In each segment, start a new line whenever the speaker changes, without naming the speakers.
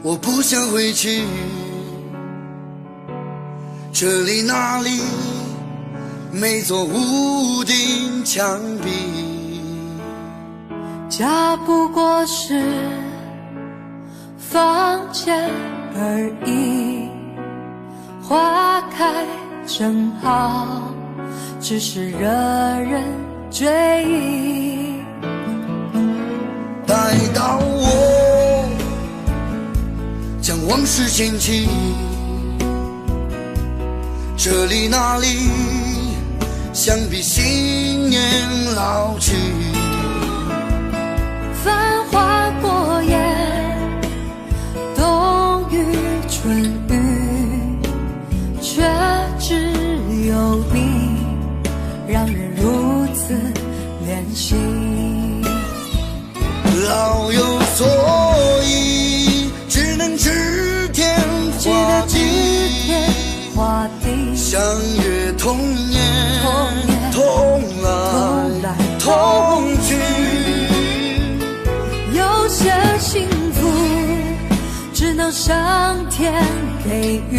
我不想回去，这里那里每座屋顶墙壁，
家不过是房间而已，花开正好，只是惹人追忆。
待到我将往事捡起，这里那里想必新年老去。
繁华过眼，冬雨春雨，却只有你让人如此怜惜。
老有所依，只能指天画地，相约童年，同来同去。
有些幸福只能上天给予，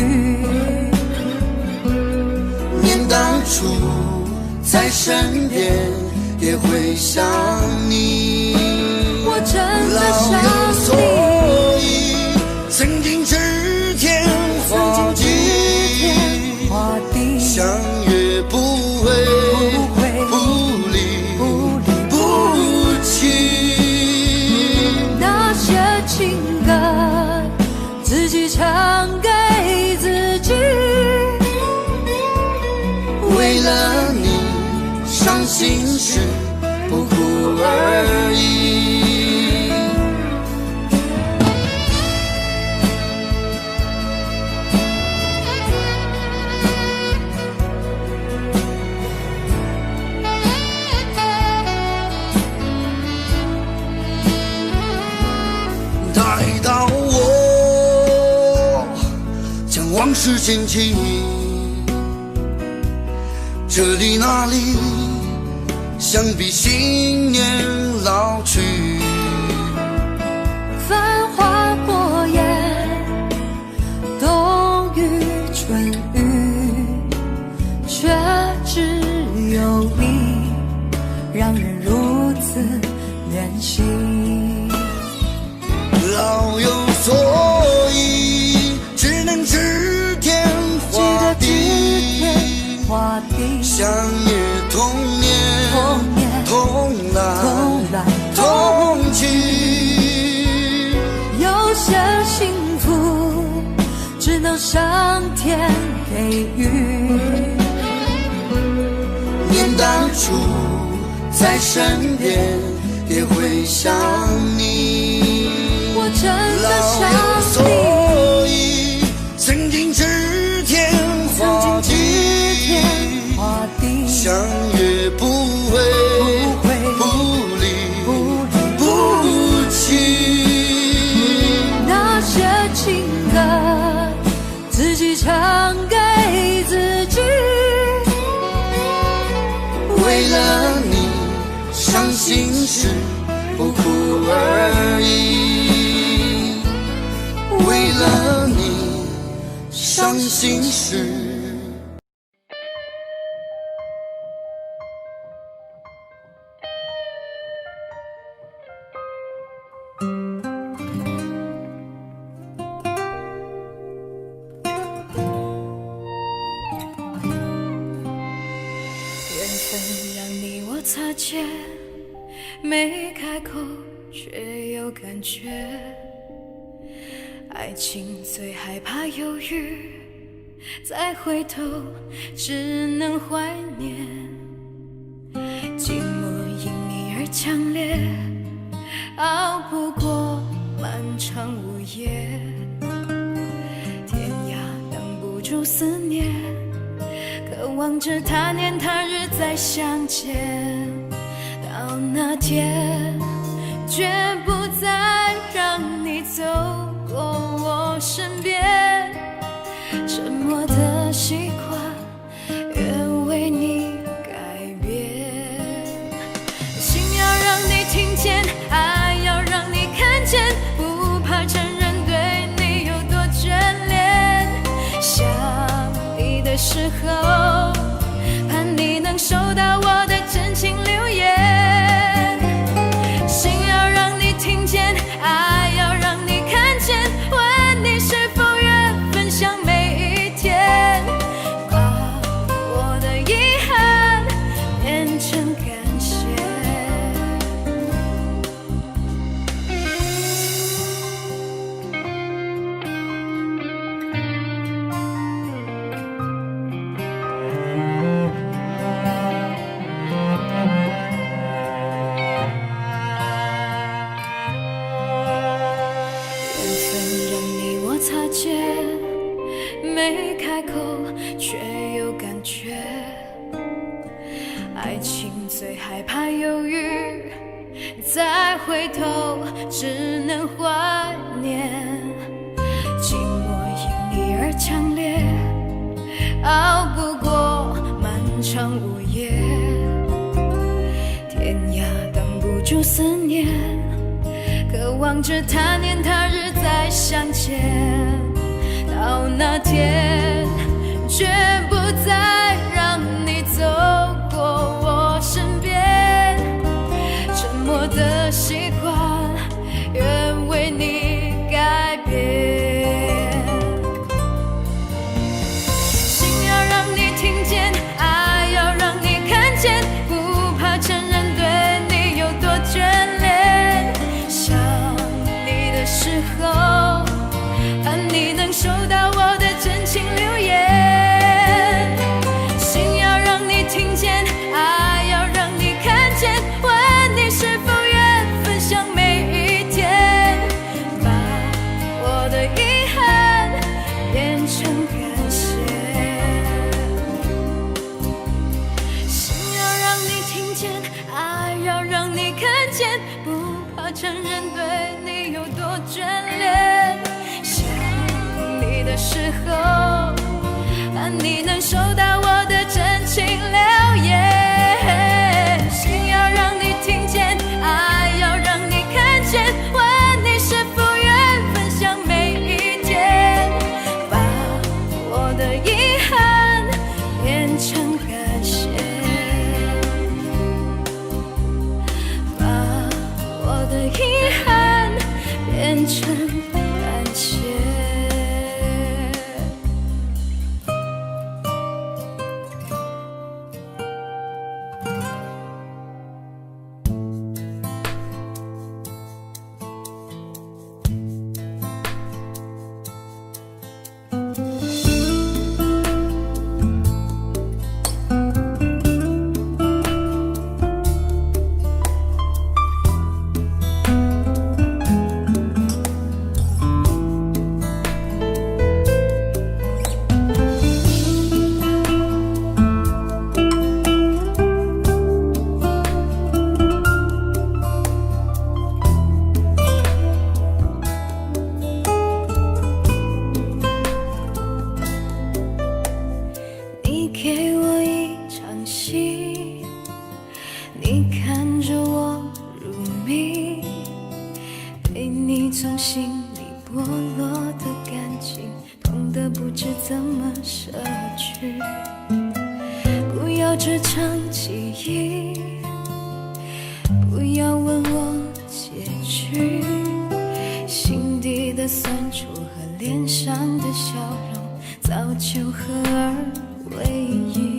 念当初在身边也会想你，
我真的
老有所
想你。
依，曾经指天画地，相约不会不离不弃。
那些情歌自己唱给自己，
为了你伤心时不哭而已。待到我将往事捡起，这里那里想必新年老去。
繁华过眼，冬雨春雨，却只有你让人如此怜惜。
老有所依，只能指天画地，相约童年，同来同去。
有些幸福只能上天给予，
念当初在身边也会想你，
我真的
老有
想
所
你。
依，曾经指天画地，相约不会不离不弃。
那些情歌自己唱给自己，
为了你伤心时不哭而已，为了你伤心时。
缘分让你我擦肩，没开口却有感觉。爱情最害怕犹豫，再回头只能怀念。寂寞因你而强烈，熬不过漫长午夜。天涯挡不住思念，渴望着他年他日再相见。到那天，绝不再让你走过我身边。沉默的习惯，愿为你改变。心要让你听见，爱要让你看见，不怕承认对你候，盼你能收到我的真情留言。心要让你听见，爱要让你看见，问你是否愿分享每一天，把我的遗憾变成感谢。擦肩，没开口却有感觉。爱情最害怕犹豫，再回头只能怀念。寂寞因你而强烈，熬不过漫长午夜。天涯挡不住思念，渴望着他年他日再相见，到那天绝不再让你走过我身边。沉默的习惯愿为你改变。心要让你听见，爱要让你看见，不怕承认对你有多眷恋。时候，盼你能收到我的真情留言。心要让你听见，爱要让你看见，问你是否愿分享每一天，把我的遗憾变成感谢。心要让你听见，爱要让你看见，不怕承认对你有多眷恋。想你的时候，盼你能收到我的真情留言。心要让你听见，爱要让你看见，问你是否愿分享每一天，把我的遗憾变成感谢，把我的遗憾变成感谢。从心里剥落的感情，痛得不知怎么舍去。不要这场记忆，不要问我结局。心底的酸楚和脸上的笑容，早就合而为一。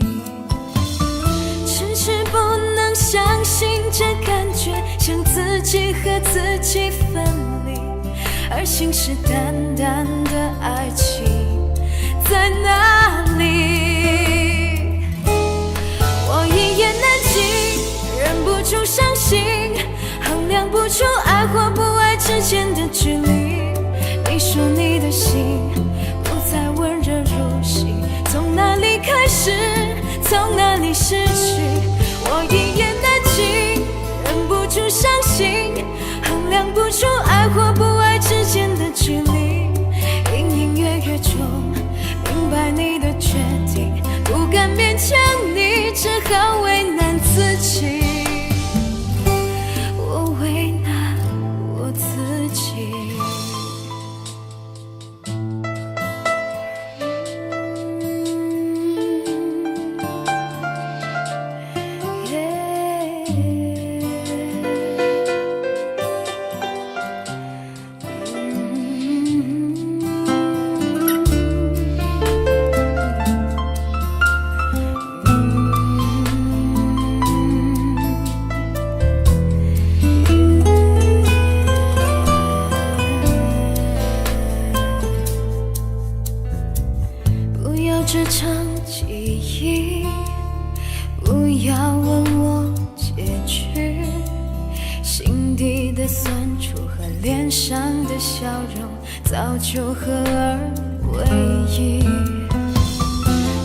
迟迟不能相信这感觉，像自己和自己分离。而信誓旦旦的爱情在哪里？我一言难尽，忍不住伤心，衡量不出爱或不爱之间的距离。你说你的心不再温热如昔，从哪里开始，从哪里失去？我一言难尽，忍不住伤心，衡量不出爱或不爱之间的距离。隐隐约约中明白你的决定，不敢勉强你，只好为难自己。我为难我自己。只成记忆，不要问我结局。心底的酸楚和脸上的笑容早就合而为一，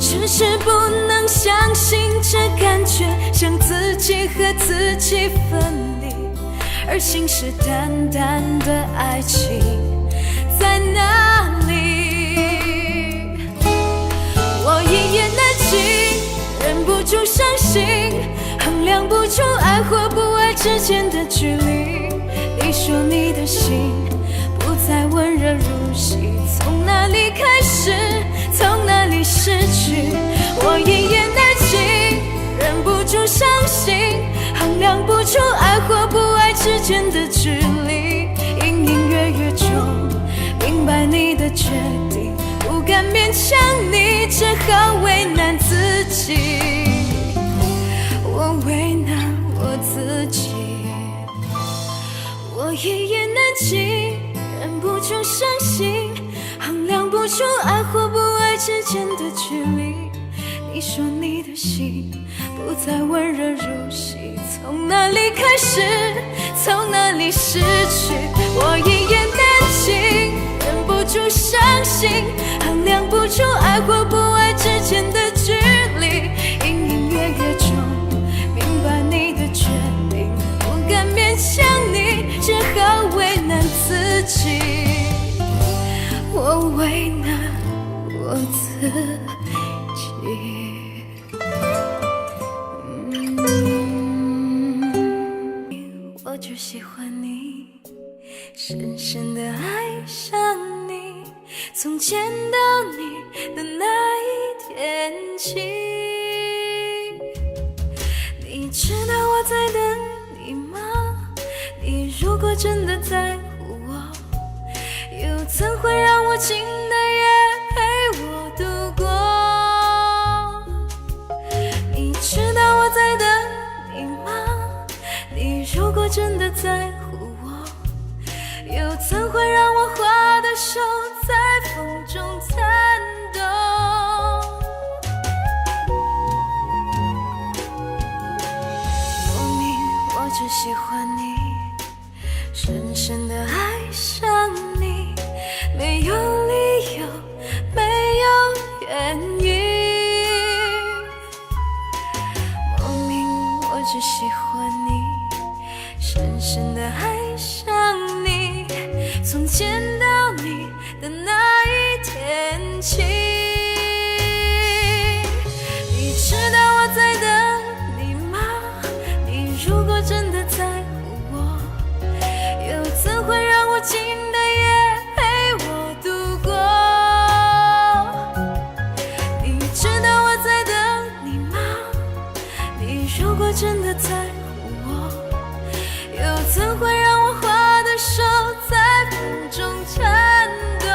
只是不能相信这感觉像自己和自己分离，而信誓旦旦的爱情在哪里？我一言难尽，忍不住伤心，衡量不出爱或不爱之间的距离。你说你的心不再温热如昔，从哪里开始，从哪里失去？我一言难尽，忍不住伤心，衡量不出爱或不爱之间的距离。隐隐约约中明白你的决定，不敢勉强你，只好为难自己。我为难我自己，我一言难尽，忍不住伤心，衡量不出爱或不爱之间的距离。你说你的心不再温热如昔，从哪里开始，从哪里失去？我一言难尽，忍不住伤心，衡量不出爱或不爱之间的距离。隐隐约约中明白你的决定，不敢勉强你，只好为难自己。我为难我自己。我就喜欢你，深深地爱上你，从见到你的那一天起。你知道我在等你吗？你如果真的在乎我，又怎会让无情的夜陪我度过？你知道我在等你吗？你如果真的在乎我，又怎会让我花的手在风中颤抖？莫名我只喜欢你，深深地爱上你，没有理由，没有原因。莫名我只喜欢你，深深地爱上你，从见到你的那一天起。你知道我在等你吗？你如果真的在乎我，又怎会让无情的夜陪我度过？你知道我在等你吗？你如果真的在乎我，又怎会让我花的手在风中颤抖？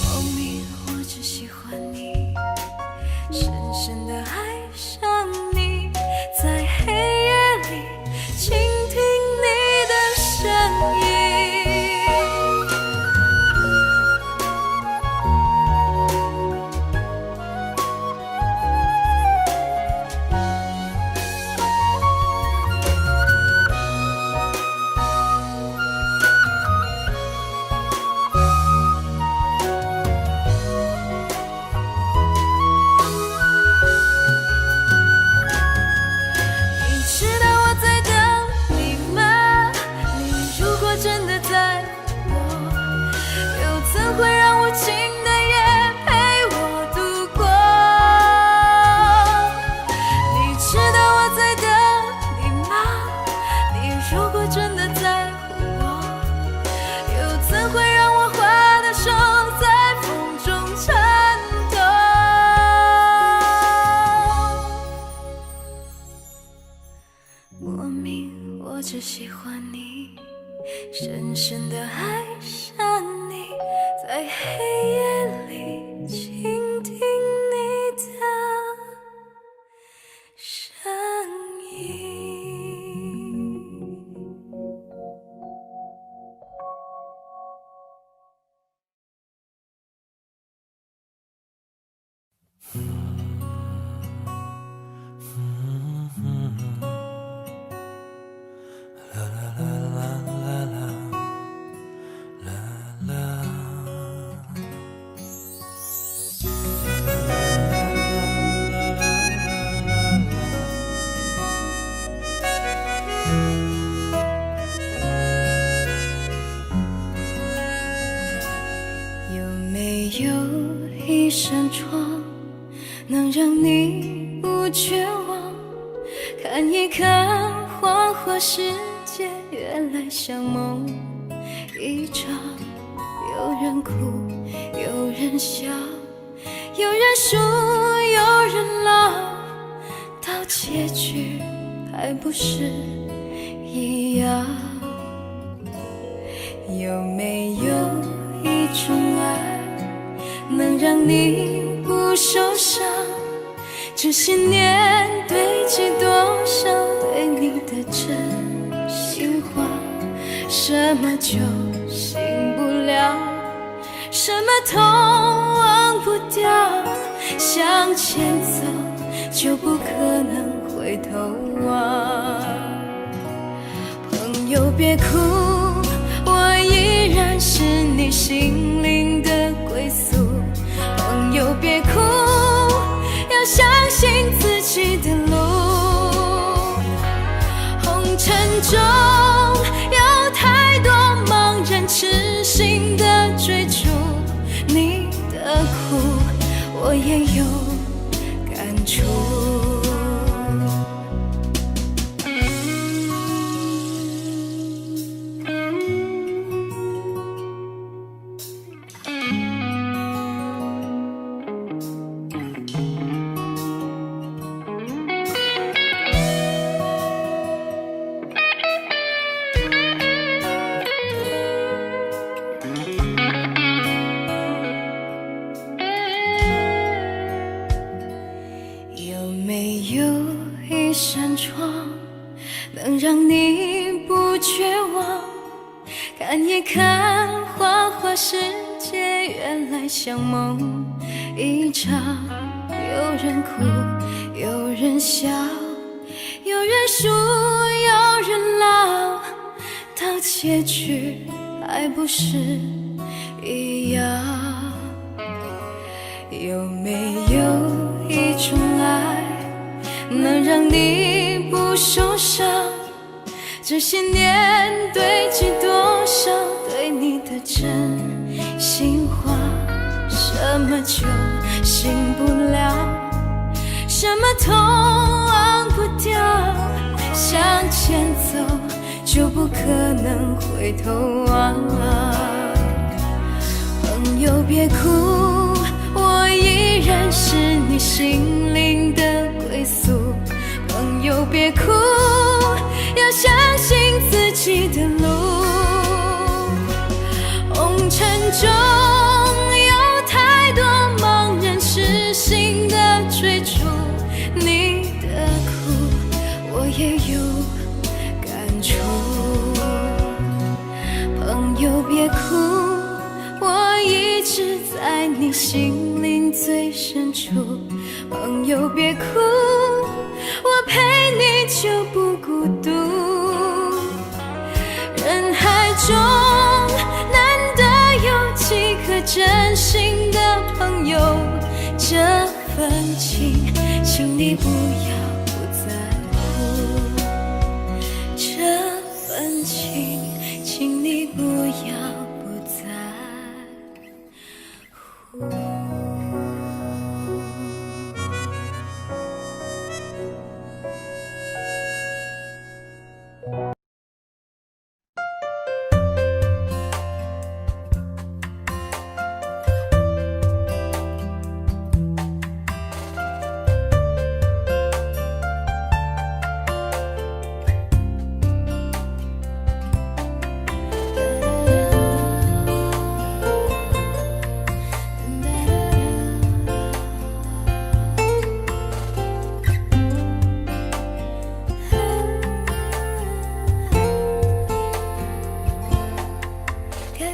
莫名我只喜欢你，深深地爱上你，在黑夜里倾听你的声音。你知道我在等你吗？你如果真的在乎我，又怎会让无情的夜陪我度过？你知道我在等你吗？你如果真的在乎我，又怎会让我花的手在风中颤抖？莫名我只喜欢你，深深地爱上你，在黑夜里倾听你的声音。世界原来像梦一场，有人哭，有人笑，有人输，有人老，到结局还不是一样。有没有一种爱能让你不受伤？这些年堆积多少对你的真心话，什么就醒不了，什么痛忘不掉，向前走就不可能回头望。朋友别哭，我依然是你心灵的归宿。朋友别哭，要相信自己的路。红尘中有太多茫然痴心的追逐，你的苦我也有感触。有没有一扇窗能让你不绝望？看一看花花世界原来像梦一场，有人哭，有人笑，有人输，有人老，到结局还不是一样。有没有一种爱能让你不受伤？这些年堆积多少对你的真心话，什么就醒不了，什么痛忘不掉，向前走就不可能回头望。朋友别哭，我依然是你心灵的归宿。朋友别哭，要相信自己的路。红尘中有太多茫然痴心的追逐，你的苦我也有感触。朋友别哭，我一直在你心灵最深处。朋友别哭，我陪你就不孤独。人海中难得有几个真心的朋友，这份情，请你不要不在乎。这份情，请你不要不在乎。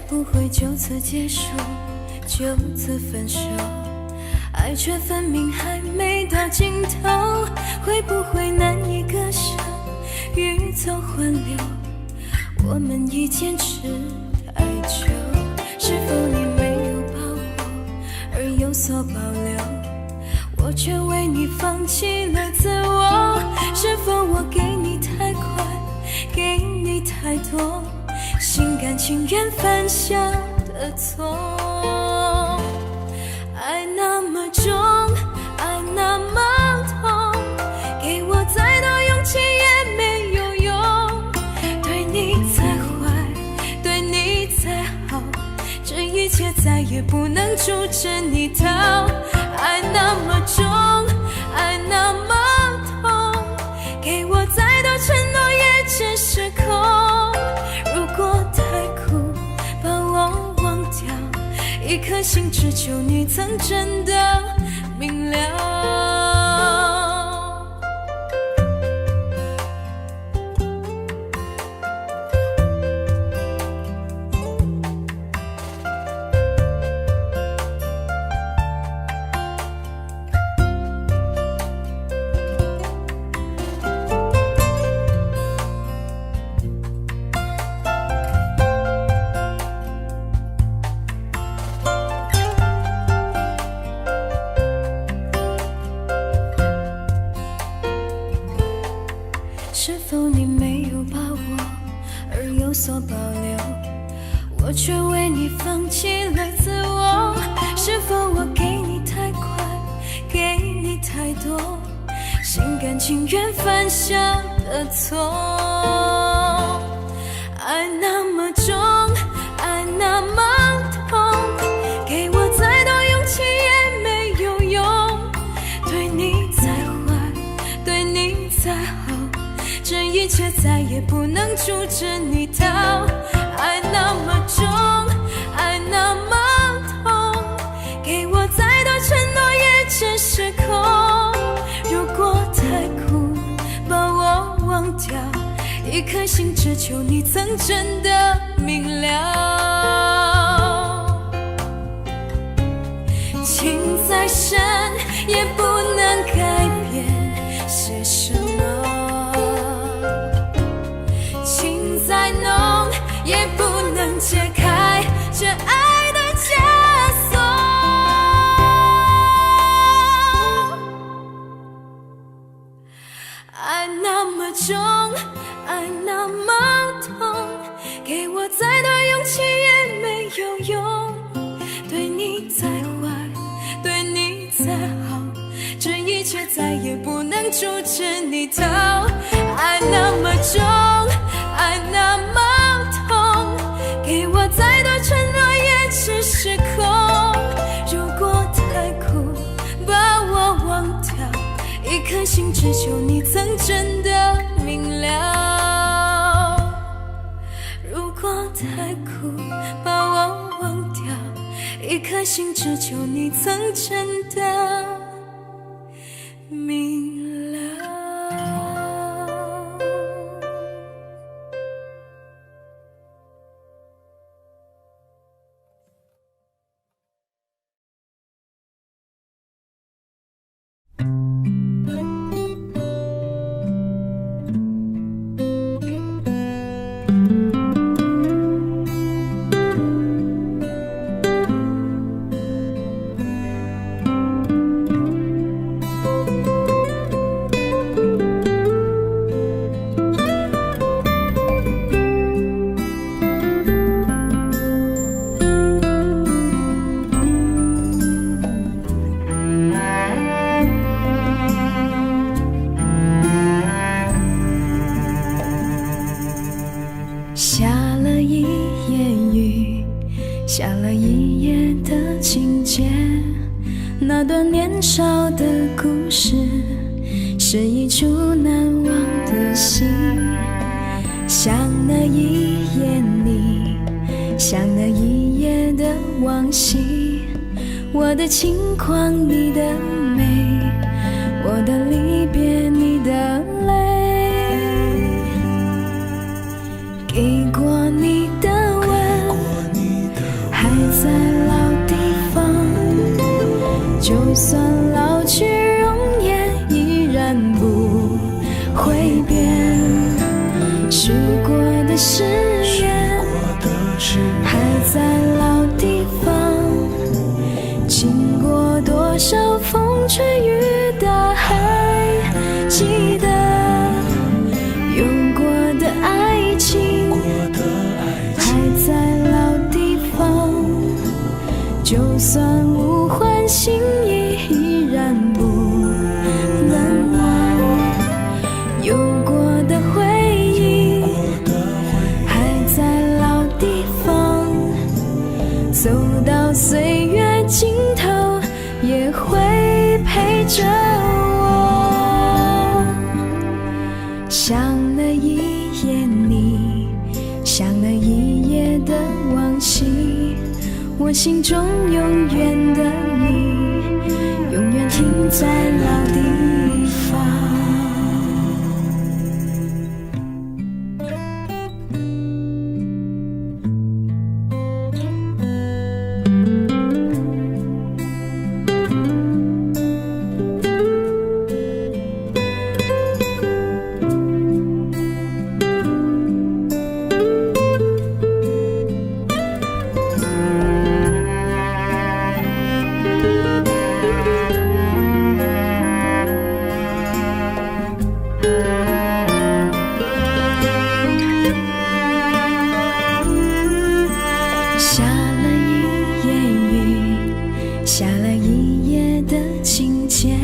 不会就此结束，就此分手，爱却分明还没到尽头。会不会难以割舍，欲走还留，我们已坚持太久。是否你没有把握而有所保留，我却为你放弃了自我？是否我给你太快，给你太多，心甘情愿犯下的错？爱那么重，爱那么痛，给我再多勇气也没有用。也不能阻止你逃。爱那么重，爱那么痛，给我再多承诺也只是空。如果太苦把我忘掉，一颗心只求你曾真的明了。是否你没有把握而有所保留，我却为你放弃了自我？是否我给你太快，给你太多，心甘情愿犯下的错？爱那么重，爱那么痛，给我再多勇气也没有用。对你再坏，对你再好，这一切再也不能阻止你逃。爱那么重，爱那么痛，给我再多承诺也只是空。如果太苦把我忘掉，一颗心只求你曾真的明了。情再深也不能改变些什么，情再浓也不能解开这爱的枷锁。爱那么重，爱那么痛，给我再多勇气也没有用。对你再坏，对你再好，这一切再也不能阻止你逃。爱那么重，爱那么痛，给我再多承诺也只是空。如果太苦把我忘掉，一颗心只求你曾真的明了。如果太苦把我忘掉，一颗心只求你曾真的明了。下了一夜雨，下了一夜的情节，那段年少的故事是一出难忘的戏。像那一夜你，像那一夜的往昔，我的轻狂你的美，我的离别你的泪。给过你的吻还在老地方，就算老去容颜依然不会变。许过的誓言还在老地方，经过多少风吹雨打还记得。有过的爱情还在老地方，就算无欢心意依然不能忘。有过的回忆还在老地方，走到岁我心中永远的你，永远停在老地方。下了一夜雨，下了一夜的情节，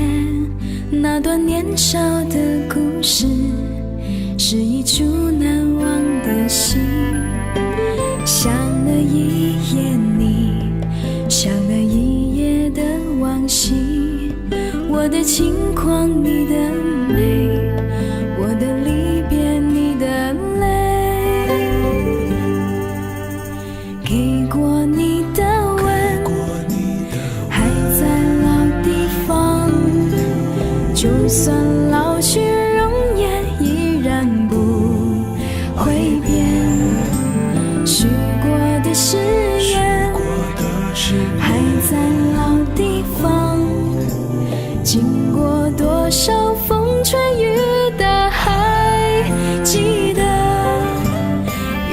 那段年少的故事，是一出难忘的戏。想了一夜你，想了一夜的往昔，我的轻狂你的美，我的离别你的泪，给过你的吻还在老地方，就算老去容颜依然不会变，许过的誓言还在老地方，经过多少风吹雨打还记得，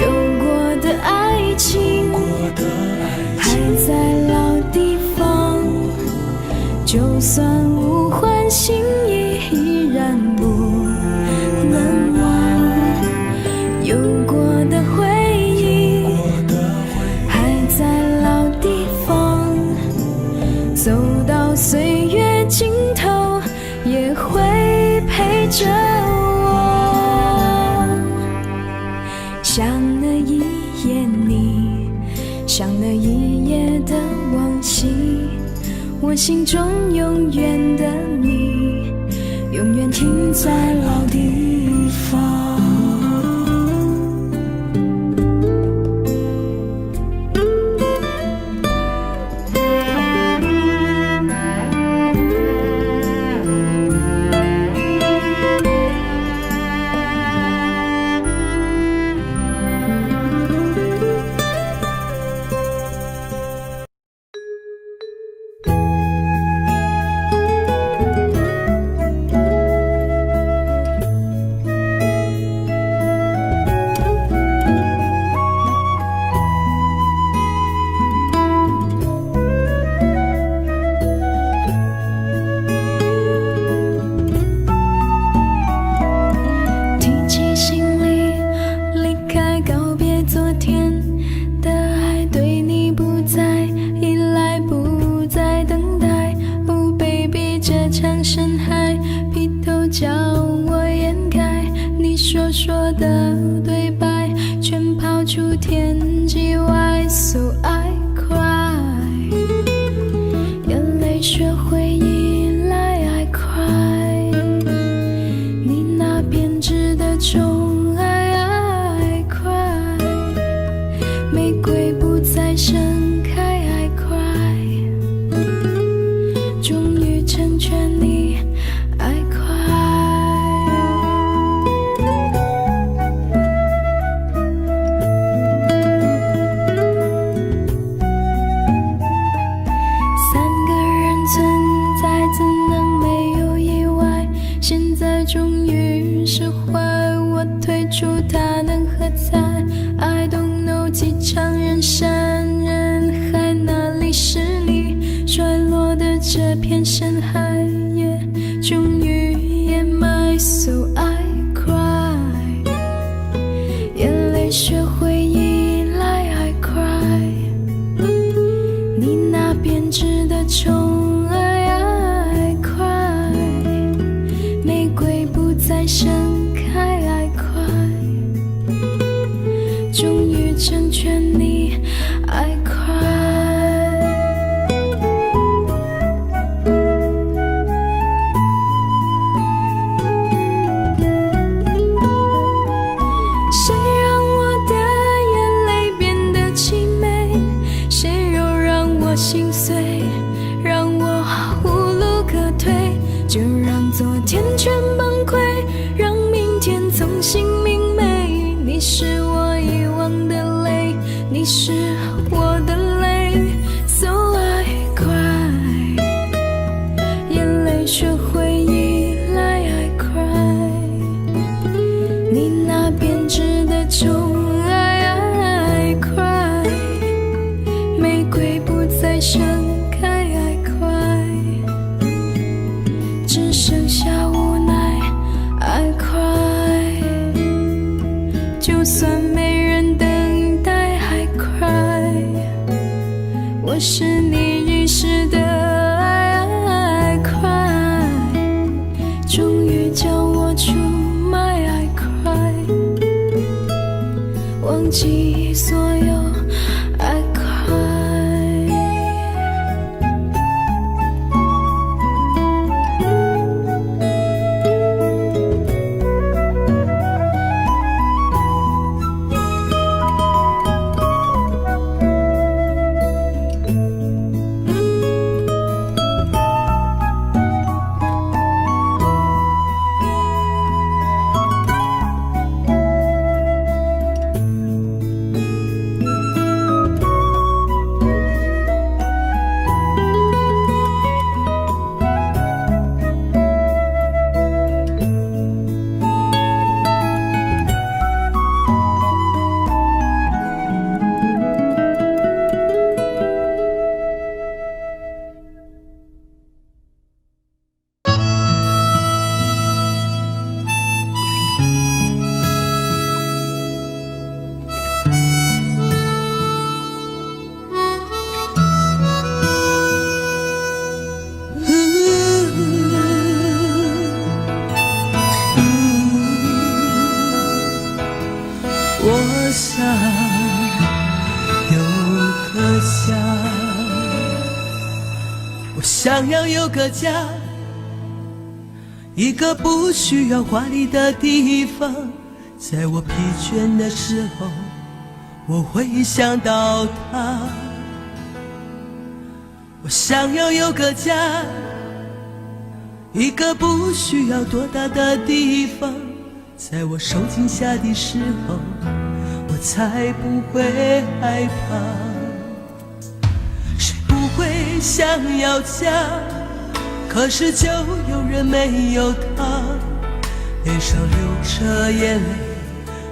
有过的爱情还在老地方，就算无欢心意依然不能忘，有过的回忆还在老地方，走到岁月尽头也会陪着我。想了一夜你，想了一夜的往昔，我心中永远的你，永远停在老地方。说的对白全抛出天际外 So I cry， 眼泪学会依赖 I cry， 你那编织的宠爱 I cry， 玫瑰不再盛开 I cry， 终于成全你 I cry。终于释怀，我退出它能何在 I don't know， 几场人山人海，哪里是你摔落的这片深海，也终于掩埋 So I cry， 眼泪学会依赖 I cry， 你那编织的宠爱 I cry， 玫瑰不再盛开 I cry， 终于成全你 I cry。 谁让我的眼泪变得凄美，谁又让昨天全崩溃，让明天重新明媚。你是我遗忘的泪，你是我的泪 So I cry， 眼泪学会依赖 I cry， 你那编织的宠爱 I cry， 玫瑰不再盛开 I cry， 只剩下无奈 I cry， 就算没人等待 I cry， 我是你遗失的爱 I cry， 终于叫我出卖 I cry， 忘记所有 I cry。
我想有个家，我想要有个家，一个不需要华丽的地方。在我疲倦的时候，我会想到它。我想要有个家，一个不需要多大的地方。在我受惊吓的时候，我才不会害怕。谁不会想要家？可是就有人没有他，脸上流着眼泪，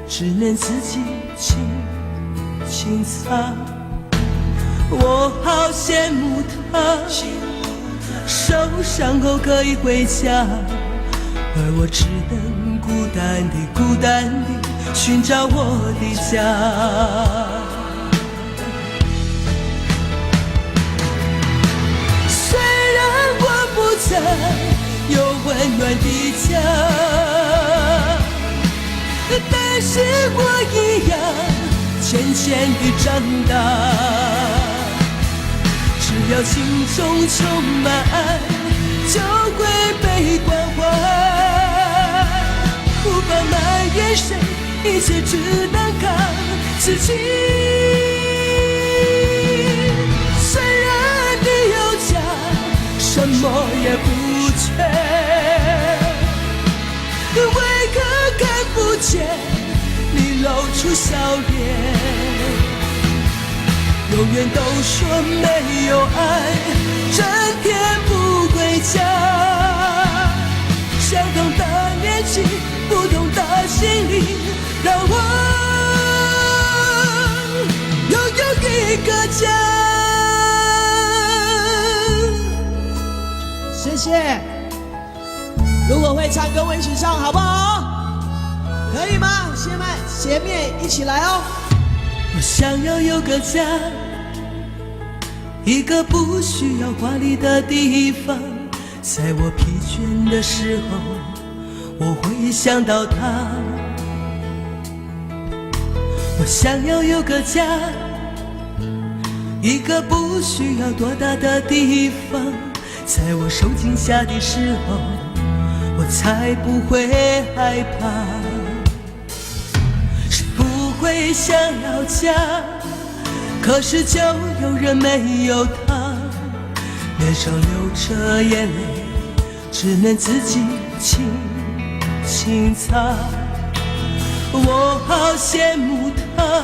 只能自己轻轻擦。我好羡慕他，受伤后可以回家，而我只能孤单地寻找我的家。虽然我不曾有温暖的家，但是我一样渐渐地长大。只要心中充满爱，就会被关怀。无法埋怨谁，一切只能靠自己。虽然你有家，什么也不缺，为何看不见你露出笑脸？永远都说没有爱，整天不回家。相同的年纪，不同的心灵，让我拥有一个家。
谢谢。如果会唱跟我一起唱好不好？可以吗？前面一起来哦。
我想要有个家，一个不需要华丽的地方。在我疲倦的时候，我会想到他。我想要有个家，一个不需要多大的地方。在我受惊吓的时候，我才不会害怕。谁不会想要家？可是就有人没有他，脸上流着眼泪，只能自己清擦。我好羡慕他，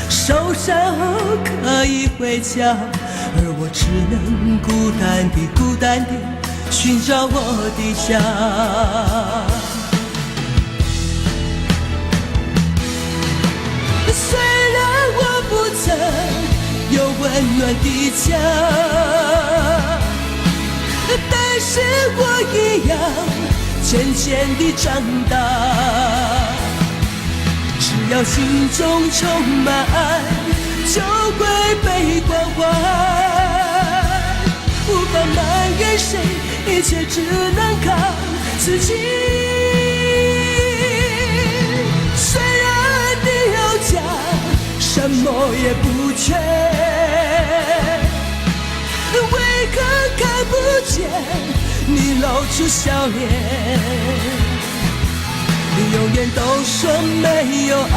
受伤后可以回家，而我只能孤单地寻找我的家。虽然我不曾有温暖的家，但是我一样渐渐地长大。只要心中充满爱，就会被关怀。无法埋怨谁，一切只能靠自己。虽然你有家，什么也不缺，为何看不见你露出笑脸？永远都说没有爱，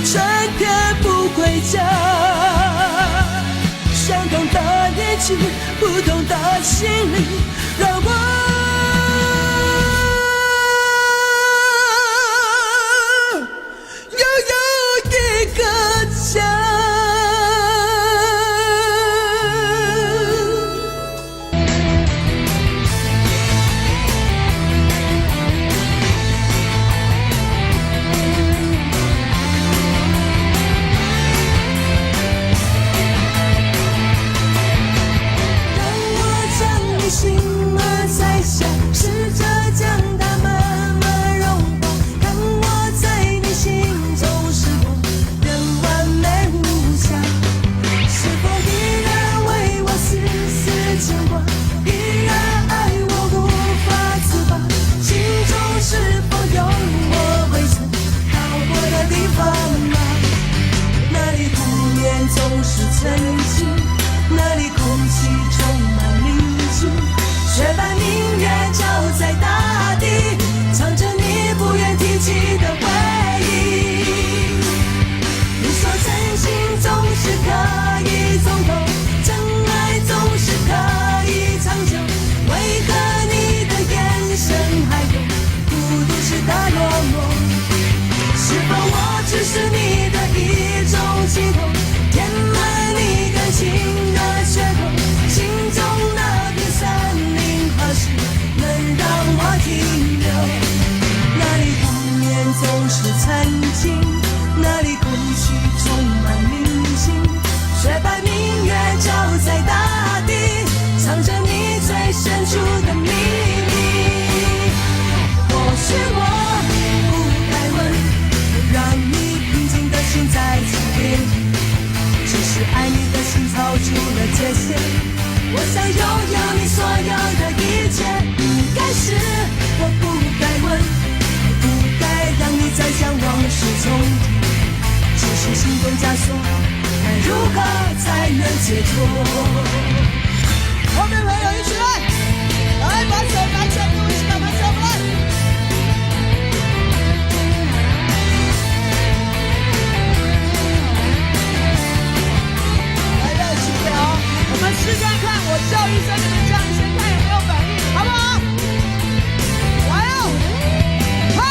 整天不回家。相同的年纪，不同的心理，让我拥有一个家。我想拥有你所有的一切，应该是我不该问，不该让你再将往事重提，只是心中枷锁，该如何才能解脱？后面朋友一起来，来把手拿起来，跟我一起把它交过来。我们试看看，我叫一声，你们叫一声，看有没有反应，好不好？来哦！哈！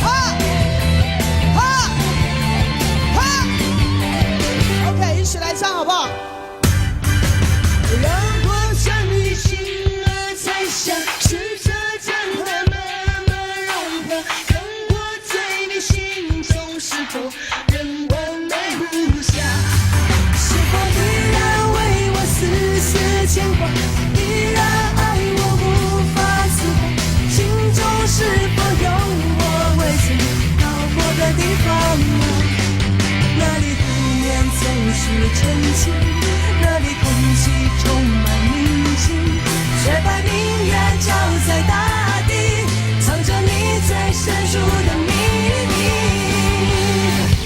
哈！哈！哈 ！OK， 一起来唱好不好？让我将你心儿摘下，试着将它慢慢融化，看我在你心中是否仍完美无瑕。牵挂，依然爱我无法自拔，心中是否有我未曾到过的地方啊？那里湖面总是澄清，那里空气充满宁静，雪白明月照在大地，藏着你最深处的秘密。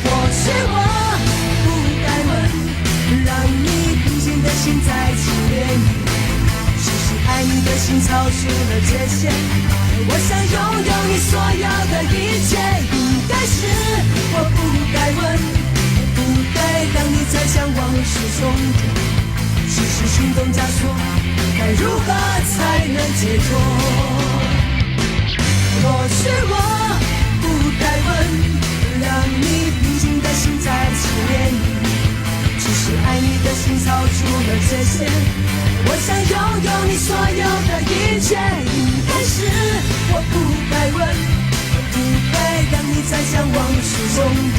或许我不该问，让你平静的心再起涟漪，只是爱你的心超出了界限。我想拥有你所有的一切，应该是我不该问，不该让你再将往事重提，只是心中枷锁，该如何解脱。或许我不该问，让你平静的心再次涟漪。只是爱你的心造出了缺陷，我想拥有你所有的一切。应该是我不该问，不该让你再向往事中毒。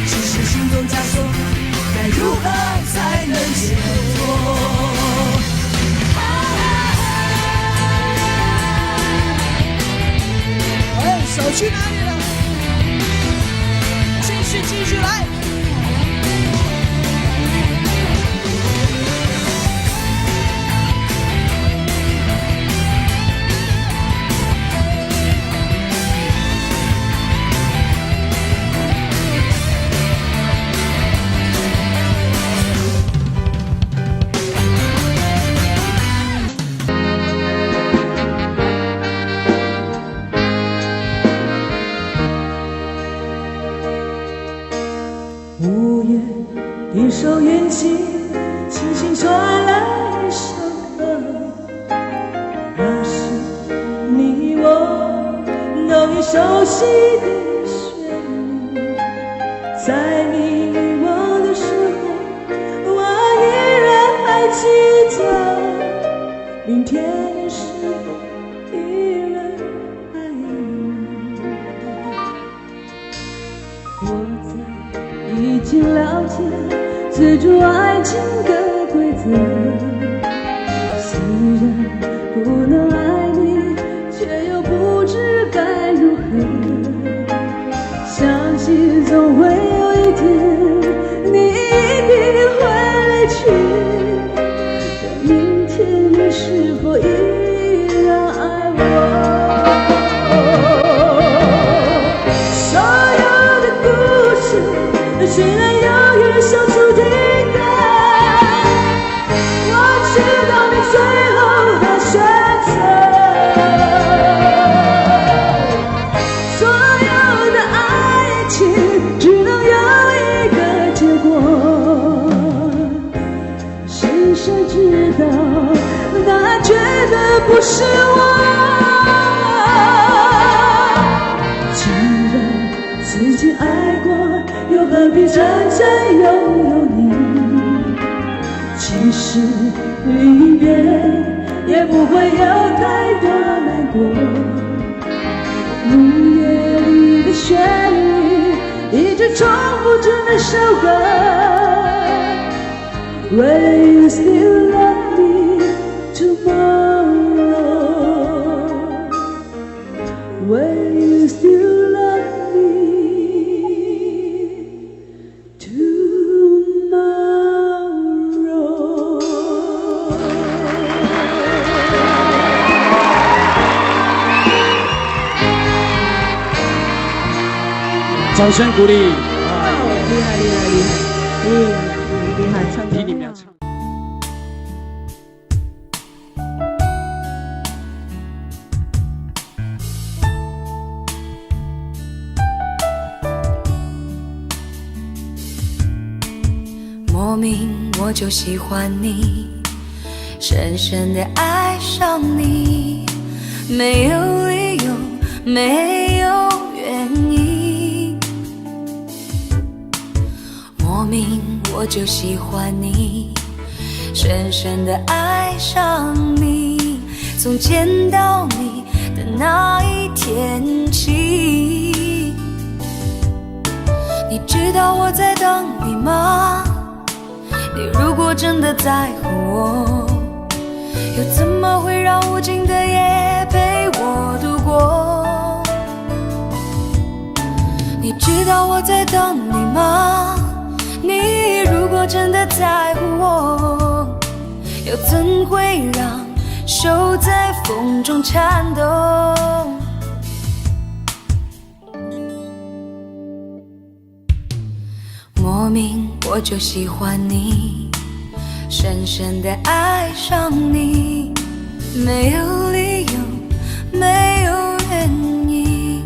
只是心中枷锁，该如何才能解脱？
手去哪里了？继续来。
一首乐器轻轻传来一首歌，那是你我都已熟悉的旋律。在你遗忘的时候，我依然还记得，明天也是依然爱你。我在已经了解追逐爱情的规则，虽然不能爱你，却又不知该如何。相信总会有一天，你一定会离去。但明天你是否依然爱我？所有的故事虽然有一首注定的，我知道你最后的选择。所有的爱情只能有一个结果，深深知道答案绝对不是我。既然曾经爱过，又何必真正拥有你？其实离别也不会有太多难过。午夜里的旋律一直重复着那首歌。Will you still love me tomorrow? Will you still love me tomorrow?
掌声鼓励！
厉害，厉害，唱歌
听你们俩唱。
莫名我就喜欢你，深深地爱上你，没有理由，没有原因。莫名我就喜欢你，深深地爱上你，从见到你的那一天起。你知道我在等你吗？你如果真的在乎我，又怎么会让无尽的夜陪我度过？你知道我在等你吗？你如果真的在乎我，又怎会让手在风中颤动？莫名我就喜欢你，深深地爱上你，没有理由，没有原因。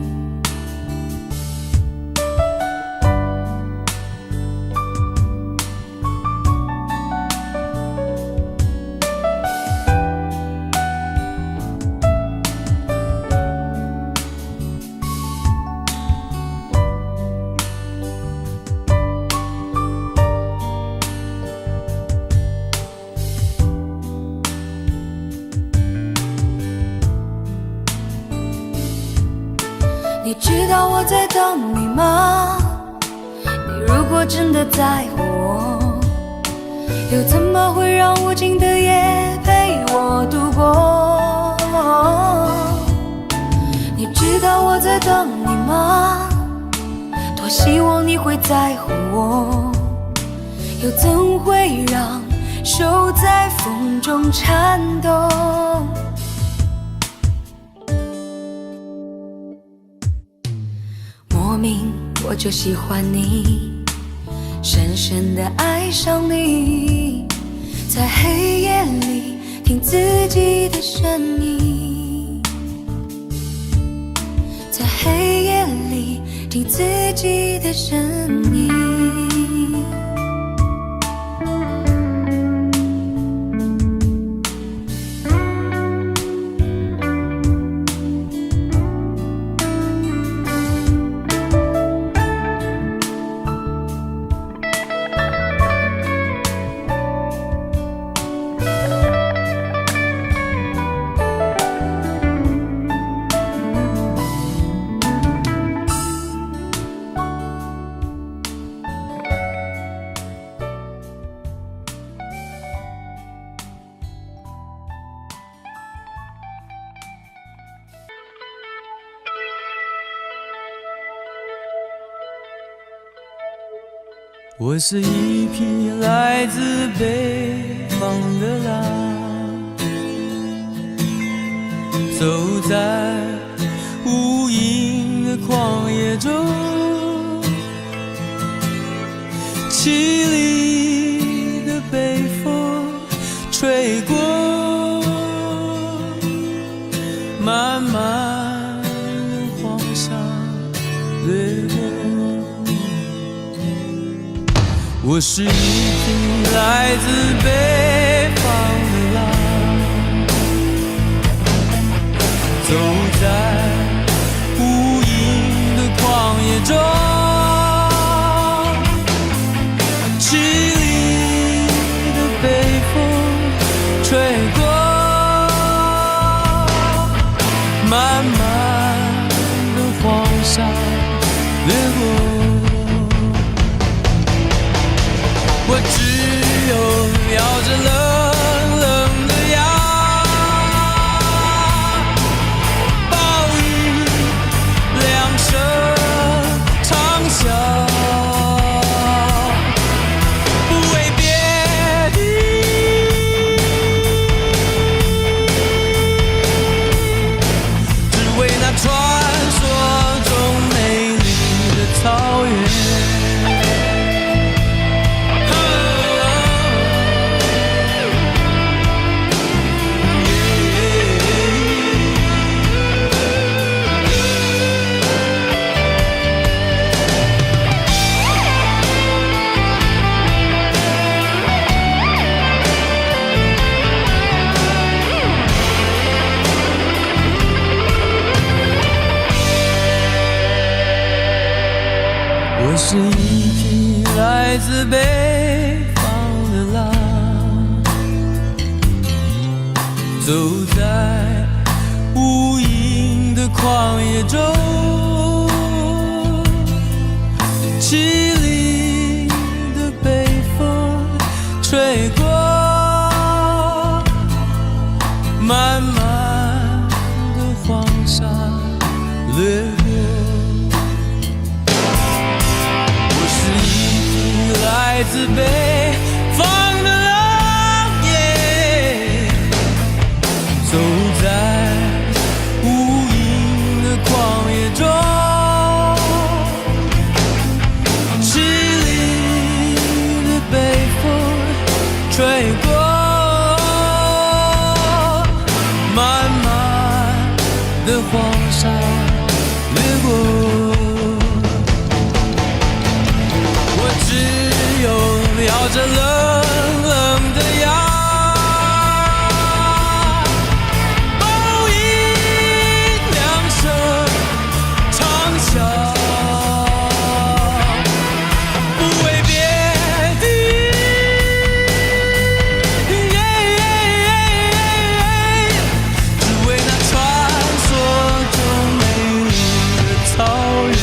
我在等你吗？你如果真的在乎我，又怎么会让无尽的夜陪我度过？你知道我在等你吗？多希望你会在乎我，又怎会让手在风中颤动？莫名我就喜欢你，深深地爱上你，在黑夜里听自己的声音，在黑夜里听自己的声音。
我是一匹来自北方的狼，走在无垠的旷野中，凄厉的北风吹过，漫漫的黄沙掠过。我是一匹来自北方的狼，走在无垠的旷野中，凄厉的北风吹过，漫漫的黄沙掠过。我只有咬着冷冷的牙，暴雨两声长啸，不为别的，只为那传说中美丽的草原。我是一匹来自北方的狼，走在无垠的旷野中，凄厉的北风吹过，漫漫的黄沙掠过。来自北方的狼，走在无垠的旷野中，凄厉的北风吹过，漫漫的黄沙掠过。咬着冷冷的牙，暴雨两声长啸，不为别的，只为那传说中美丽的草原。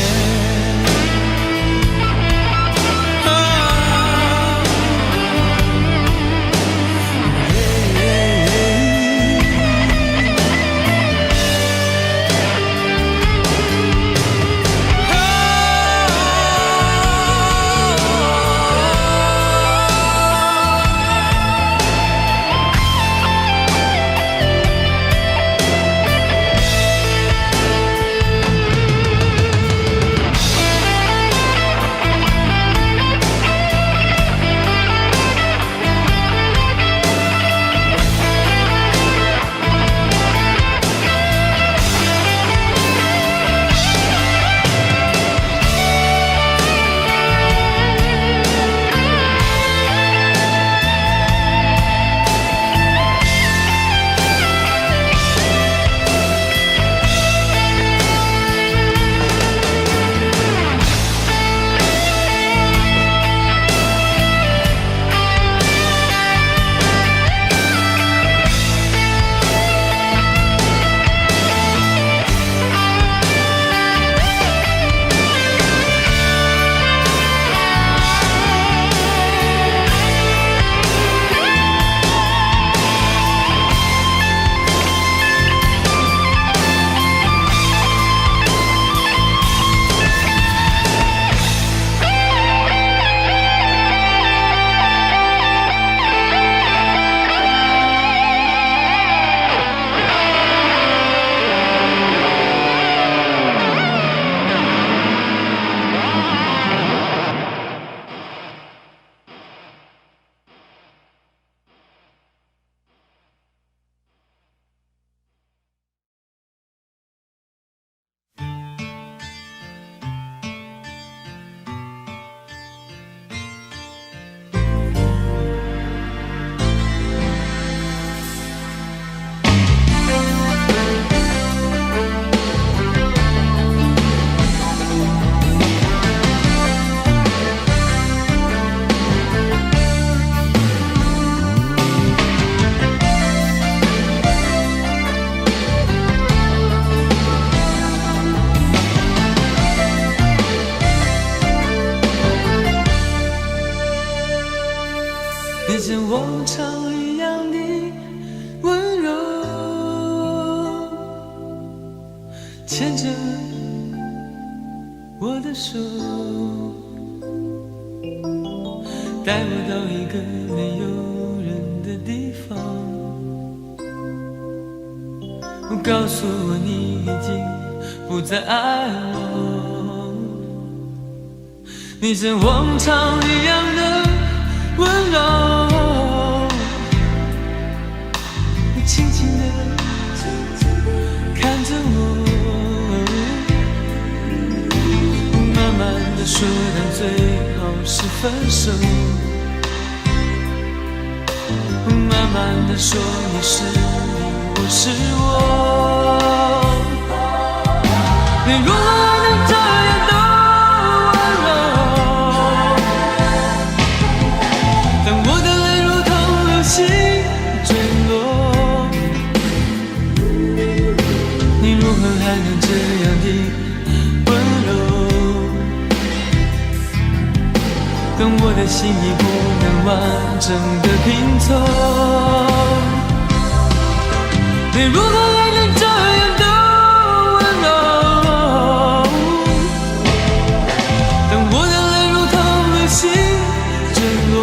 往常一样的温柔，牵着我的手，带我到一个没有人的地方，告诉我你已经不再爱我，你像往常一样的温柔，你轻轻地看着我，慢慢地说到最后是分手，慢慢地说你是你，我是我，你如何能这样的温柔？当我的泪如同流星坠落，你如何还能这样的温柔？当我的心已不能完整的拼凑，你如何还能这样的温柔？当我的泪如同流星坠落，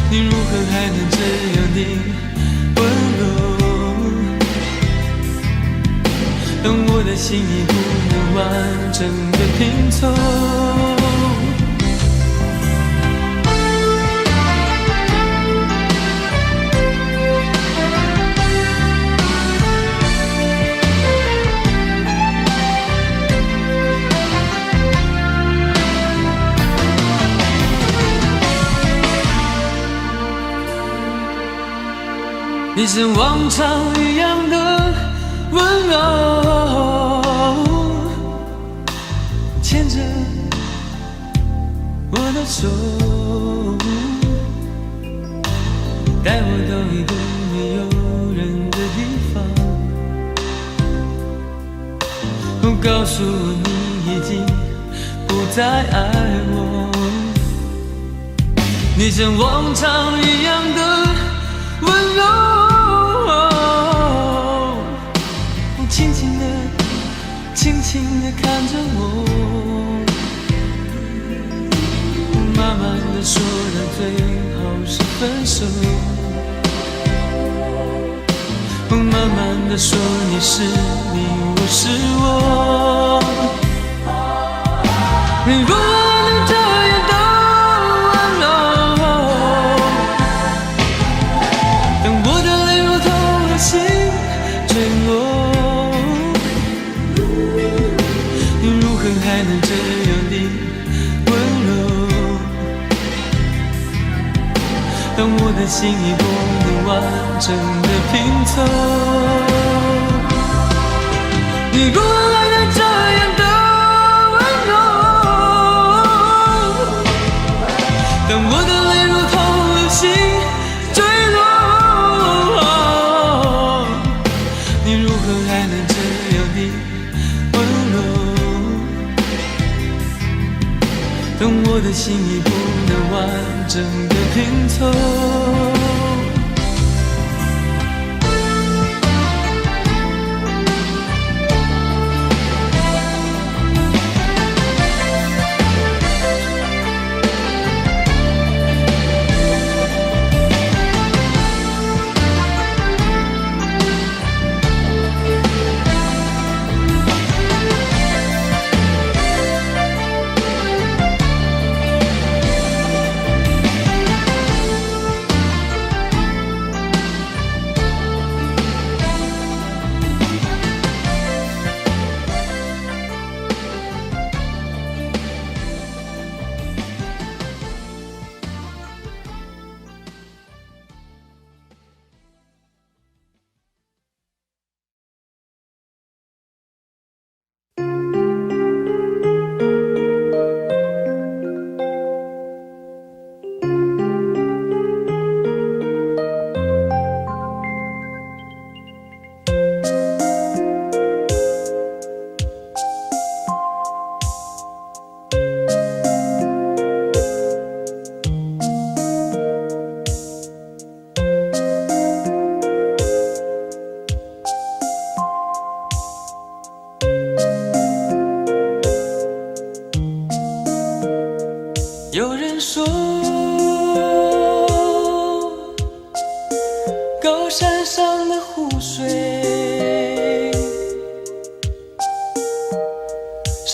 你如何还能这样的温柔？当我的心已不能完整的拼凑，你像往常一样的温柔，牵着我的手，带我到一个没有人的地方，告诉我你已经不再爱我，你像往常一样的温柔，轻轻地轻轻地看着我，慢慢地说到最后是分手，慢慢地说你是你，我是我，你如何能这样的温柔？当我的泪如同流星坠落，还能这样的温柔？当我的心已不能完整的拼凑，你如何还能这样的温柔？当我的泪如同流星坠落，你如何还能这样的温柔？当我的心已不能完整的拼凑，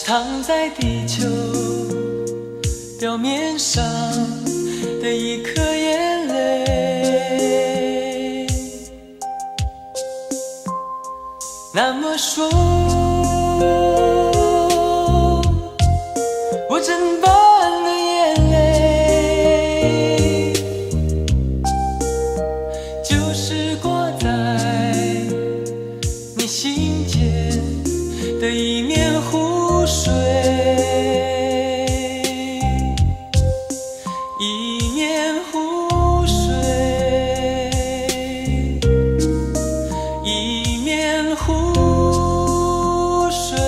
是躺在地球表面上的一颗眼泪。那么说，我整般的眼泪就是挂在你心间的一面湖水，一面湖水，一面湖水。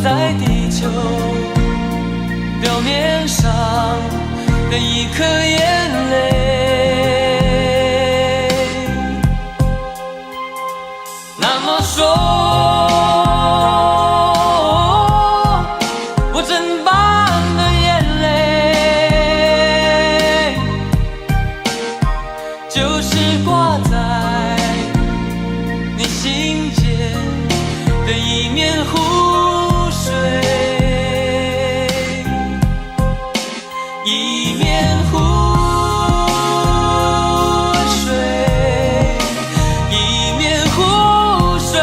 在地球表面上的一颗眼泪，那么说，我整般的眼泪就是挂在你心间的一面湖水，一面湖水，一面湖水。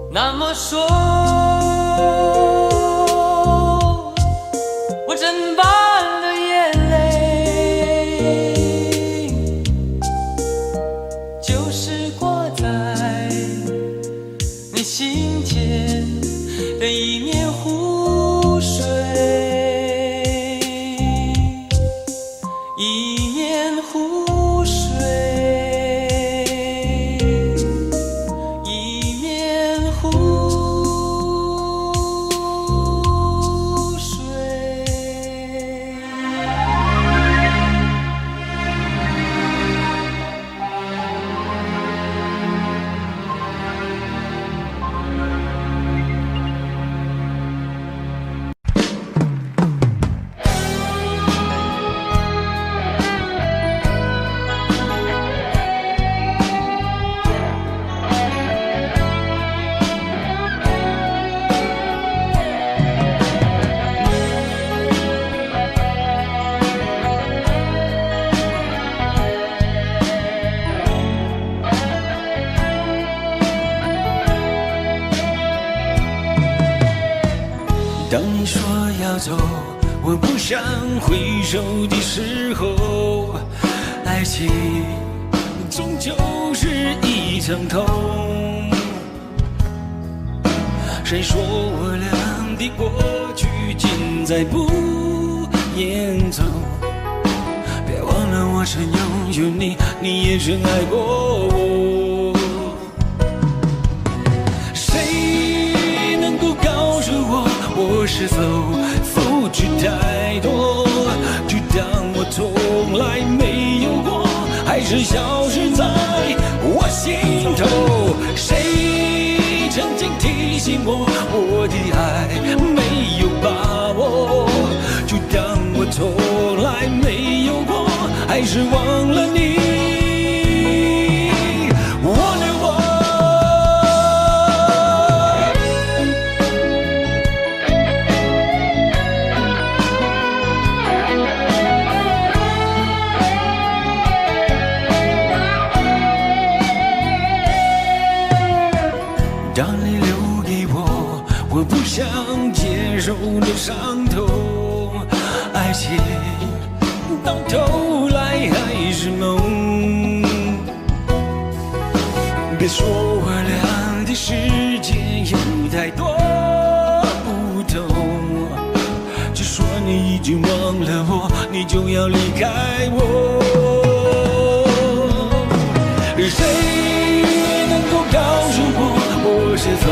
那么说，我整般的眼泪就是挂在你心间的一面湖水，一面湖水，一面湖水。
当你说要走，我不想回首的时候，爱情终究是一场空。谁说我俩的过去尽在不言中？别忘了我曾拥有你，你也曾爱过我。谁能够告诉我是否付出太多，就当我从来没有过，还是消失在我心头。谁曾经提醒我，我的爱没有把握，就当我从来没有过，还是忘了你。当你留给我，我不想接受的伤痛，爱情到头来还是梦。别说我俩的世界有太多不同，就说你已经忘了我，你就要离开我。谁能够告诉我是否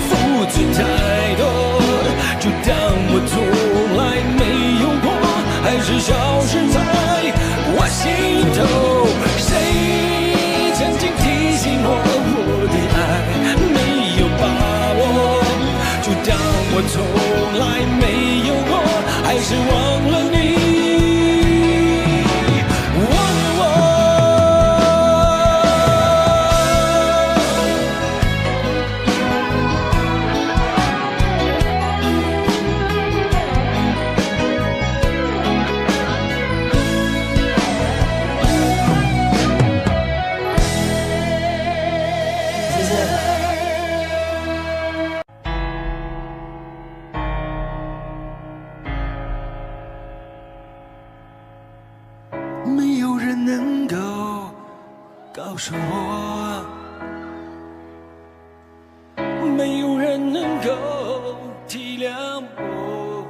付出太多，就当我从来没有过，还是消失在我心头。谁曾经提醒我，我的爱没有把握，就当我从来没有过，还是忘了你。没有人能够告诉我，没有人能够体谅我，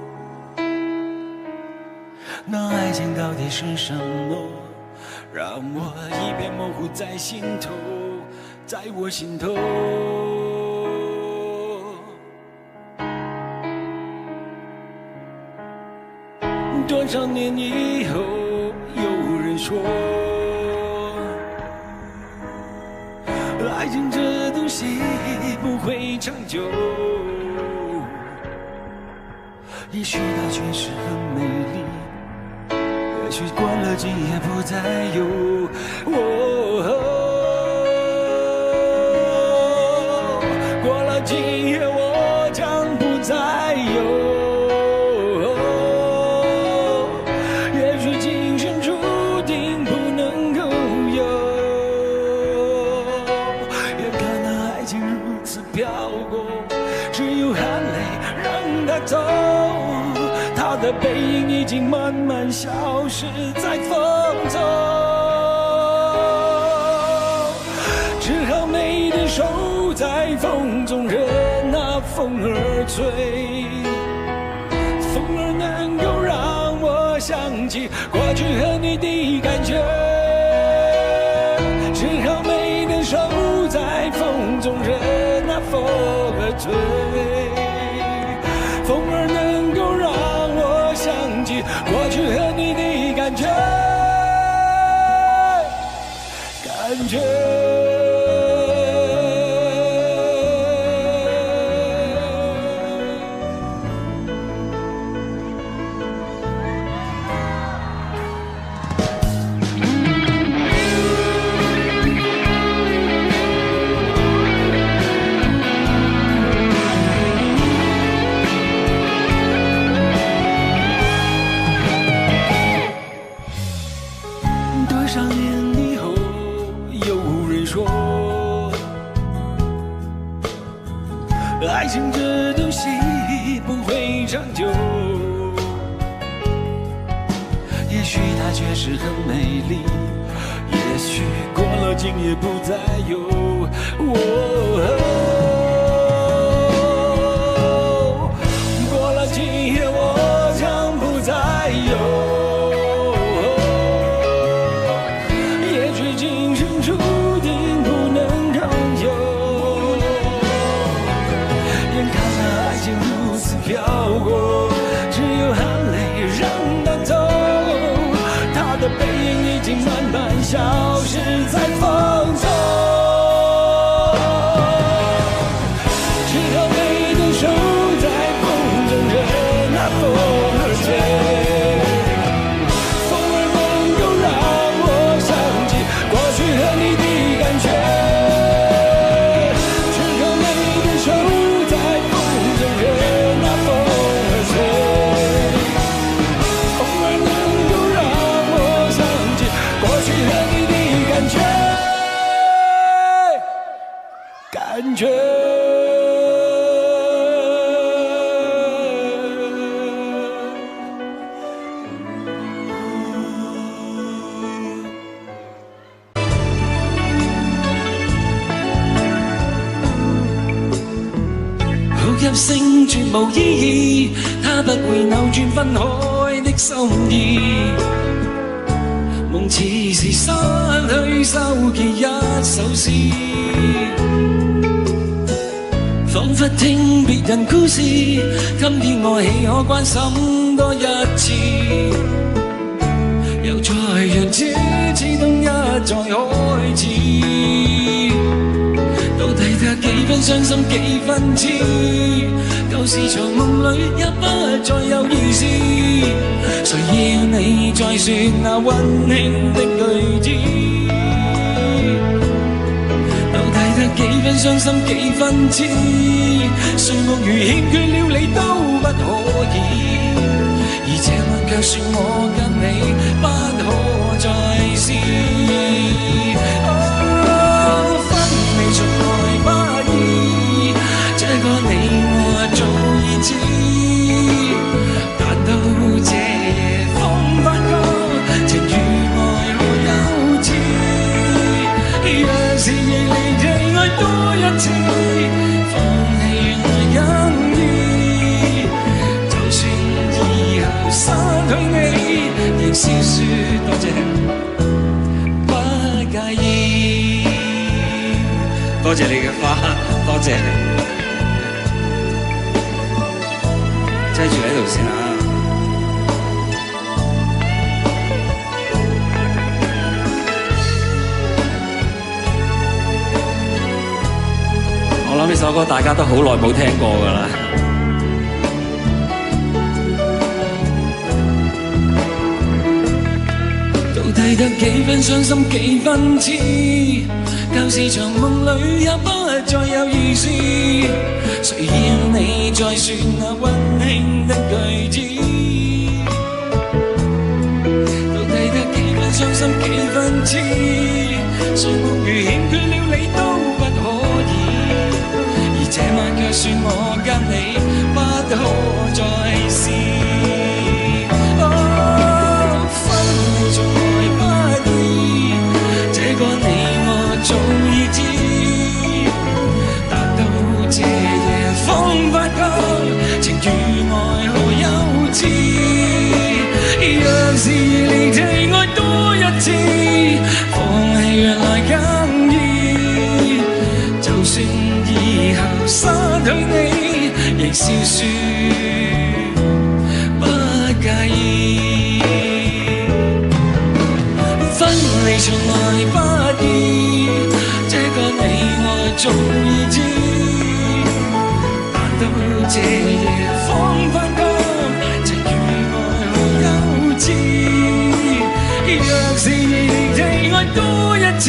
那爱情到底是什么，让我一片模糊在心头，在我心头。多少年以后，有人说，爱情这东西不会长久，也许它确实很美丽，也许过了今夜不再有。过了今夜我将不再有。走，他的背影已经慢慢消失在风中，只好美的手在风中任那风儿吹，风儿能够让我想起过去和你的感觉，只好美的手在风中任那风儿吹，风儿能够让我想起过去和你的感觉，感觉。爱情这东西不会长久，也许它确实很美丽，也许过了今夜不再有。过了今夜我将不再有。飘过，只有含泪让它走，它的背影已经慢慢消失在风中。感觉。好入聲絕無意義，它不會扭轉分開的心意。夢似是失去收結一首詩，彷彿聽別人故事，今天我豈可關心多一次？又再讓這次冬一再開始。到底得幾分傷心幾分痴，舊時長夢裏也不再有意思。誰要你再説那溫馨的句子？到底得幾分傷心幾分痴，誰夢如欠缺了你都不可以，而這晚卻說我跟你不可再試。從來不易，這個你我早已知，但到這夜風發覺，情與愛何幼稚。若是亦離地愛多一次，放棄原來更易。就算以後失去你，仍笑說多謝，不介意。多謝你嘅花，多謝你，擠住喺度先啊！我諗呢首歌大家都好耐冇聽過㗎啦。到底得幾分傷心幾分痴？舊時長夢裏也不再有意思，誰要你再説那溫馨的句子？到底得幾分傷心幾分痴，誰夢如欠缺了你都不可以，而這晚卻説我跟你不可再試。分離從來不易，這個你早已知，但到這夜風發覺，情與愛何幼稚。若是離地愛多一次，放棄原來更易。就算以後失去你，仍笑說不介意。分離從來不易，這個你我早已知，但到這夜方發覺，情與愛何幼稚。若是離地愛多一次，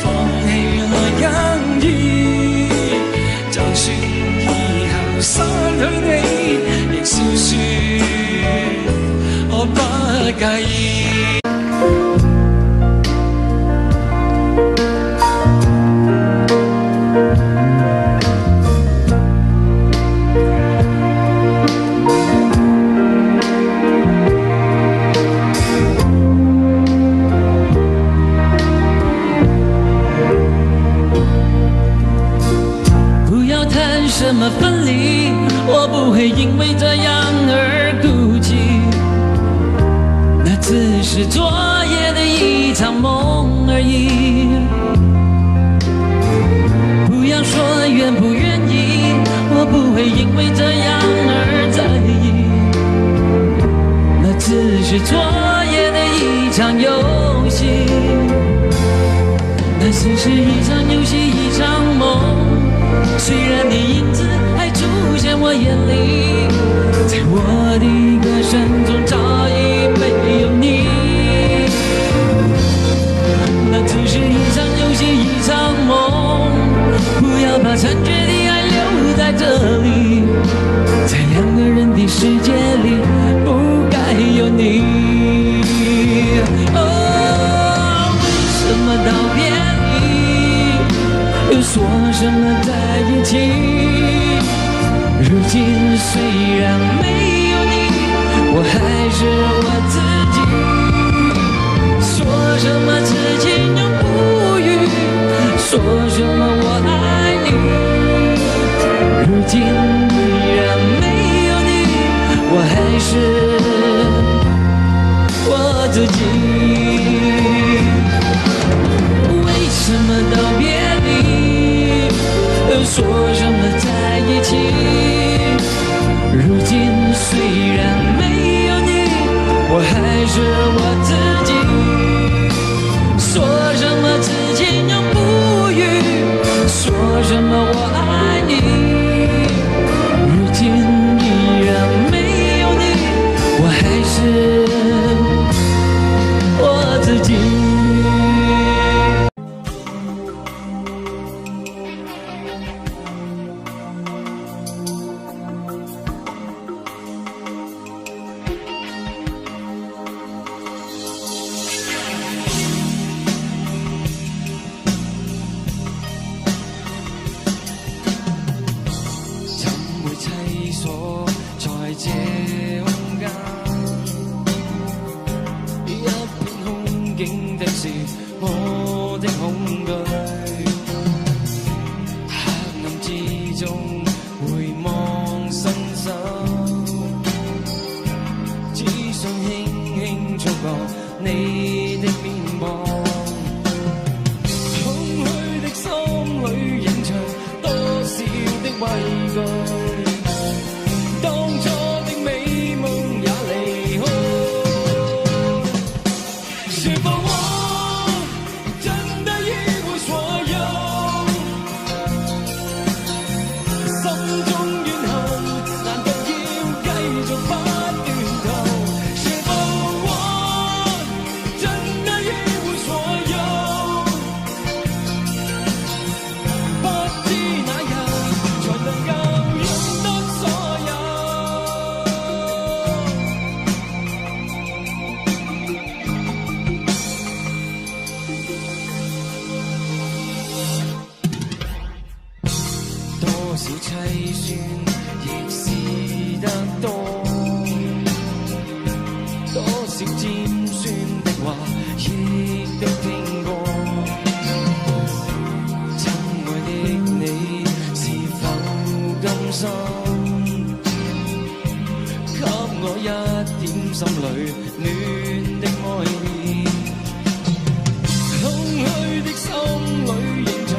放棄原來更易。就算以後失去你，亦笑說我不介意。
什么分离，我不会因为这样而孤寂。那只是昨夜的一场梦而已。不要说愿不愿意，我不会因为这样而在意。那只是昨夜的一场游戏，那只是一场游戏，一场梦。虽然你影子还出现我眼里，在我的歌声中早已没有你。那只是一场游戏，一场梦，不要把残缺的爱留在这里，在两个人的世界里不该有你。哦，为什么道别离又说
什么在一起？如今虽然没有你，我还是我自己。说什么此情永不渝，说什么我爱你。如今依然没有你，我还是我自己。为什么道别离？说什么在一起？如今虽然没有你，我还是我自己。说什么此情永不渝，说什么我爱你。如今依然没有你，我还是我自己。你的面龐，空虛的心裏隱藏多少的畏懼，當初的美夢也離開，是否我真的一無所有？心中怨恨，難道要繼續不斷頭？是否多少凄酸亦是得多，多少尖酸的話亦都聽過。親愛的你是否甘心給我一點心裏暖的愛意？空虛的心裏仍藏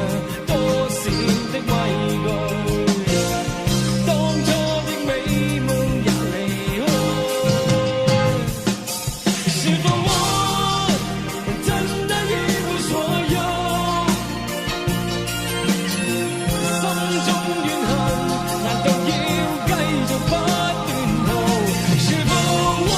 多少的畏懼，當初的美夢也離開，是否我真的一無所有？心中怨恨，難道要繼續不斷逃？是否我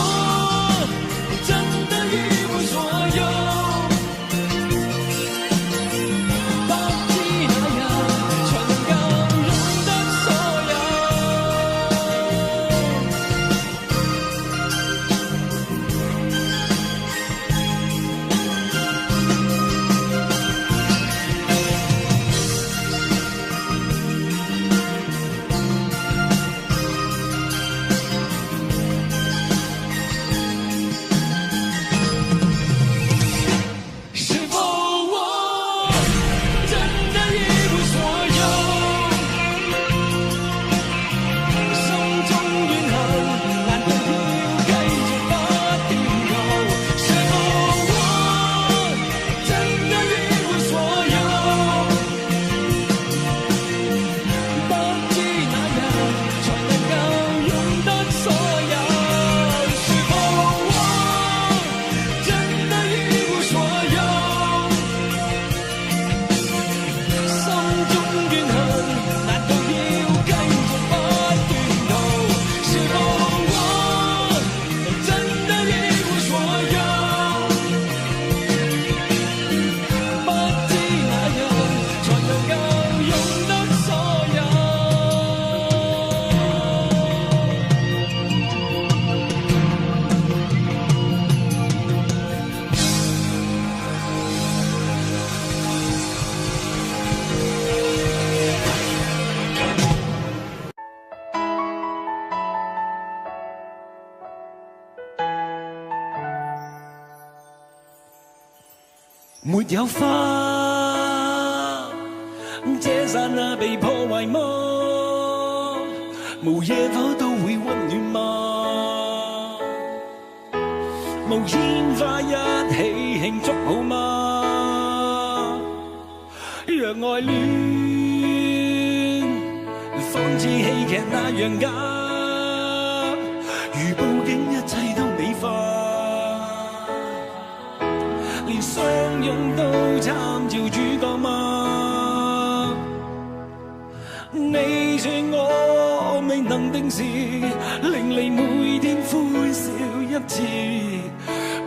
沒有花，這剎那被破壞嗎？無野火都會溫暖嗎？無煙花一起慶祝好嗎？讓愛戀仿似戲劇那樣假，如報警一切都美化，連相擁都參照主角嗎？你說我未能定時，令你每天歡笑一次，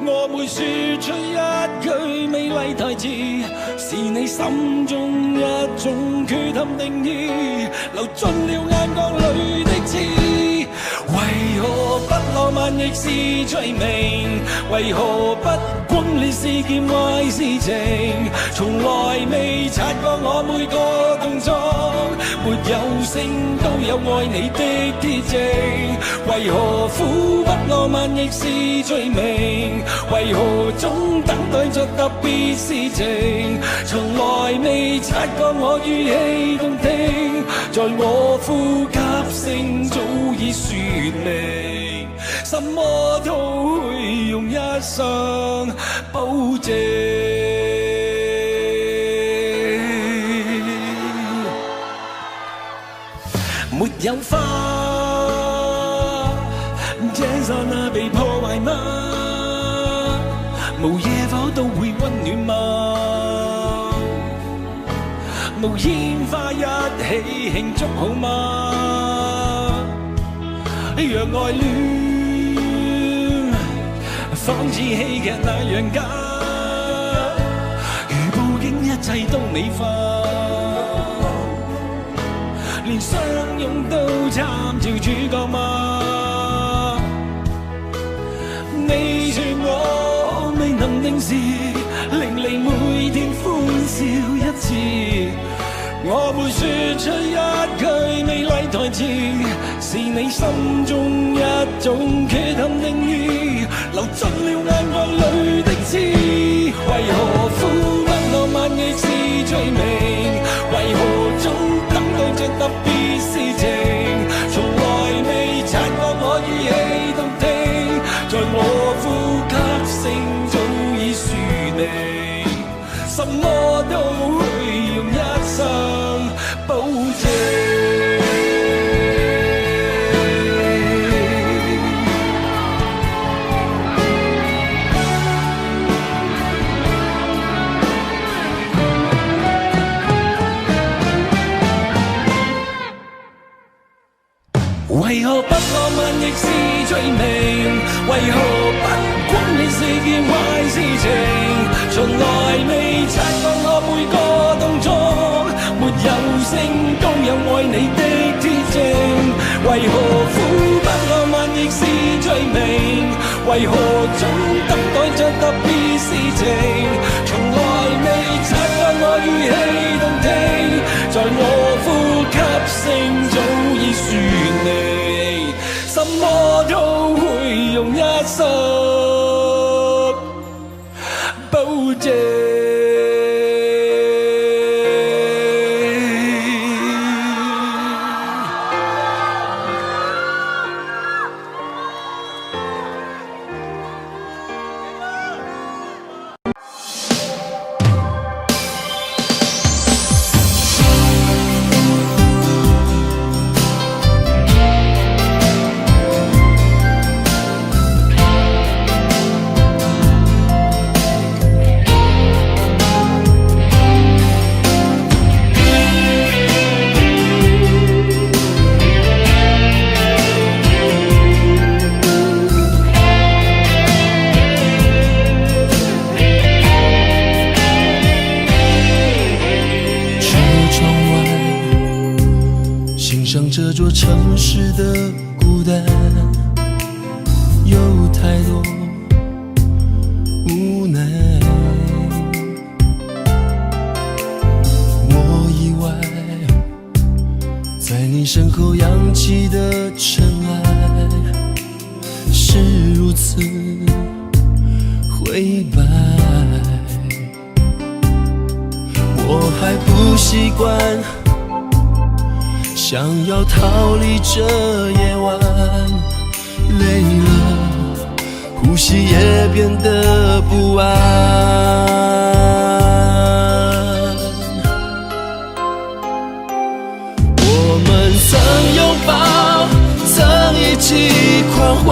我會說出一句美麗台詞，是你心中一種缺陷定義，流進了眼角裏的刺。為何不浪漫亦是罪名？為何不轟烈是件壞事情？從來未察覺我每個動作，沒有聲都有愛你的鐵證。為何苦不浪漫亦是罪名？為何總等待着特別事情？從來未察覺我語氣動聽，在我呼吸聲早已說明，什麼都會用一生保證。沒有花，這剎那被破壞嗎？無野火都會溫暖嗎？無煙花一起慶祝好嗎？讓愛戀仿似戲劇那樣假，如報警一切都美化，連相擁都參照主角嗎？你說我未能定時，令你每天歡笑一次，我會說出一句美麗台詞，是你心中一種缺陷定義，流進了眼角裏的刺。為何苦不浪漫亦是罪名？為何總等待着特別事情？從來未察覺我語氣動聽，在我呼吸聲早已說明，什麼都會用一生保證。為何不浪漫亦是罪名？為何不轟烈是件壞事情？從來未察覺我每個動作，沒有聲都有愛你的鐵證。為何苦不浪漫亦是罪名？為何總等待着特別事情？從來未察覺我語氣動聽，在我呼吸聲早已說明，什麼都會用一生保證。
这座城市的孤单，有太多无奈。我以为在你身后扬起的尘埃是如此灰白，还不习惯，想要逃离这夜晚，累了，呼吸也变得不安。我们曾拥抱，曾一起狂欢，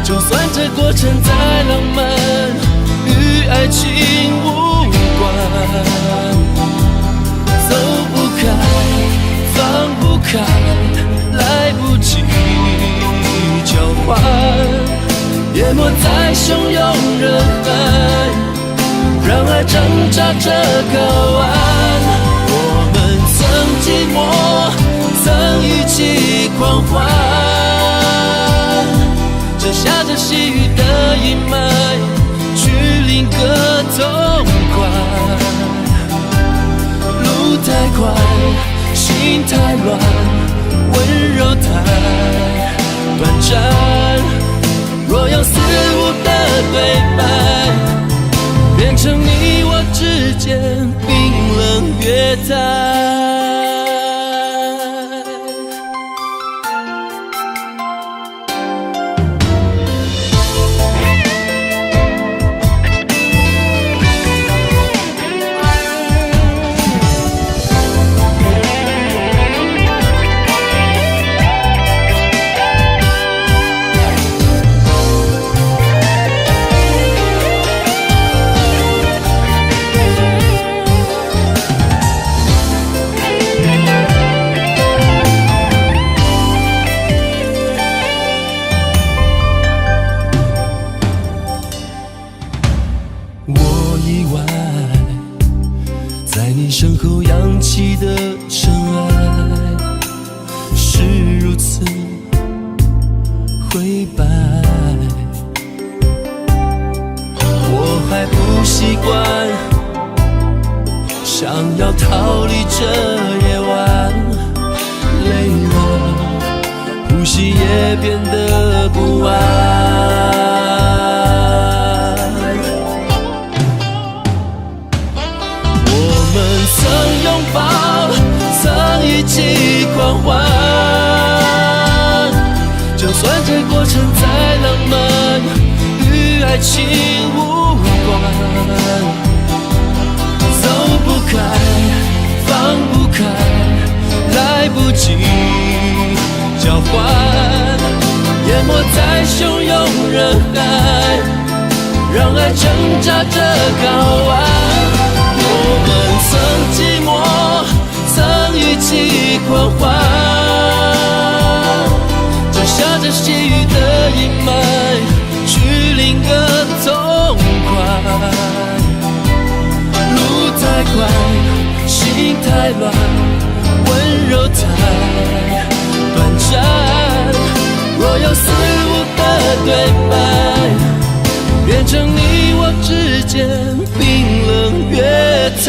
就算这过程再浪漫，与爱情无关。走不开，放不开，来不及交换，淹没在汹涌人海，让爱挣扎着睾丸。我们曾寂寞，曾一起狂欢，遮下着细雨的阴霾，去另个痛快。路太快，心太乱，温柔太短暂。若用似无的对白，变成你我之间冰冷月台。在你身后扬起的尘埃，是如此灰白。我还不习惯，想要逃离这夜晚，累了，呼吸也变得不安。曾拥抱，曾一起狂欢，就算这过程再浪漫，与爱情无关。走不开，放不开，来不及交换，淹没在汹涌人海，让爱挣扎着睾丸。我们曾寂寞，曾一起狂欢，遮下着细雨的阴霾，去另个痛快。路太快，心太乱，温柔太短暂。若有似无的对白，变成你我之间冰冷月台。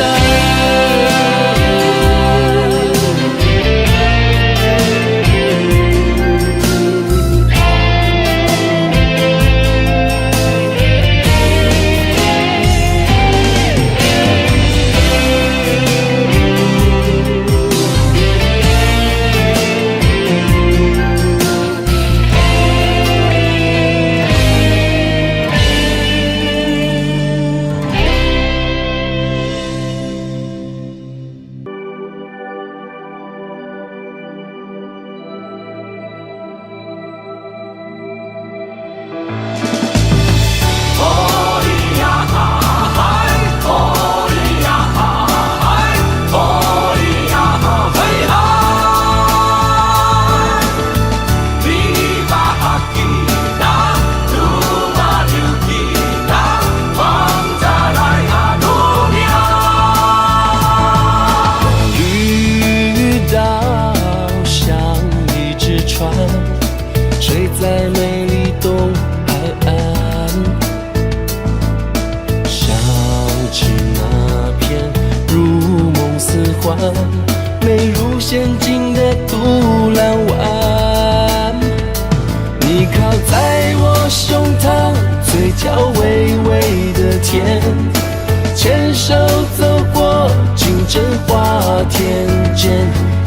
真话天真，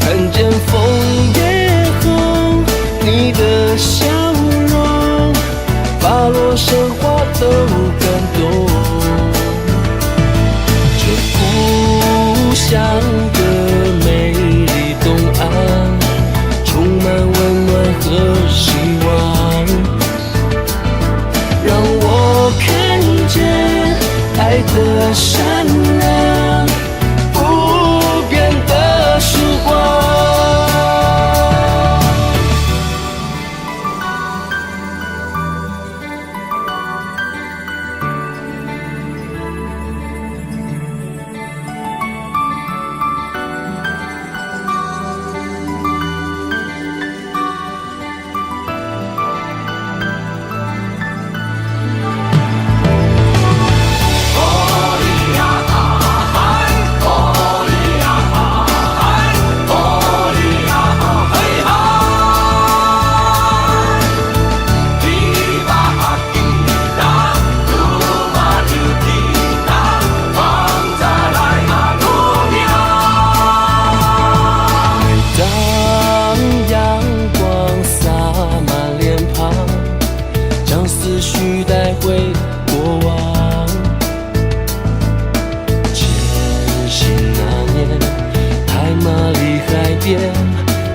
看见枫叶后你的笑容，花落生花都感动。这故乡的美丽东岸，充满温暖和希望，让我看见爱的善良，不变的曙光。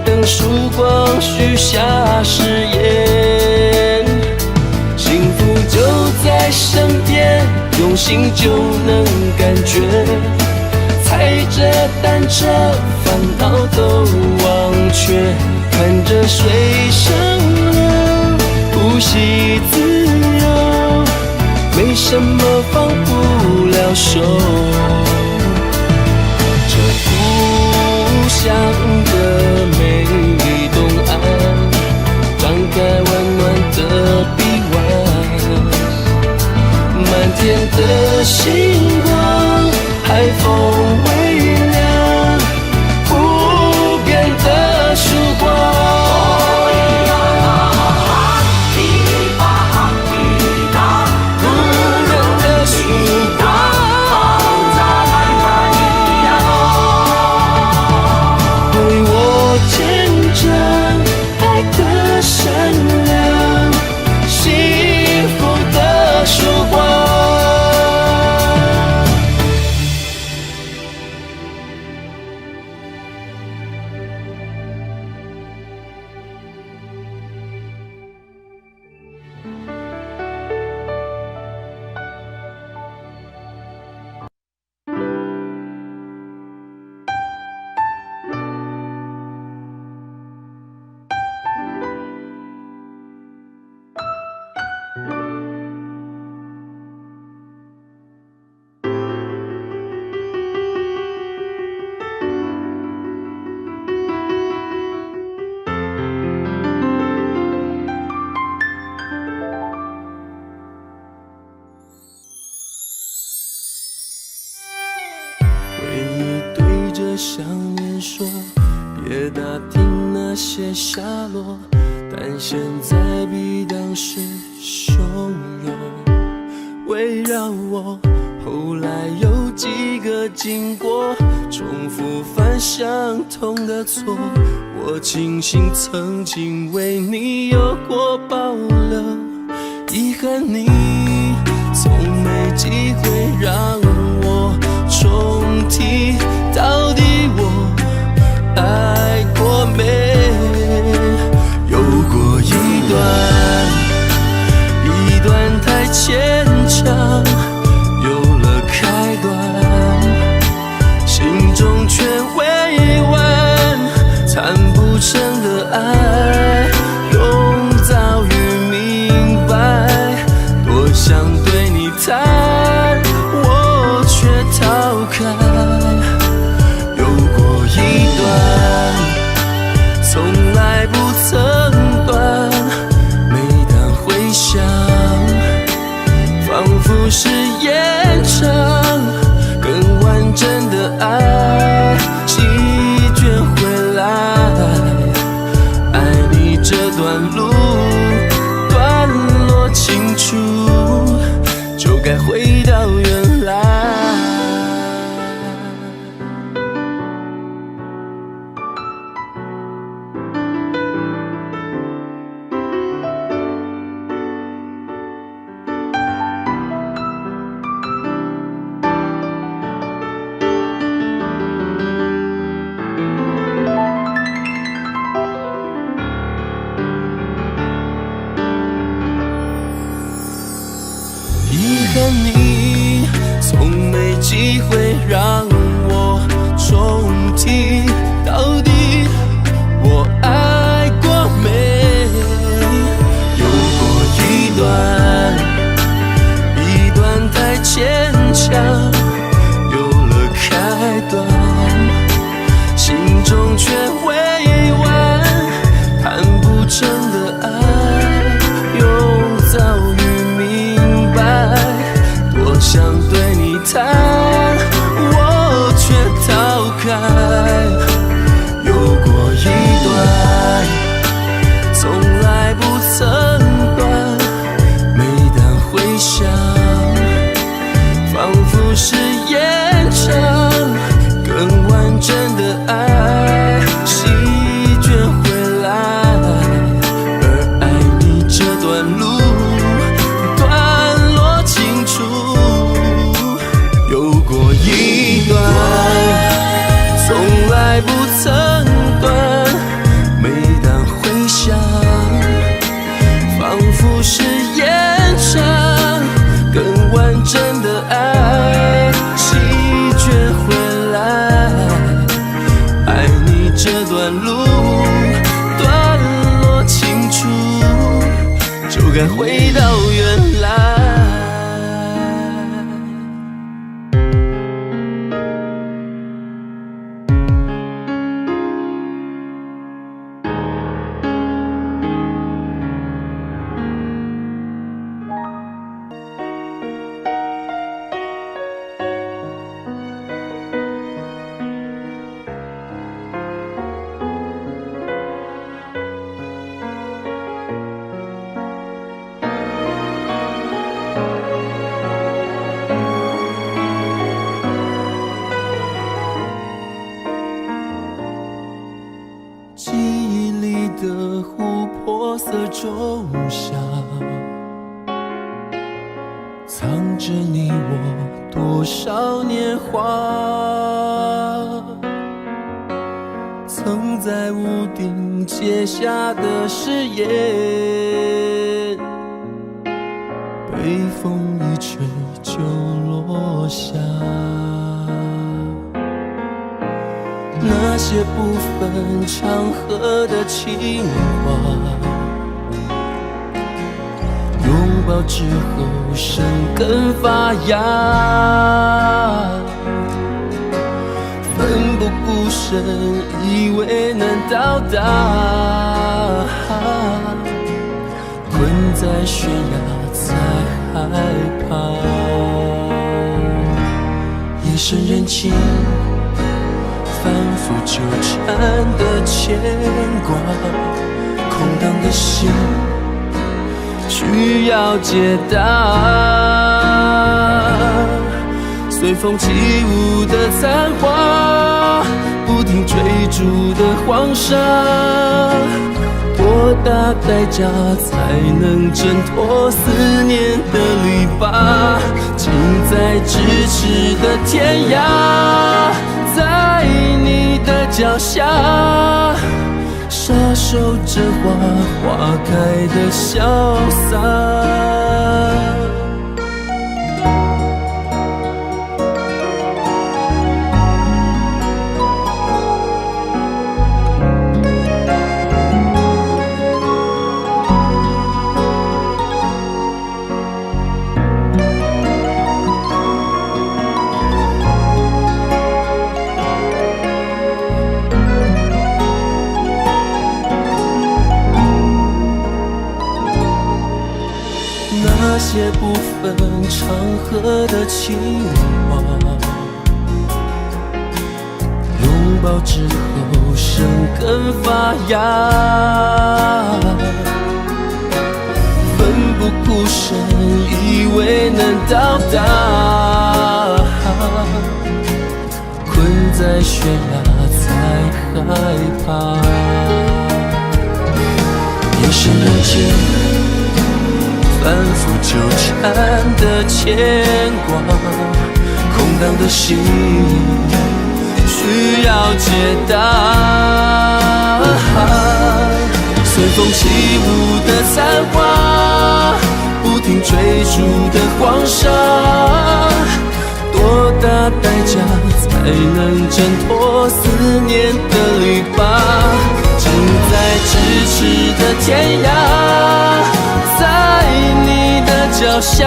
等曙光许下誓言，幸福就在身边，用心就能感觉。踩着单车，烦恼都忘却，看着水上流，呼吸自由，没什么放不了手。故乡的美丽东岸，张开温暖的臂弯，满天的星光，海风微凉，不变的曙光。想念说别打听那些下落，但现在比当时汹涌围绕我。后来有几个经过，重复犯相同的错，我庆幸曾经为你有过保留，遗憾你从没机会让我重提，到底我爱过没？有过一段太牵强，有了开端，心中却未完，谈不成的爱，永早已明白，多想对你谈，我却逃开。从来不曾断，每当回想，仿佛是演唱更完整的爱，席卷回来，爱你题，到底我爱过没？有过一段太牵强，有了开端，心中却未完，谈不成的爱又早已明白，多想对你谈，我却逃开。有过一段从来不曾断，每当回想仿佛是延长，更完整的爱席卷回来，而爱你这段路段落清楚。有过一段从来不曾断，每当回想仿佛是延长，更完整的爱席卷回来，爱你这段路段落清楚，就该回到原来。记忆里的琥珀色仲夏，藏着你我多少年华，曾在屋顶结下的誓言，被风一吹就落下。那些不分场合的情话，拥抱之后生根发芽，奋不顾身以为能到达，困在悬崖才害怕。夜深人静反复纠缠的牵挂，空荡的心需要解答。随风起舞的残花，不停追逐的黄沙，多大代价才能挣脱思念的篱笆？近在咫尺的天涯，在你的脚下，傻守着花开的潇洒。那些不分场合的情话，拥抱之后生根发芽，奋不顾身以为能到达，困在悬崖才害怕。夜深人静反复纠缠的牵挂，空荡的心需要解答。随风起舞的残花，不停追逐的黄沙，多多大代价才能挣脱思念的篱笆？近在咫尺的天涯，在你的脚下，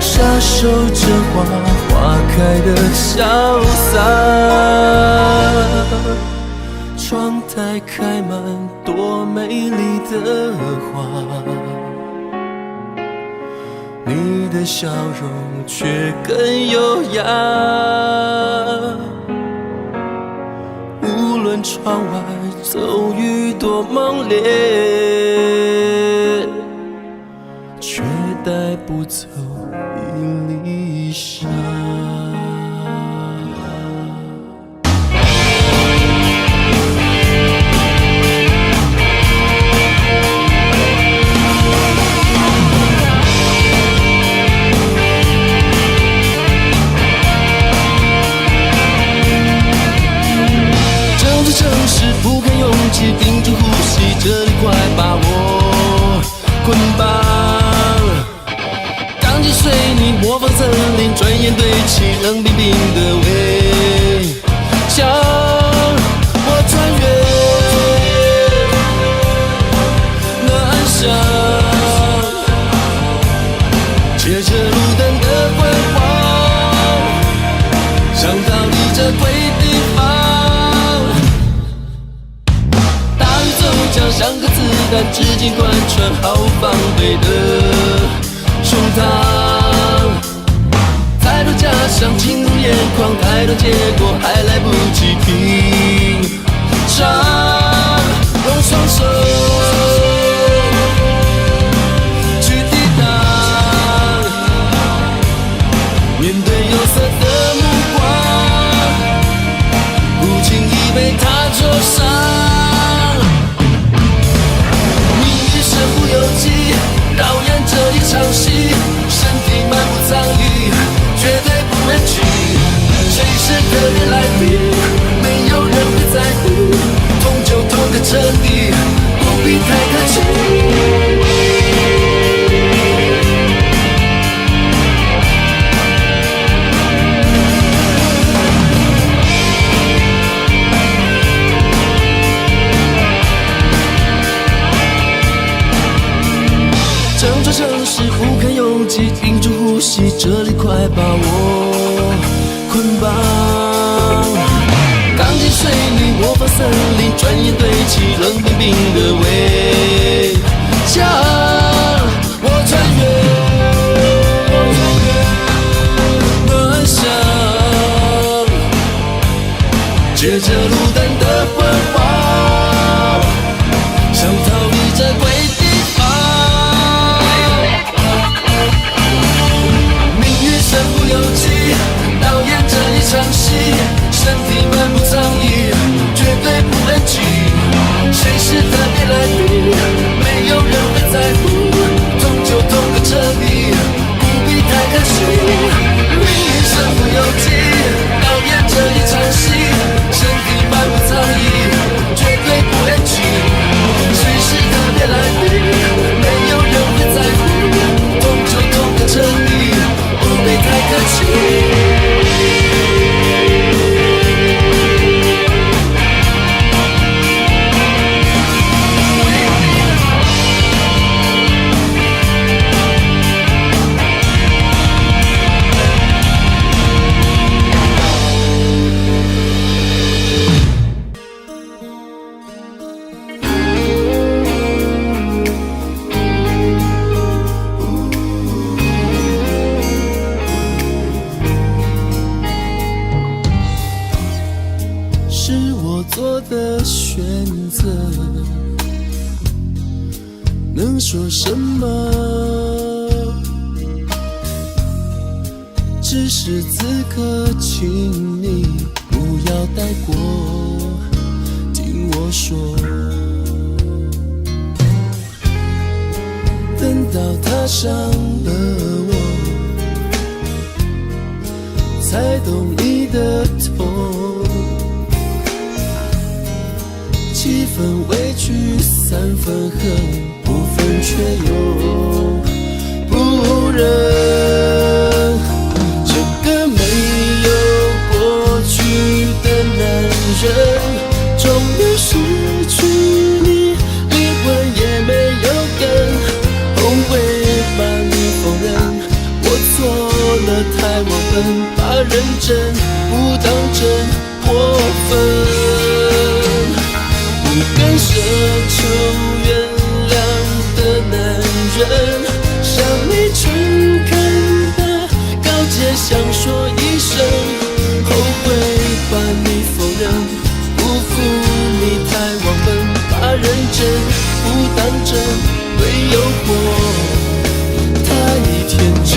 傻守着花，花开的潇洒。窗台开满多美丽的花，你的笑容却更优雅。无论窗外骤雨多猛烈，却带不走一粒沙。城市不堪拥挤，屏住呼吸，这里快把我捆绑。钢筋水泥模仿森林，转眼堆起冷冰冰的围墙。我穿越那暗巷，借着路灯的昏黄，想逃离这鬼地方。像个子弹，直径贯穿好防备的胸膛。抬头加上进入眼眶，抬头结果还来不及品尝。用双手去抵挡，面对有色的目光，不轻易被他灼伤。导演这一场戏，身体满不藏痍，绝对不能去。谁是特别来宾？没有人会在乎，痛就痛个彻底，不必太客气。城市不堪拥挤，屏住呼吸，这里快把我捆绑。钢筋水泥模仿森林，转眼堆起冷冰冰的围墙。我穿越那暗巷，借着路灯的昏黄，想逃离这鬼地方。身不由己，导演这一场戏，身体满不藏痍，绝对不能急。谁是特别来宾？没有人会在乎，痛就痛个彻底，不必太可惜。命运身不由己，导演这一场戏，身体满不藏痍，绝对不能急。谁是特别来宾？没有人会在乎，痛就痛个彻底。不必太客气。做的选择，能说什么？只是此刻，请你不要带过，听我说。等到踏上了我，才懂你的痛。7分委屈3分恨，不分却又不忍。这人，终于失去你，灵魂也没有根，后悔把你否认，我错了太忘本，把认真不当真，过分，不敢奢求原谅的男人，向你诚恳的告诫，想说一声，后悔把你否认，辜负你太忘本，把认真不当真，对诱惑太天真。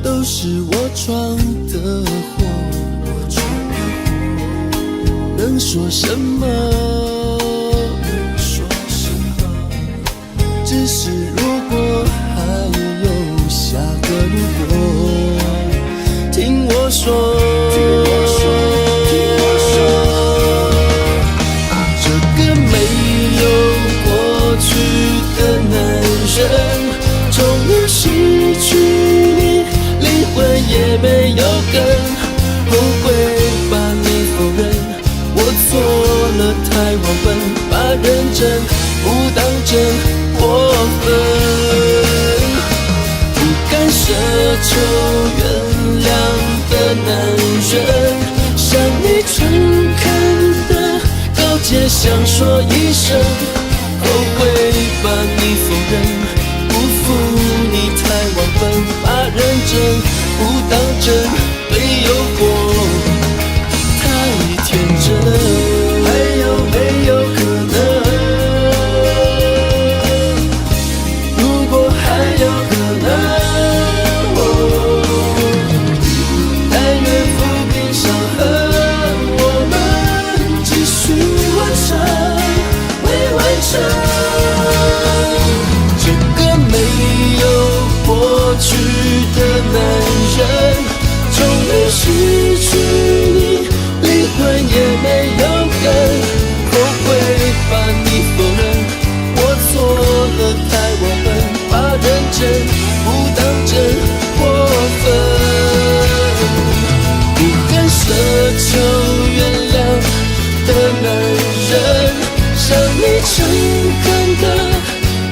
都是我闯的祸，能说什么？只是如果还有下个如果，听我说，这个没有过去的男人，终于失去你，灵魂也没有根，后悔把你否认，我错了太忘本，把认真不当真，过分，不敢奢求原谅的男人，向你诚恳的告诫，想说一声，后悔把你否认，辜负你太忘本，把认真不当真，对诱惑太天真。还有没有可能？如果还有可能，但愿抚平伤痕，我们继续完成。这个没有过去的男人，终于失去你，灵魂也没有根，后悔把你否认，我错了太忘本，把认真不当真，过分，不敢奢求原谅的男人，向你诚恳的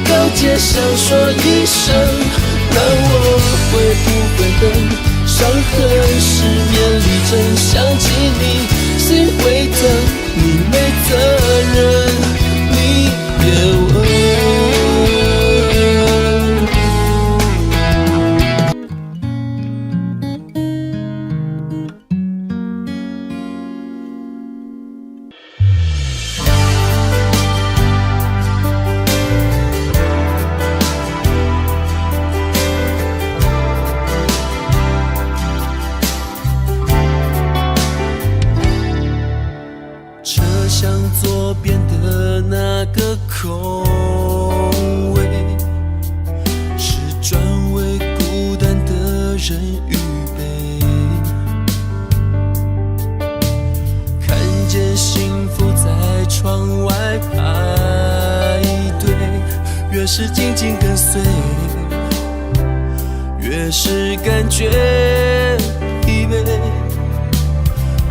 告诫，想说一声，那我会不会等？伤痕失眠里真想起你，谁会疼？你没责任，你别问。车厢左边的那个空位，是专为孤单的人预备。看见幸福在窗外排队，越是紧紧跟随，越是感觉疲惫。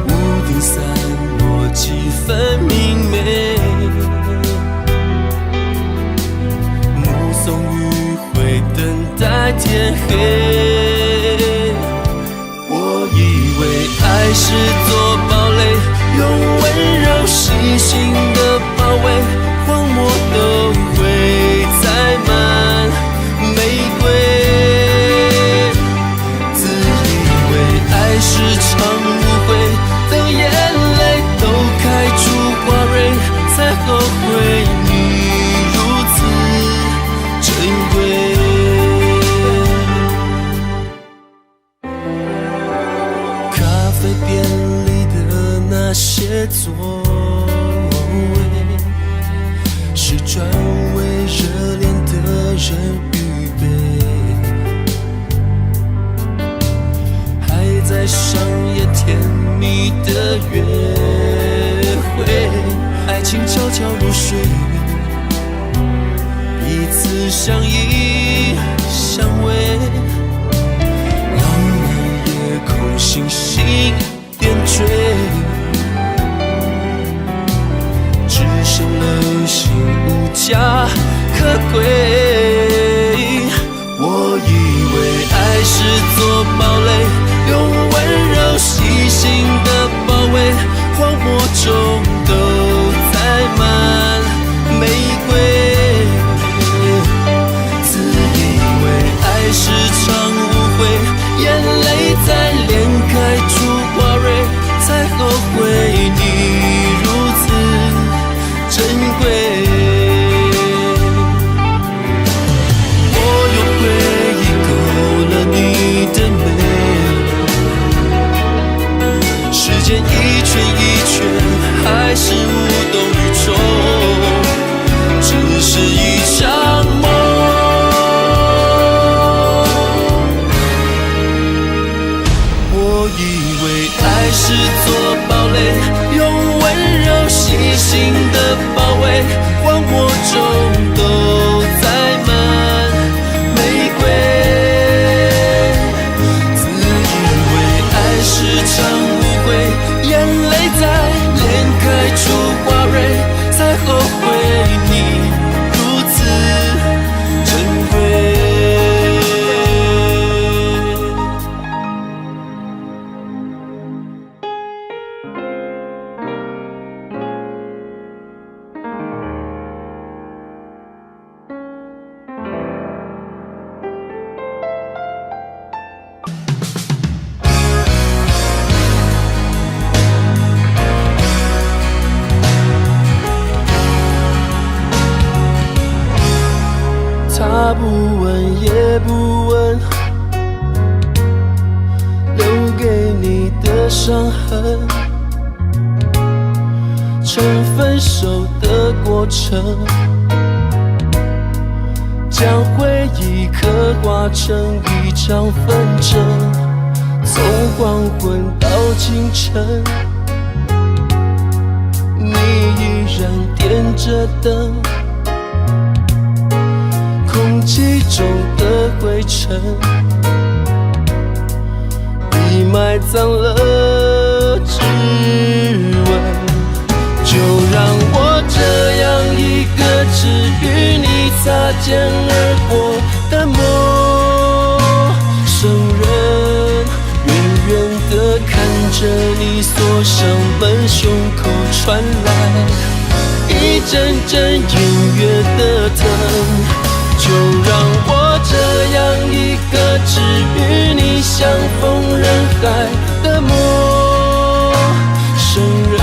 屋顶散落几分明媚，目送余晖等待天黑。我以为爱是座堡垒，用温柔细心的包围，荒漠都会栽满玫瑰。自以为爱是场误会，等眼泪都开出花蕊，才后悔你如此珍贵。咖啡店里的那些座位，是专为热恋的人预备。还在上演甜蜜的约会，爱情悄悄入睡，相依相偎，浪漫夜空星星点缀，只剩流星无价可贵。我以为爱是座堡垒，用温柔细心的包围，荒漠中都栽满玫瑰。自以为爱是场误会，眼泪在脸开出花蕊，才后悔你如此珍贵。一圈一圈，还是无动于衷，只是一场梦。我以为爱是座堡垒，用温柔细心的包围，荒漠中都栽满玫瑰。自以为爱是场眼泪在脸开出花蕊，才后悔你如此珍贵。他不问也不问，留给你的伤痕，成分手的过程，将回忆刻画成一场纷争。从黄昏到清晨，你依然点着灯，空气中的灰尘已埋葬了指纹。就让我这样一个只与你擦肩而过的陌生人，远远地看着你锁上门，胸口传来一阵阵音乐的疼。就让我这样一个只与你相逢人海的陌生人，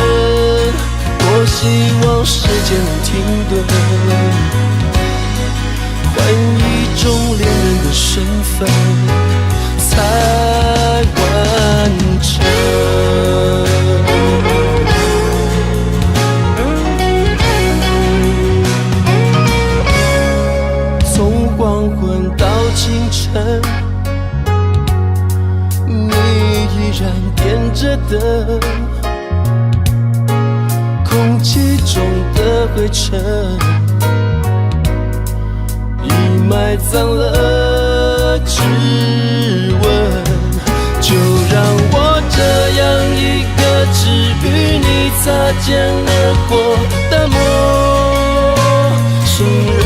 多希望时间能停顿，换一种恋人的身份才完整。黄昏到清晨，你依然点着灯，空气中的灰尘已埋葬了指纹。就让我这样一个只与你擦肩而过的陌生人，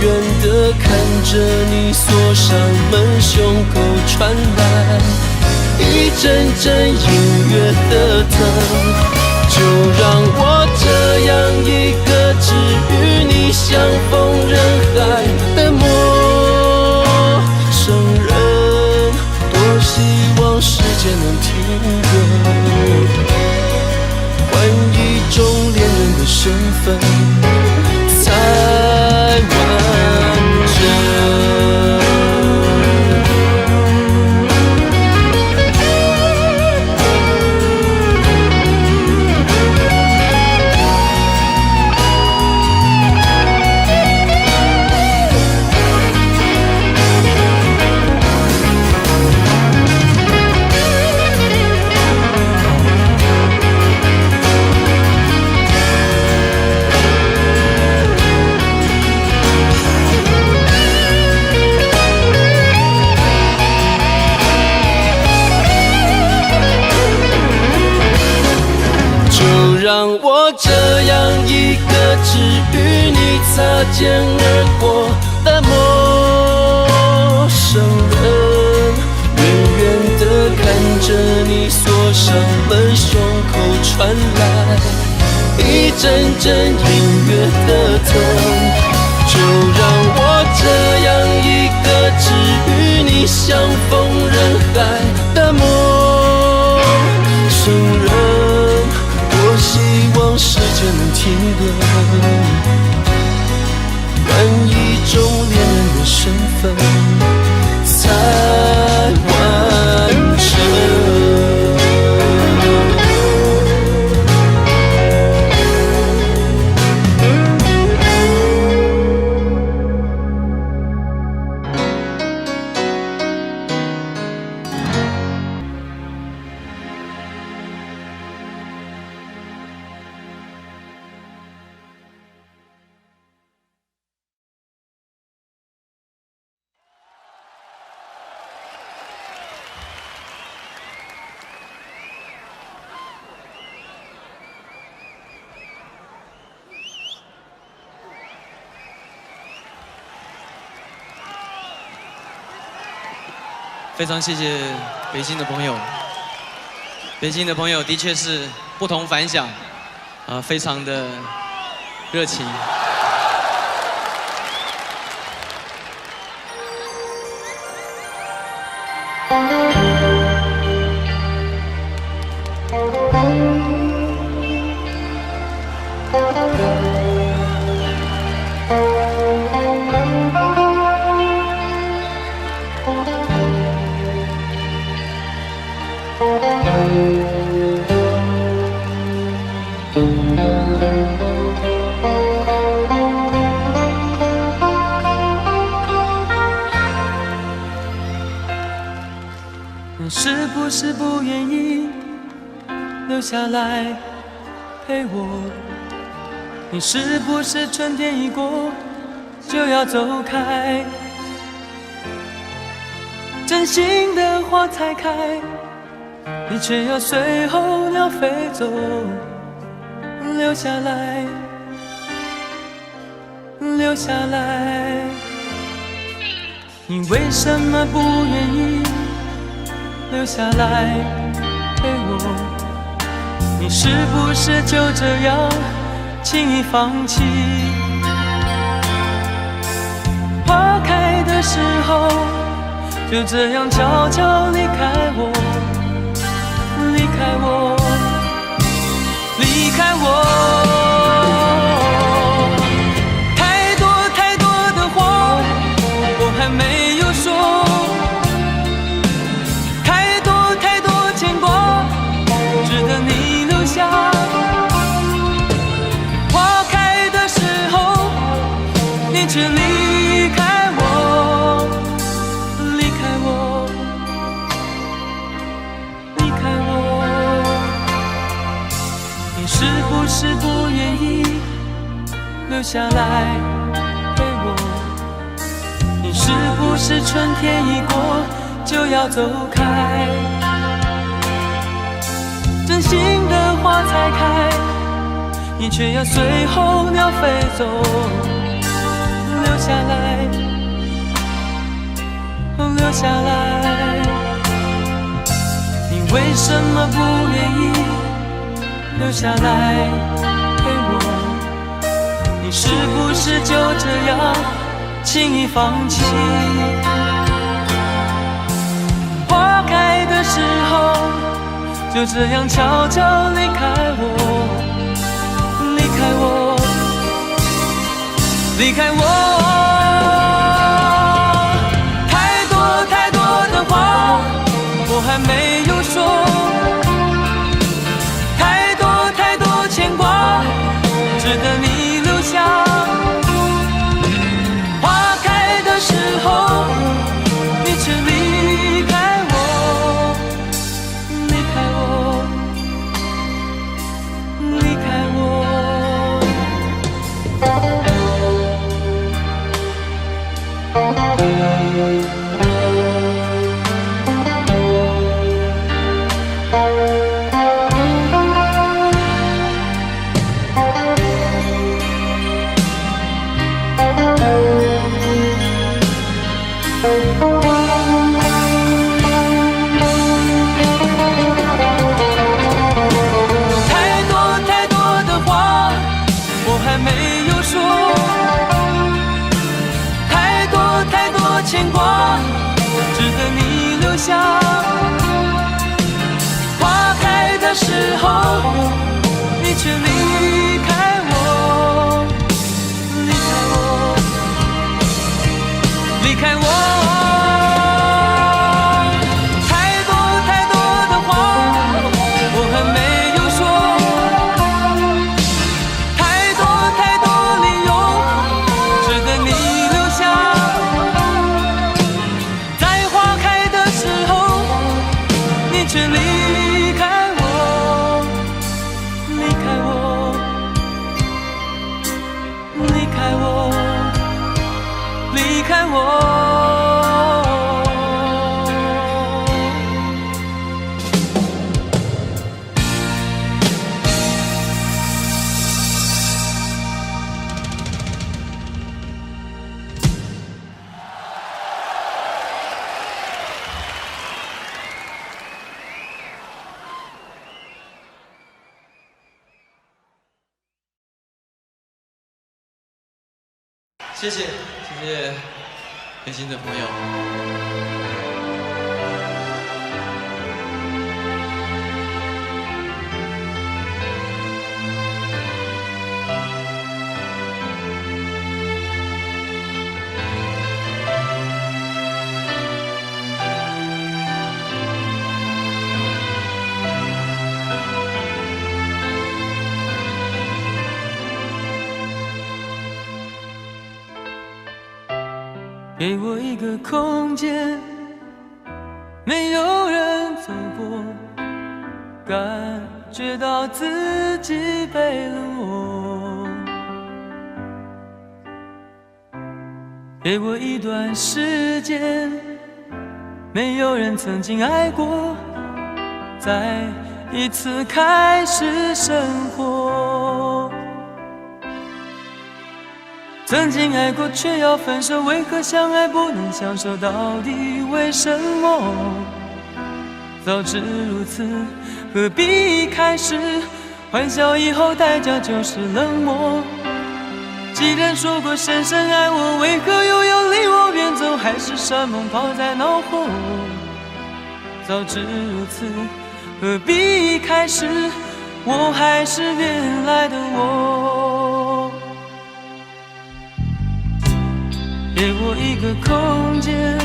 远地看着你锁上门，胸口传来一阵阵音乐的疼。就让我这样一个只与你相逢人海的陌生人，多希望时间能停顿，换一种恋人的身份才完整。擦肩而过的陌生人，远远地看着你锁上门，胸口传来一阵阵音乐的疼。就让我这样一个只与你相逢人海的陌生人，我希望时间能停格，换一种恋人的身份才完整。
非常谢谢北京的朋友，北京的朋友的确是不同凡响，非常的热情。
你是不是不愿意留下来陪我？你是不是春天一过就要走开？真心的花才开，你却要随候鸟飞走，留下来，留下来。你为什么不愿意留下来陪我？你是不是就这样轻易放弃？花开的时候就这样悄悄离开我，离开我，离开我。太多太多的话我还没有说，太多太多牵挂值得你留下。花开的时候你却离开我，离开我，离开我。你是不是不愿意留下来陪我？你是不是春天一过就要走开？真心的花才开，你却要随候鸟飞走，留下来，留下来。你为什么不愿意留下来陪我？你是不是就这样轻易放弃？花开的时候就这样悄悄离开我，离开我，离开我。太多太多的话我还没有说，太多太多牵挂值得你留下。花开的时候你却离开我，离开我，离开我。
你却离开我，离开我，离开我。太多太多的话我还没有说，太多太多理由值得你留下。在花开的时候，你却离开我，离开我，离开我，离开我。谢谢，谢谢北京的朋友。给我一个空间，没有人走过，感觉到自己被冷落。给我一段时间，没有人曾经爱过，再一次开始生活。曾经爱过却要分手，为何相爱不能相守？到底为什么？早知如此，何必一开始？欢笑以后代价就是冷漠。既然说过深深爱我，为何又要离我远走？海誓山盟抛在脑后。早知如此，何必一开始？我还是原来的我。给我一个空间，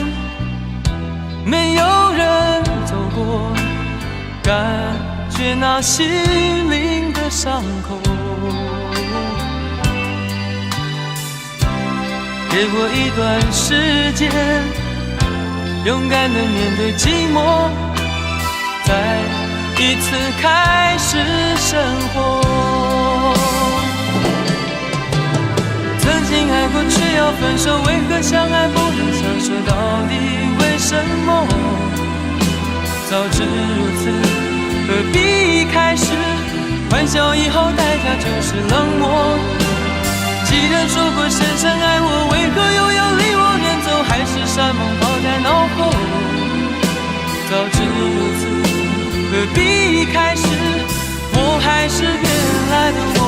没有人走过，感觉那心灵的伤口。给我一段时间，勇敢地面对寂寞，再一次开始生活。曾经爱过却要分手，为何相爱不能相守？到底为什么？早知如此，何必一开始？欢笑以后代价就是冷漠。既然说过深深爱我，为何又要离我远走？海誓山盟抛在脑后。早知如此，何必一开始？我还是原来的我。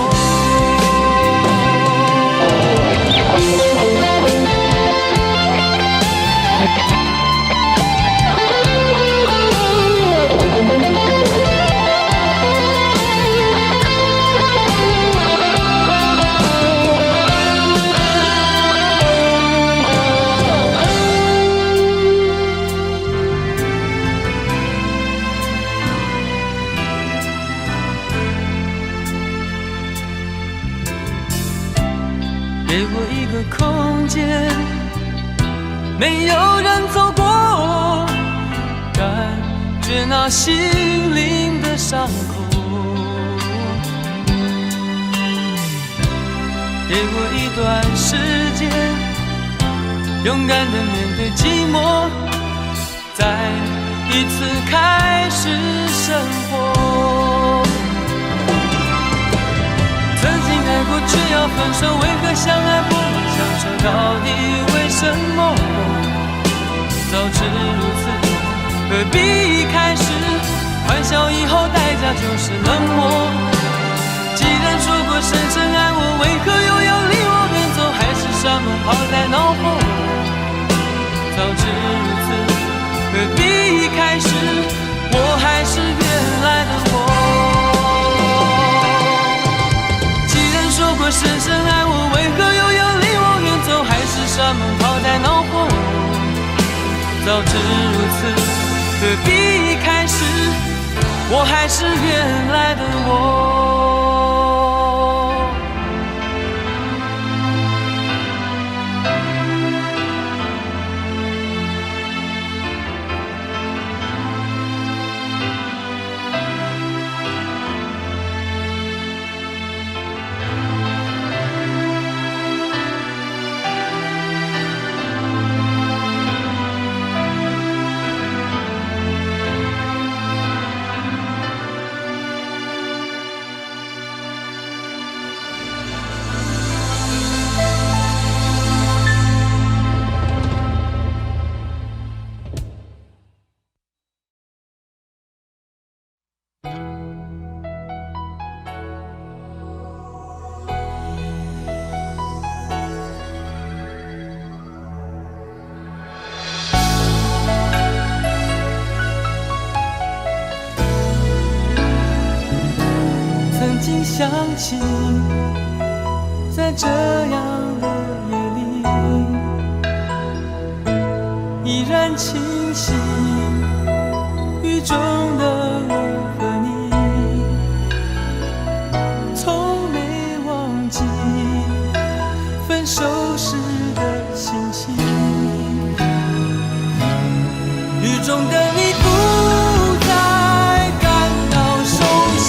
给我一个空间，没有人走过，感觉那心灵的伤口。给我一段时间，勇敢地面对寂寞，再一次开始生活。曾经爱过却要分手，为何相爱不能相守？到底为什么？早知如此，何必一开始？欢笑以后代价就是冷漠。既然说过深深爱我，为何又要离我远走？海誓山盟抛在脑后。早知如此，何必一开始？我还是原来的我。早知如此，何必一开始，我还是原来的我。曾经相信，在这样的夜里，依然清晰，雨中的我和你，从没忘记分手时的心情。雨中的你不再感到熟悉。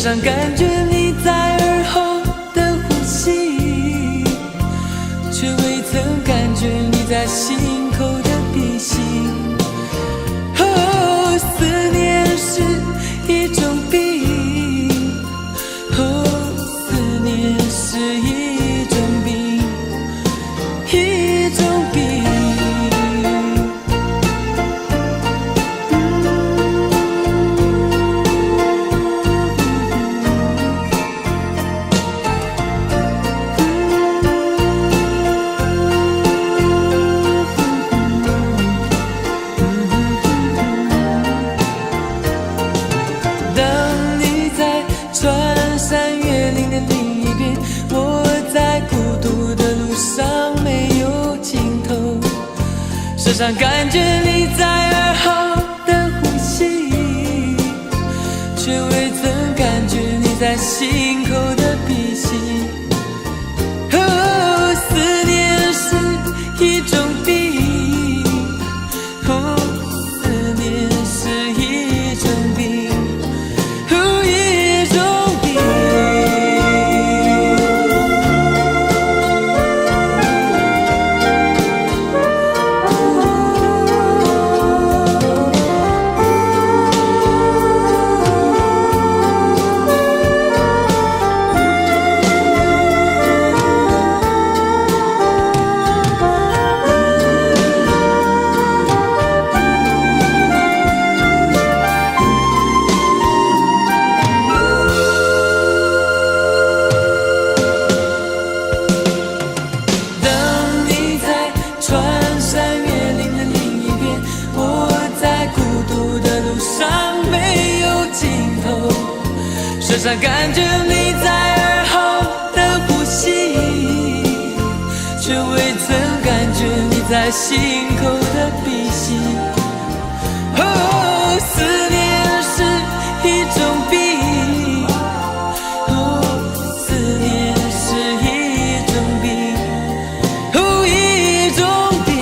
上感觉你在耳后的呼吸，却未曾感觉你在心口的鼻息。哦，思念是一种病，哦，思念是一种病，一种病。时常感觉你在耳后的呼吸，却未曾感觉你在心口的鼻息。哦，思念是一种病，哦，思念是一种病，哦，一种病。时常感觉你在耳后的呼吸，却未曾感觉你在心口的鼻息。哦，思念是一种病，哦，思念是一种病，哦，一种病。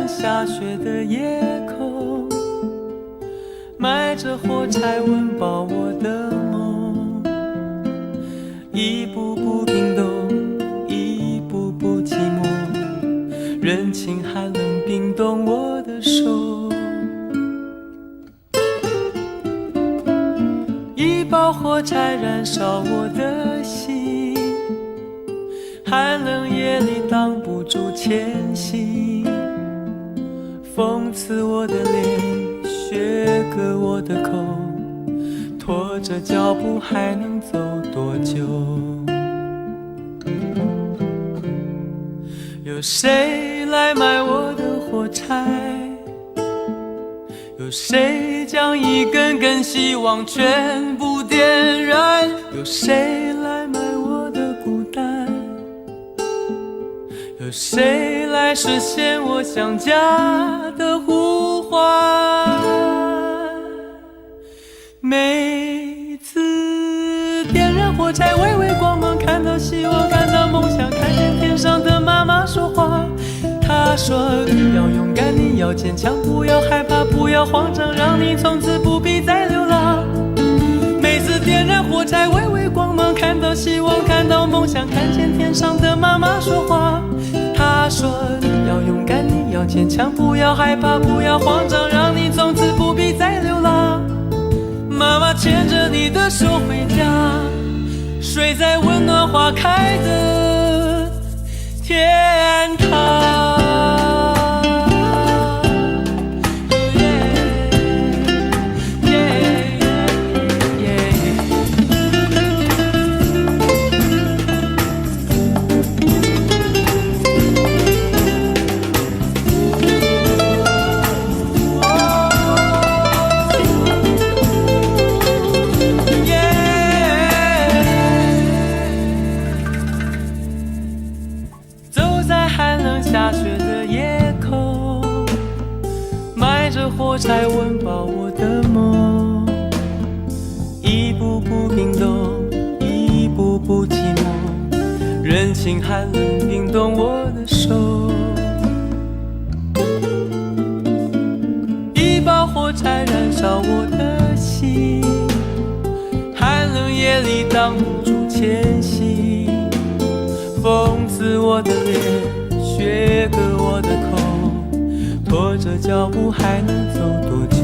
下雪的夜空，埋着火柴温饱我的梦，一步步冰冻，一步步寂寞，人情寒冷冰冻我的手，一包火柴燃烧我的心，寒冷夜里挡不住前行，讽刺我的脸，削割我的口，拖着脚步还能走多久？有谁来买我的火柴？有谁将一根根希望全部点燃？有谁来买我的孤单？有谁来实现我想家的呼唤？每次点燃火柴，微微光芒，看到希望，看到梦想，看见天上的妈妈说话，她
他说你要勇敢，你要坚强，不要害怕，不要慌张，让你从此不必再流浪。每次点燃火柴，微微光芒，看到希望，看到梦想，看见天上的妈妈说话。他说你要勇敢，你要坚强，不要害怕，不要慌张，让你从此不必再流浪。妈妈牵着你的手回家，睡在温暖花开的天堂。下雪的夜空，埋着火柴温饱我的梦，一步步冰冻，一步步寂寞，任性寒冷冰冻我的手。一把火柴燃烧我的心，寒冷夜里挡不住前行，风刺我的脸，雪割我的口，拖着脚步还能走多久？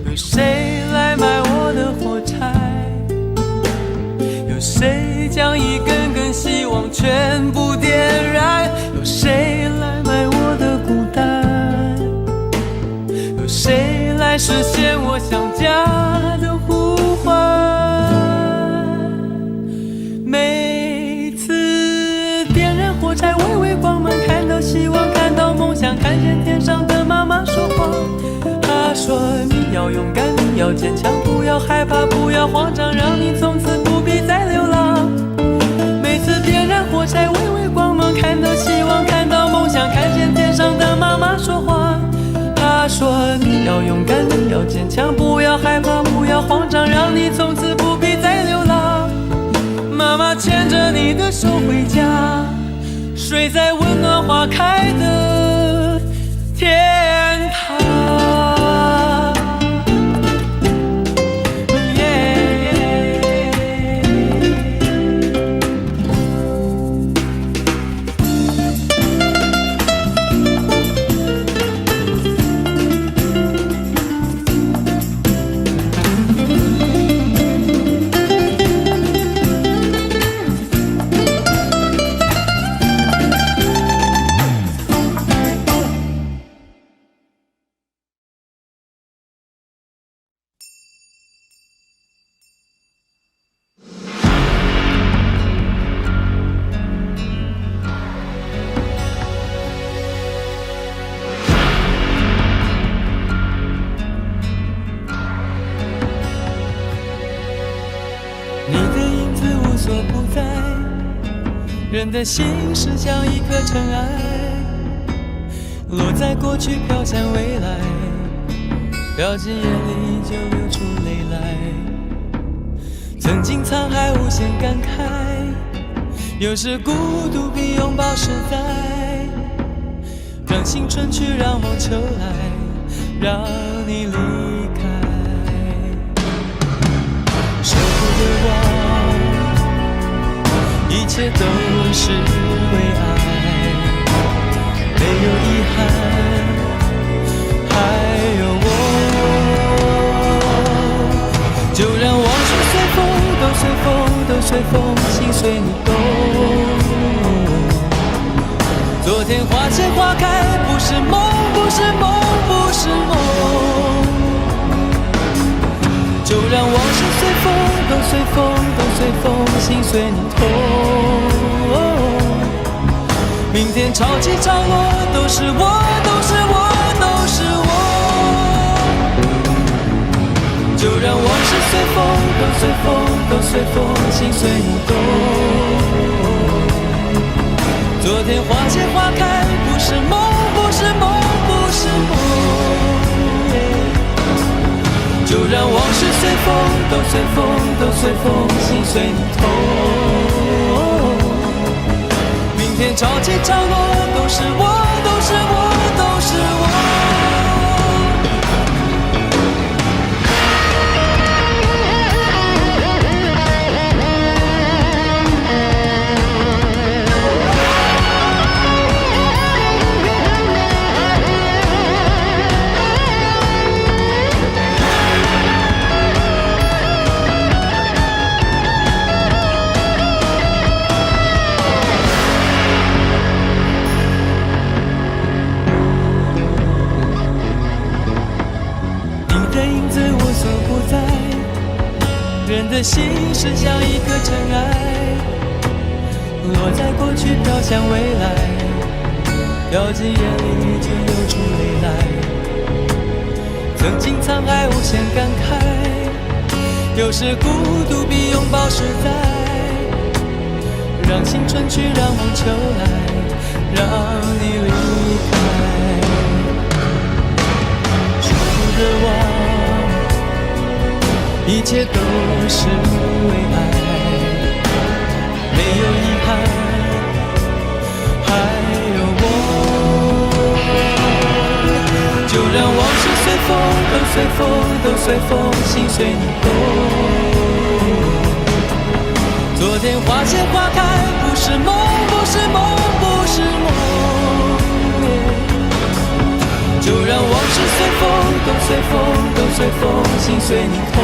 有谁来买我的火柴？有谁将一根根希望全部点燃？有谁来买我的孤单？有谁来实现我想家的呼唤？火柴微微光芒，看到希望，看到梦想，看见天上的妈妈说话。她说你要勇敢，你要坚强，不要害怕，不要慌张，让你从此不必再流浪。每次点燃火柴，微微光芒，看到希望，看到梦想，看见天上的妈妈说话。她说你要勇敢，你要坚强，不要害怕，不要慌张，让你从此不必再流浪。妈妈牵着你的手回家，睡在温暖花开的天堂。人的心是像一颗尘埃，落在过去飘向未来，掉进眼里就流出泪来。曾经沧海无限感慨，有时孤独比拥抱实在。让青春去，让梦秋来，让你离开。舍不得忘，一切都是为爱，没有遗憾，还有我。就让往事随风，都随风，都随风，心随你动。昨天花谢花开，不是梦，不是梦，不是梦。就让往事随风，都随风，都随风，心随你痛。明天潮起潮落，都是我，都是我，都是我。就让往事随风，都随风，都随风，心随你动。昨天花谢花开，不是梦，不是梦，不是梦。就让往事随风，都随风，都随风，心随你痛。
天潮起潮落，都是我，都是我，都是我。人的心是像一颗尘埃，落在过去飘向未来，掉进眼里就流出泪来。曾经沧海无限感慨，有时孤独比拥抱实在。让青春去，让梦秋来，让你离开。说的忘，一切都是为爱，没有遗憾，还有我。就让往事随风，都随风，都随风，心随你动。昨天花谢花开，不是梦，不是梦，不是梦。就让往事随风，都随风，都随风，心随你痛。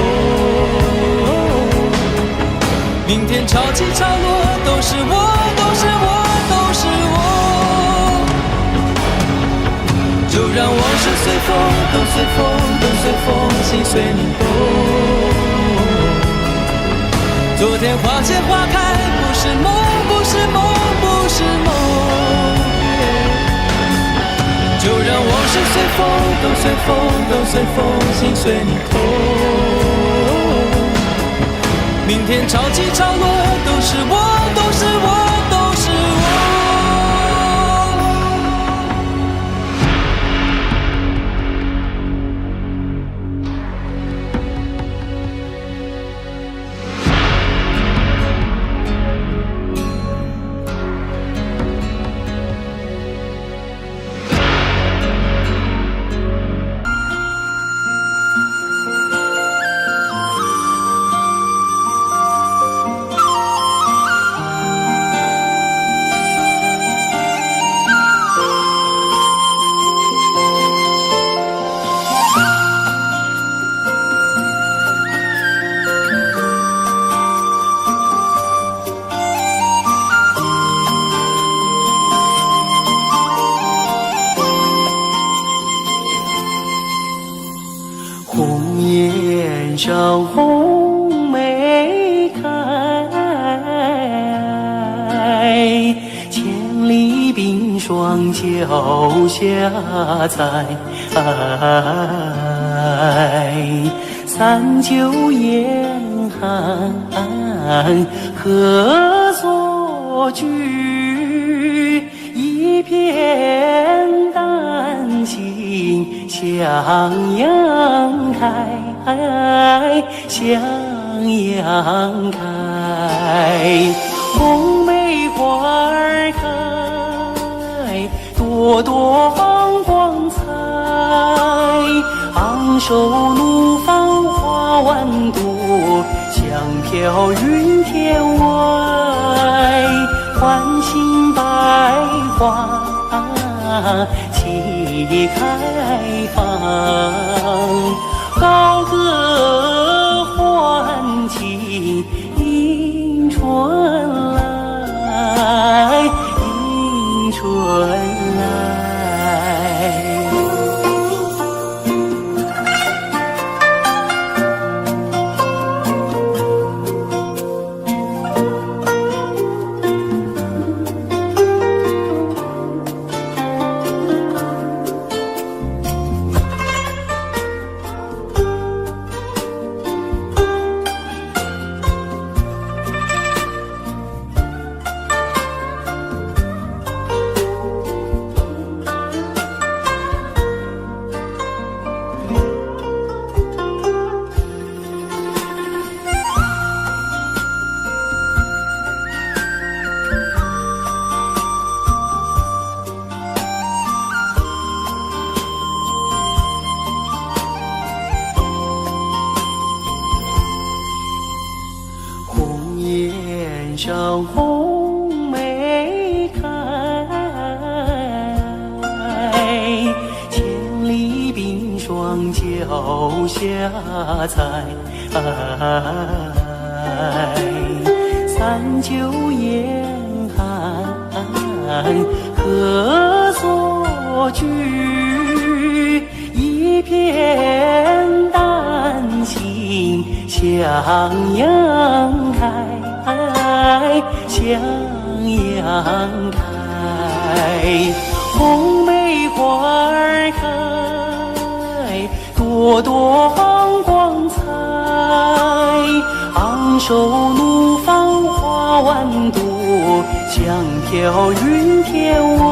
明天潮起潮落，都是我，都是我，都是我。就让往事随风，都随风，都随风，心随你动。昨天花谢花开，不是梦，不是梦，不是梦。就让往事随风，都随风，都随风，心随你痛。明天潮起潮落，都是我，都是我，都是我。
红颜上红梅开，千里冰霜脚下踩。三九严寒何所居？一片丹心向阳开，向阳开。红梅花儿开，朵朵放光彩。昂首怒放花万朵，香飘云天外。唤醒百花齐开放，高歌欢庆迎春来，迎春来。天上红梅开，千里冰霜脚下踩。三九严寒何所居？一片丹心向阳开，向阳开。红梅花儿开，朵朵光彩。昂首怒放花万朵，香飘云天外。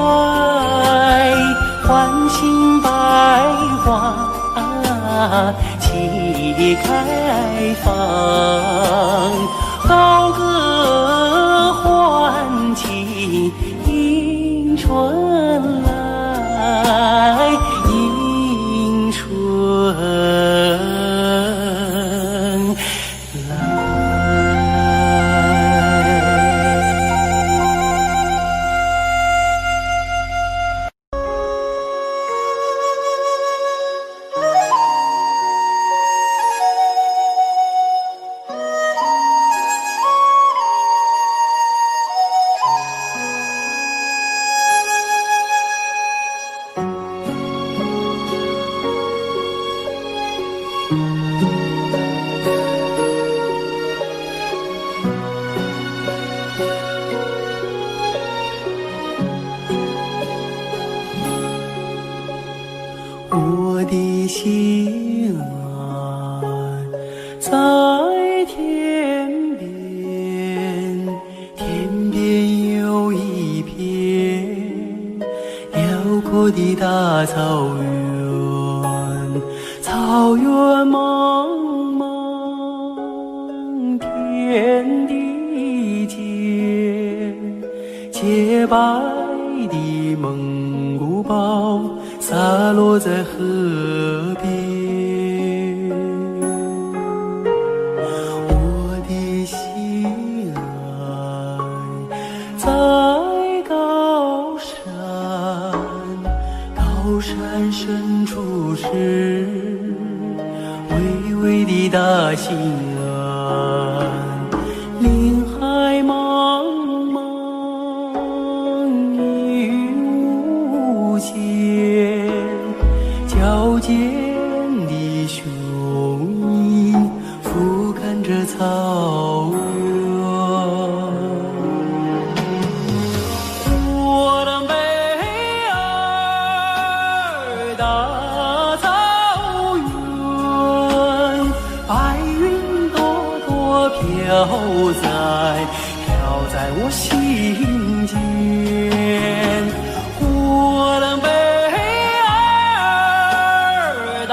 欢欣百花齐开放，高歌欢庆迎春来，迎春来。我的心啊，在天边，天边有一片辽阔的大草原，草原茫茫，天地间，洁白的蒙古包洒落在河边，我的心爱在高山，高山深处是巍巍的大兴安，林海茫茫雨无间，矫健的雄鹰俯瞰着草原。我的美儿大草原，白云朵朵飘在我心间。我的美儿大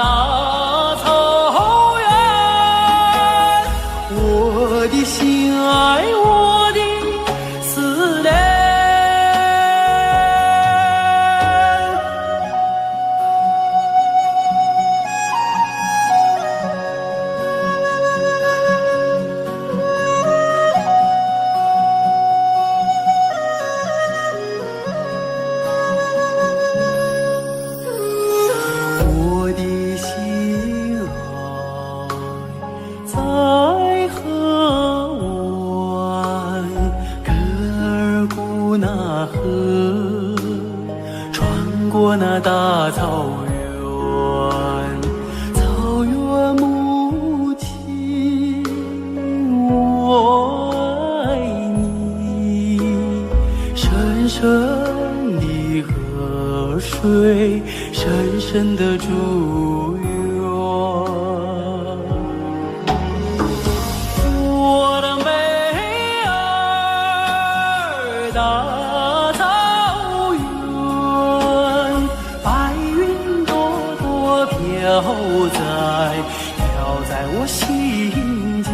草原，我的心爱，我的思念。我的心爱在河湾，格尔古纳河，穿过那大草原，草原母亲，我爱你，深深的河水，深深的祝愿。我的美儿大草原，白云朵朵飘在我心间。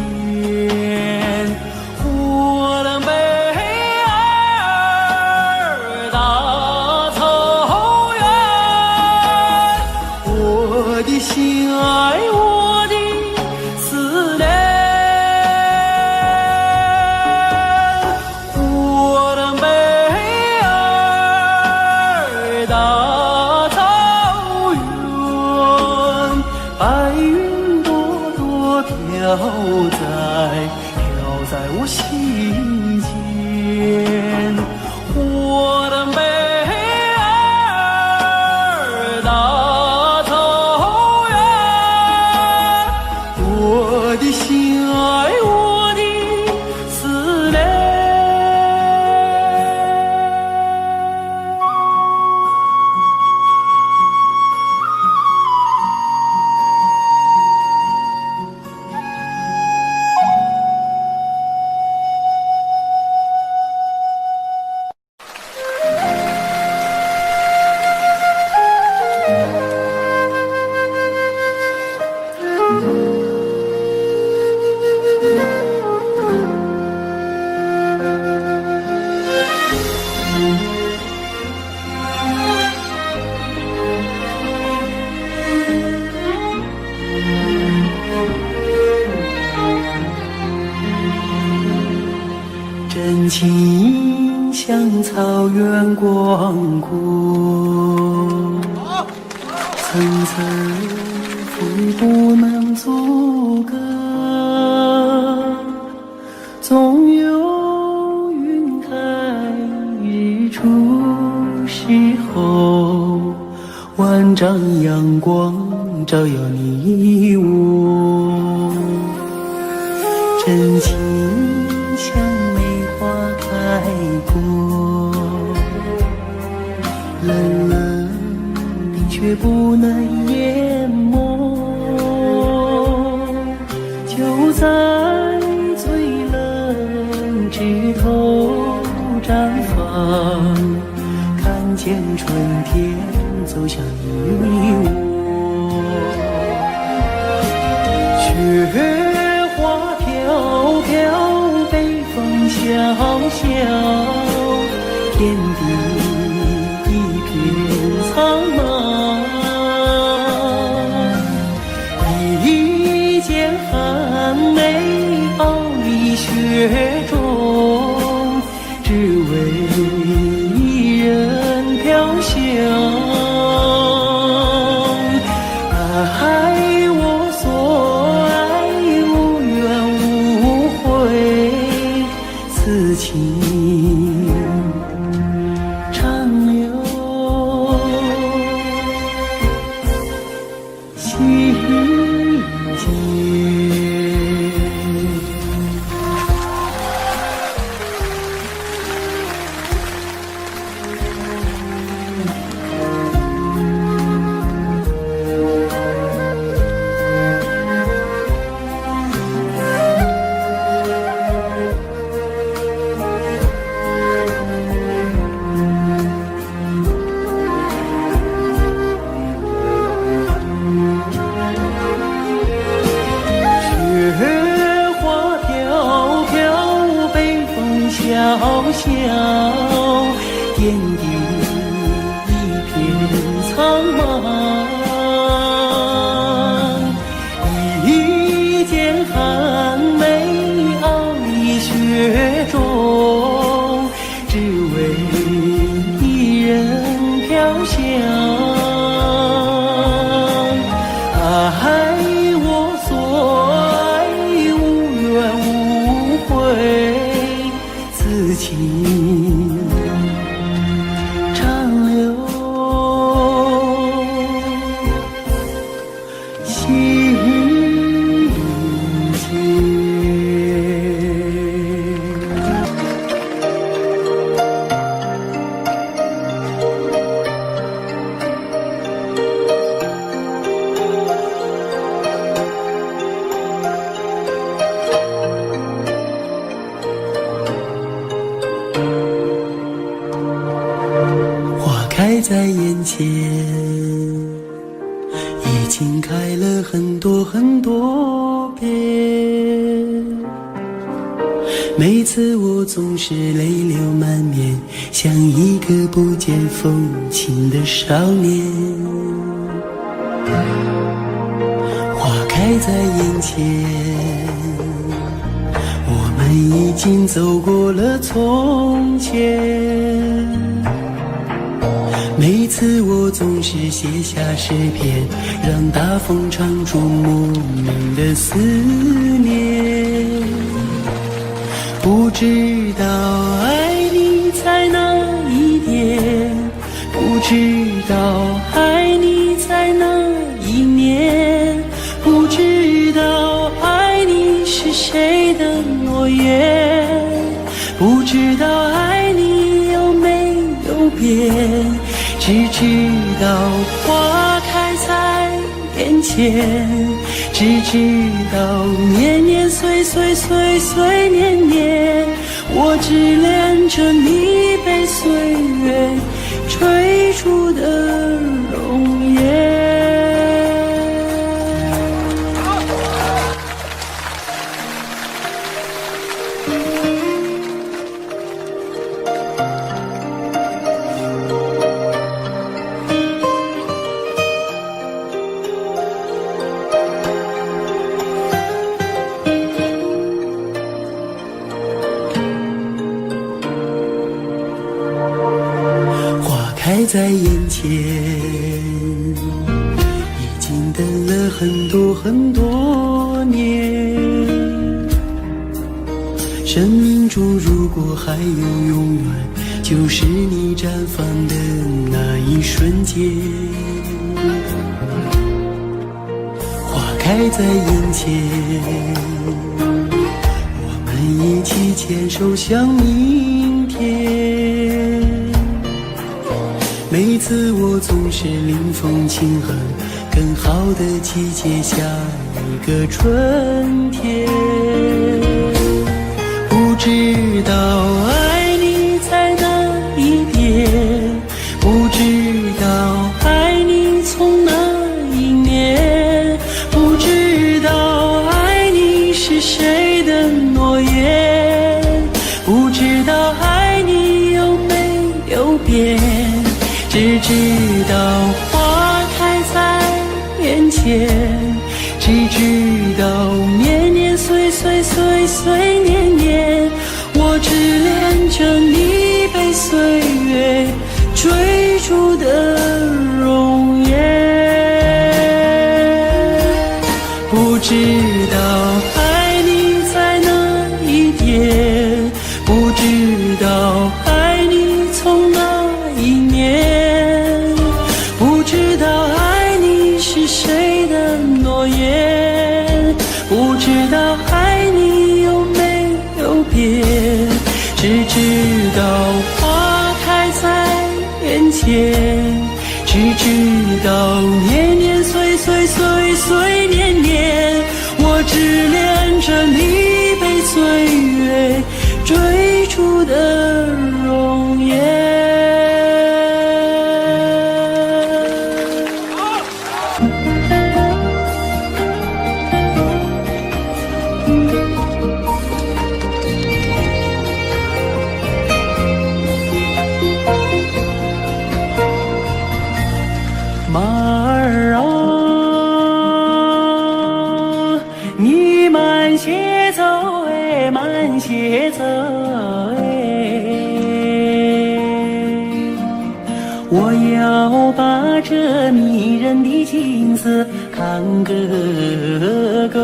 我的美儿大草原，我的心爱，我的思念。在我心间，我的妹儿大草原，我的心爱，我的思念。真情像草原广阔，层层浮不能阻隔，总有云开日出时候，万丈阳光照耀你我，真情像开过，冷冷的却不能淹没，就在最冷枝头绽放，看见春天走向你我，雪花飘飘，北风萧萧，天地一片苍茫，一剑寒梅傲立雪中，只为一人飘香。爱我所爱，无怨无悔，此情长留心间。小小天地一片苍茫，一剑寒梅傲立雪中，只为一人飘香。爱我所爱，无怨无悔，此情长留心间。开在眼前，已经开了很多很多遍。每次我总是泪流满面，像一个不见风情的少年。花开在眼前，我们已经走过了从前。每每次我总是写下诗篇，让大风唱出莫名的思念。不知道爱你在哪一点，不知道爱你在哪一年，不知道爱你是谁的诺言，不知道爱你有没有变。只知道花开在眼前，只知道年年岁岁岁岁年年，我只恋着你被岁月追逐的容颜。开在眼前，已经等了很多很多年。生命中如果还有永远，就是你绽放的那一瞬间。花开在眼前，我们一起牵手向明天。每次我总是临风轻哼，更好的季节，下一个春天。不知道爱你在哪一点，不知道爱你从哪一年，不知道爱你是谁的诺言，不知道爱你有没有变。只知道花开在眼前，只知道年年岁岁岁岁年年，我只恋着你被岁月追逐的容颜。不知道爱你在哪一点，不知道爱你从哪一年，不知道爱你是谁的诺言，不知道爱你有没有变。只知道花开在眼前，只知道年年岁岁岁岁年年，我只恋着你被岁月追逐的容颜。马儿啊，你慢些走哎，慢些走哎，我要把这迷人的景色看个够。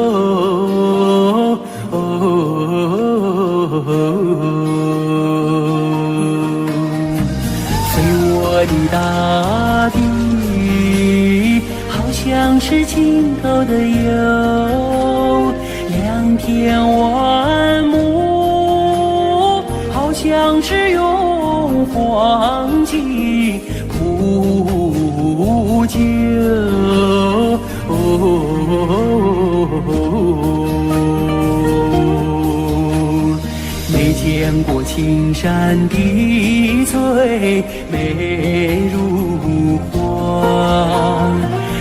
飞我的大地，好像是尽头的游，良田万亩，好像是用黄金铺就。没见过青山的翠美如画，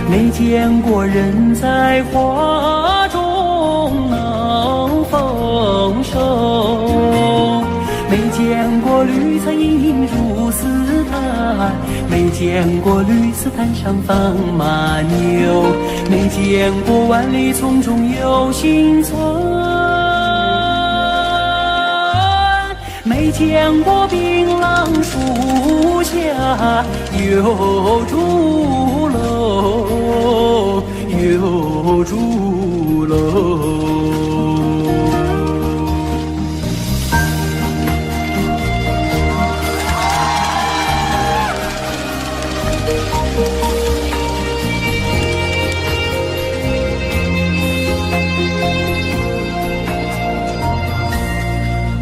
没见过人在花中能丰收，没见过绿草映入丝毯，没见过绿丝毯上放马牛，没见过万里丛中有新村，没见过槟榔树下下有竹楼，有竹楼。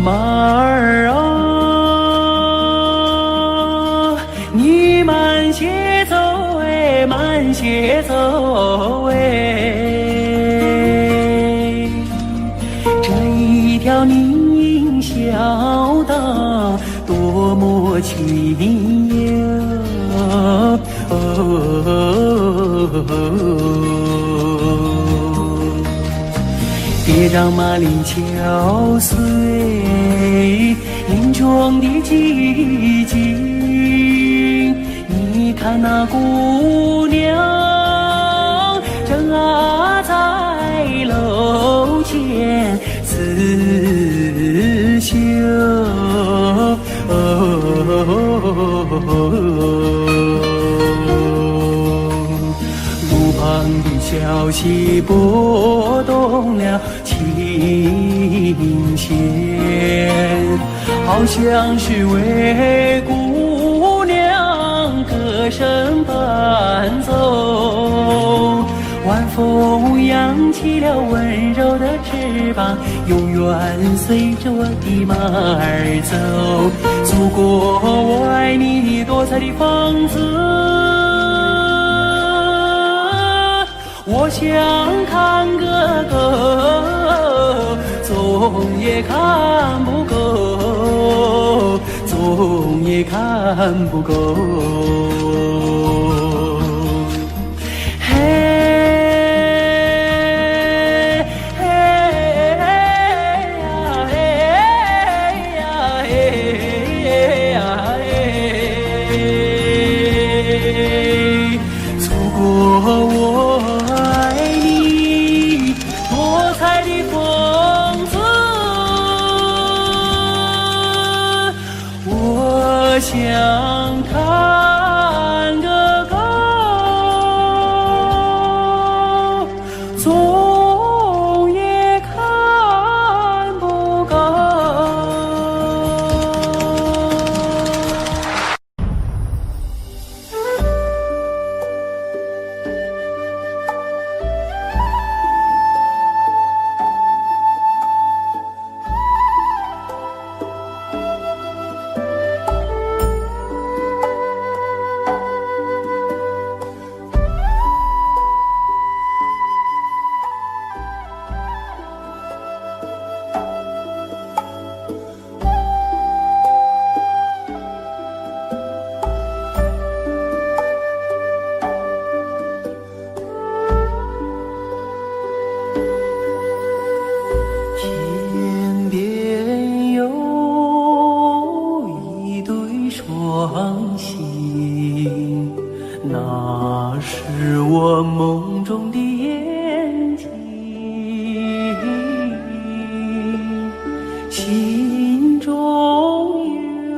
马儿啊，你慢些走哎，慢些走哎，这一条宁小道多么清幽。别让马铃敲碎林中的寂静，你看那姑娘正在楼前刺绣。路旁的小溪拨动了琴弦，好像是为姑娘歌声伴奏。晚风扬起了温柔的翅膀，永远随着我的马儿走，走过我爱你多彩的房子。我想看个够，总也看不够，总也看不够。嘿，嘿呀，嘿呀，嘿呀，嘿，走过我想看个够，总也看不够。天边有一对双星，那是我梦中的眼睛，心中有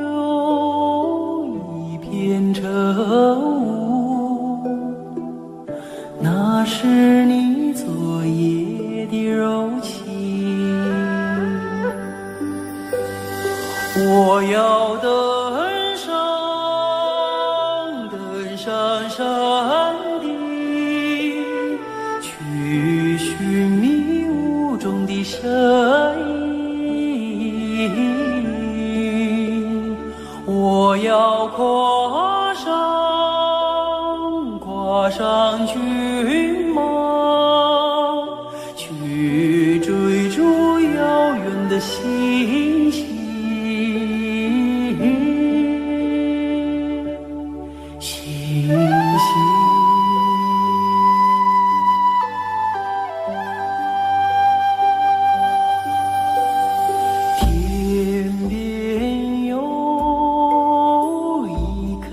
一片愁雾，那是你昨夜的柔情。我要登上山顶，去寻迷雾中的身影。我要跨上骏马，去追逐遥远的星星。天边有一棵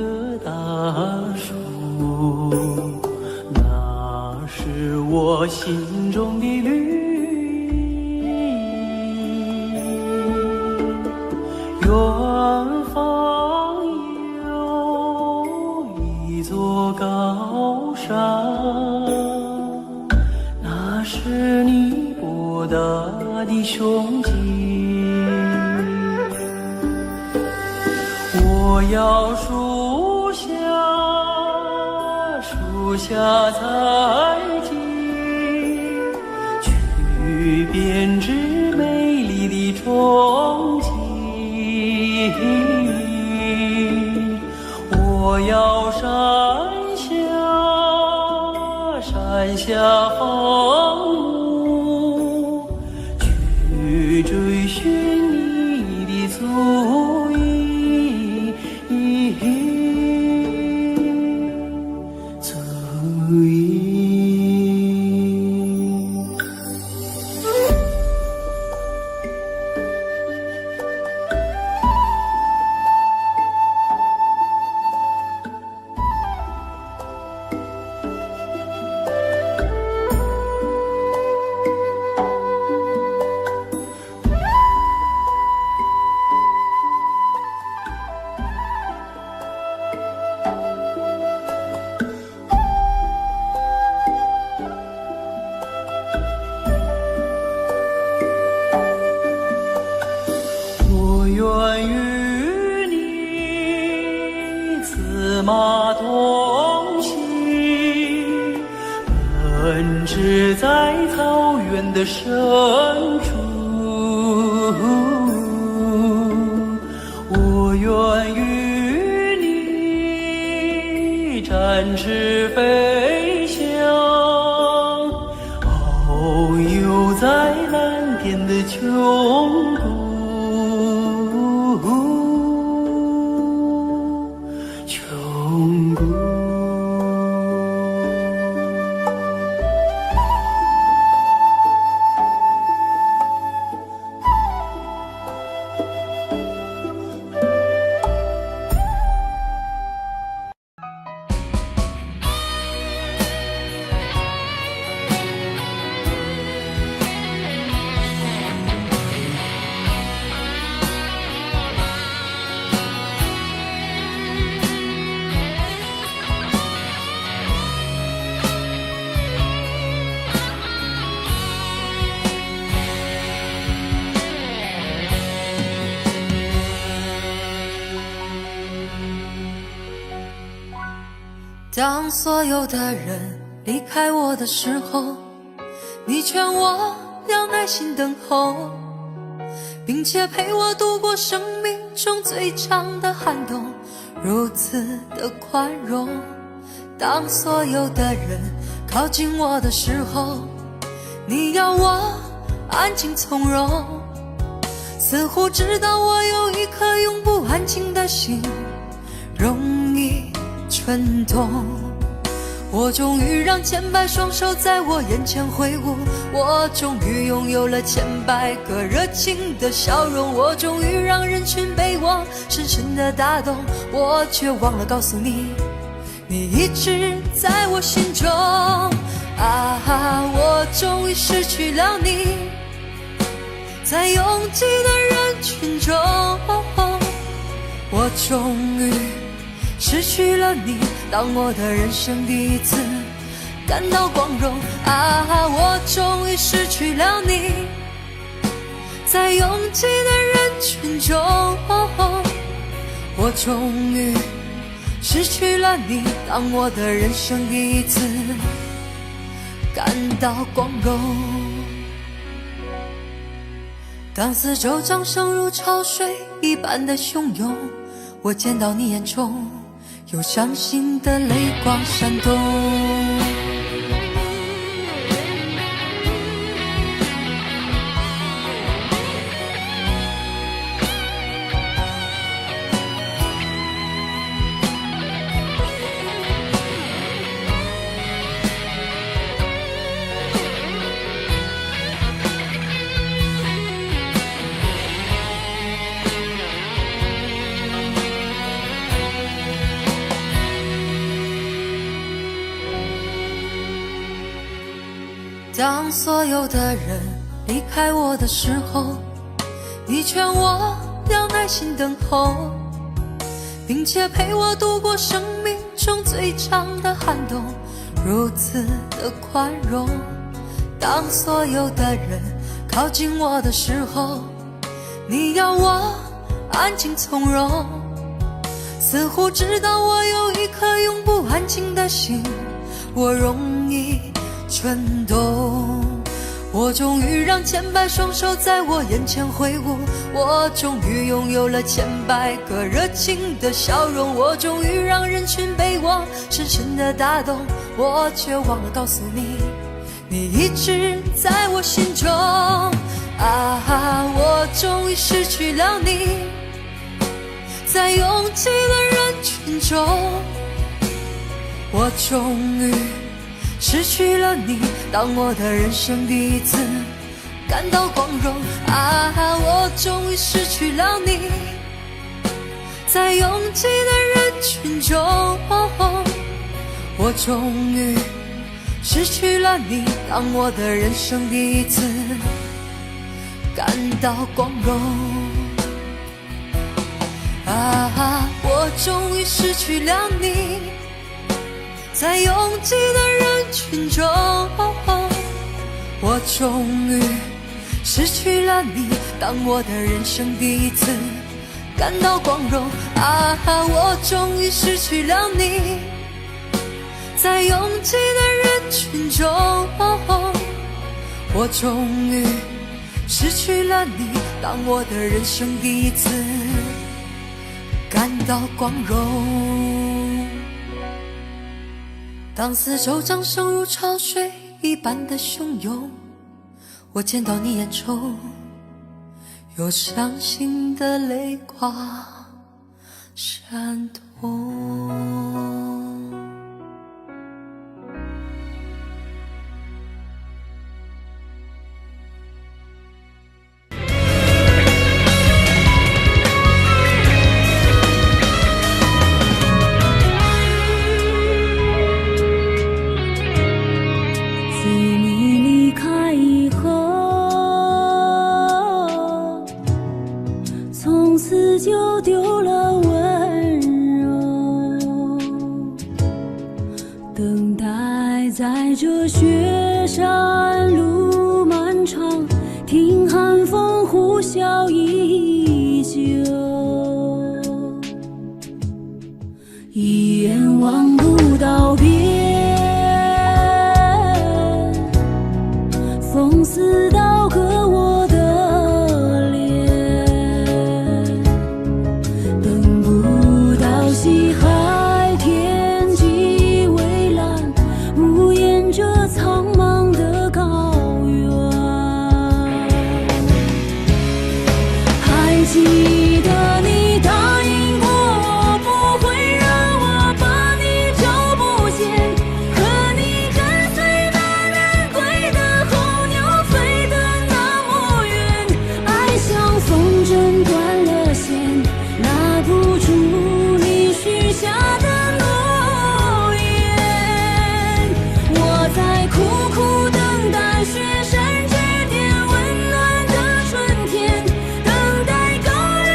大树，那是我心中的绿荫。你胸襟。我要树下采集，去编织美丽的憧憬。我要山下放牧，去追寻你的足印。马同行，奔驰在草原的深处。我愿与你展翅飞翔，遨游在蓝天的穹谷。
当所有的人离开我的时候，你劝我要耐心等候，并且陪我度过生命中最长的寒冬，如此的宽容。当所有的人靠近我的时候，你要我安静从容，似乎知道我有一颗永不安静的心，容易蠢动。我终于让千百双手在我眼前挥舞，我终于拥有了千百个热情的笑容，我终于让人群被我深深的打动，我却忘了告诉你，你一直在我心中。我终于失去了你，在拥挤的人群中，我终于失去了你，当我的人生第一次感到光荣。我终于失去了你，在拥挤的人群中，我终于失去了你，当我的人生第一次感到光荣。当四周掌声如潮水一般的汹涌，我见到你眼中有伤心的泪光闪动。当所有的人离开我的时候，你劝我要耐心等候，并且陪我度过生命中最长的寒冬，如此的宽容。当所有的人靠近我的时候，你要我安静从容，似乎知道我有一颗永不安静的心，我容易蠢动。我终于让千百双手在我眼前挥舞，我终于拥有了千百个热情的笑容，我终于让人群被我深深的打动，我却忘了告诉你，你一直在我心中。我终于失去了你，在拥挤的人群中，我终于失去了你，当我的人生第一次感到光荣。我终于失去了你，在拥挤的人群中，我终于失去了你，当我的人生第一次感到光荣。我终于失去了你，在拥挤的人群中，我终于失去了你，当我的人生第一次感到光荣。我终于失去了你，在拥挤的人群中，我终于失去了你，当我的人生第一次感到光荣。当四周掌声如潮水一般的汹涌，我见到你眼中有伤心的泪光闪动。
就丢了温柔，等待在这雪山路漫长，听寒风呼啸依旧，一眼望不到边，风似刀割我的脸，西海天际蔚蓝，无言着苍茫的高原。还记得你答应过我，不会让我把你找不见，可你跟随那人归的候鸟飞得那么远，爱像风筝断了线，拿不住许下的诺言，我在苦苦等待雪山之巅温暖的春天，等待高原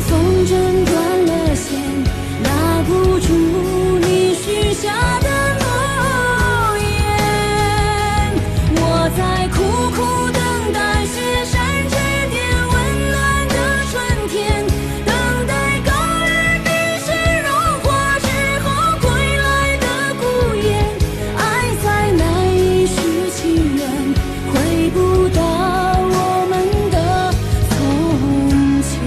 风筝断了线，拉不住你许下的诺言。我在苦苦等待雪山沉淀温暖的春天，等待高原冰雪融化之后归来的孤雁。爱再难以续情缘，回不到我们的从前。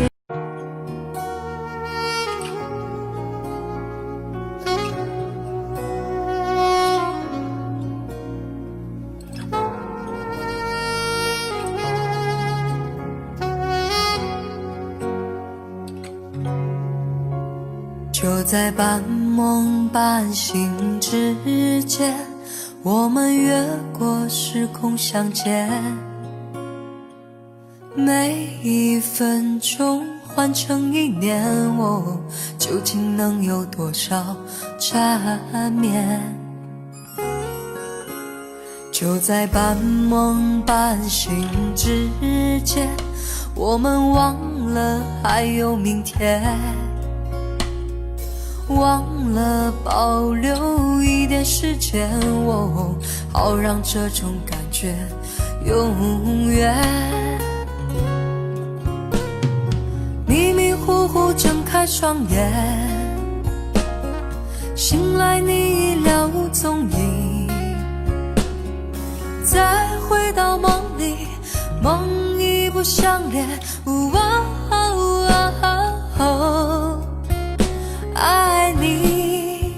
就在半梦半醒之间，我们越过时空相见。每一分钟换成一年，我究竟能有多少缠绵？就在半梦半醒之间，我们忘了还有明天，忘了保留一点时间，好让这种感觉永远。迷迷糊糊睁开双眼，醒来你已了无踪影，再回到梦里，梦已不相连。爱你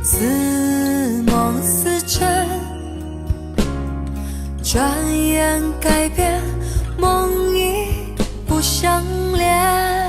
似梦似真，转眼改变，梦已不相连。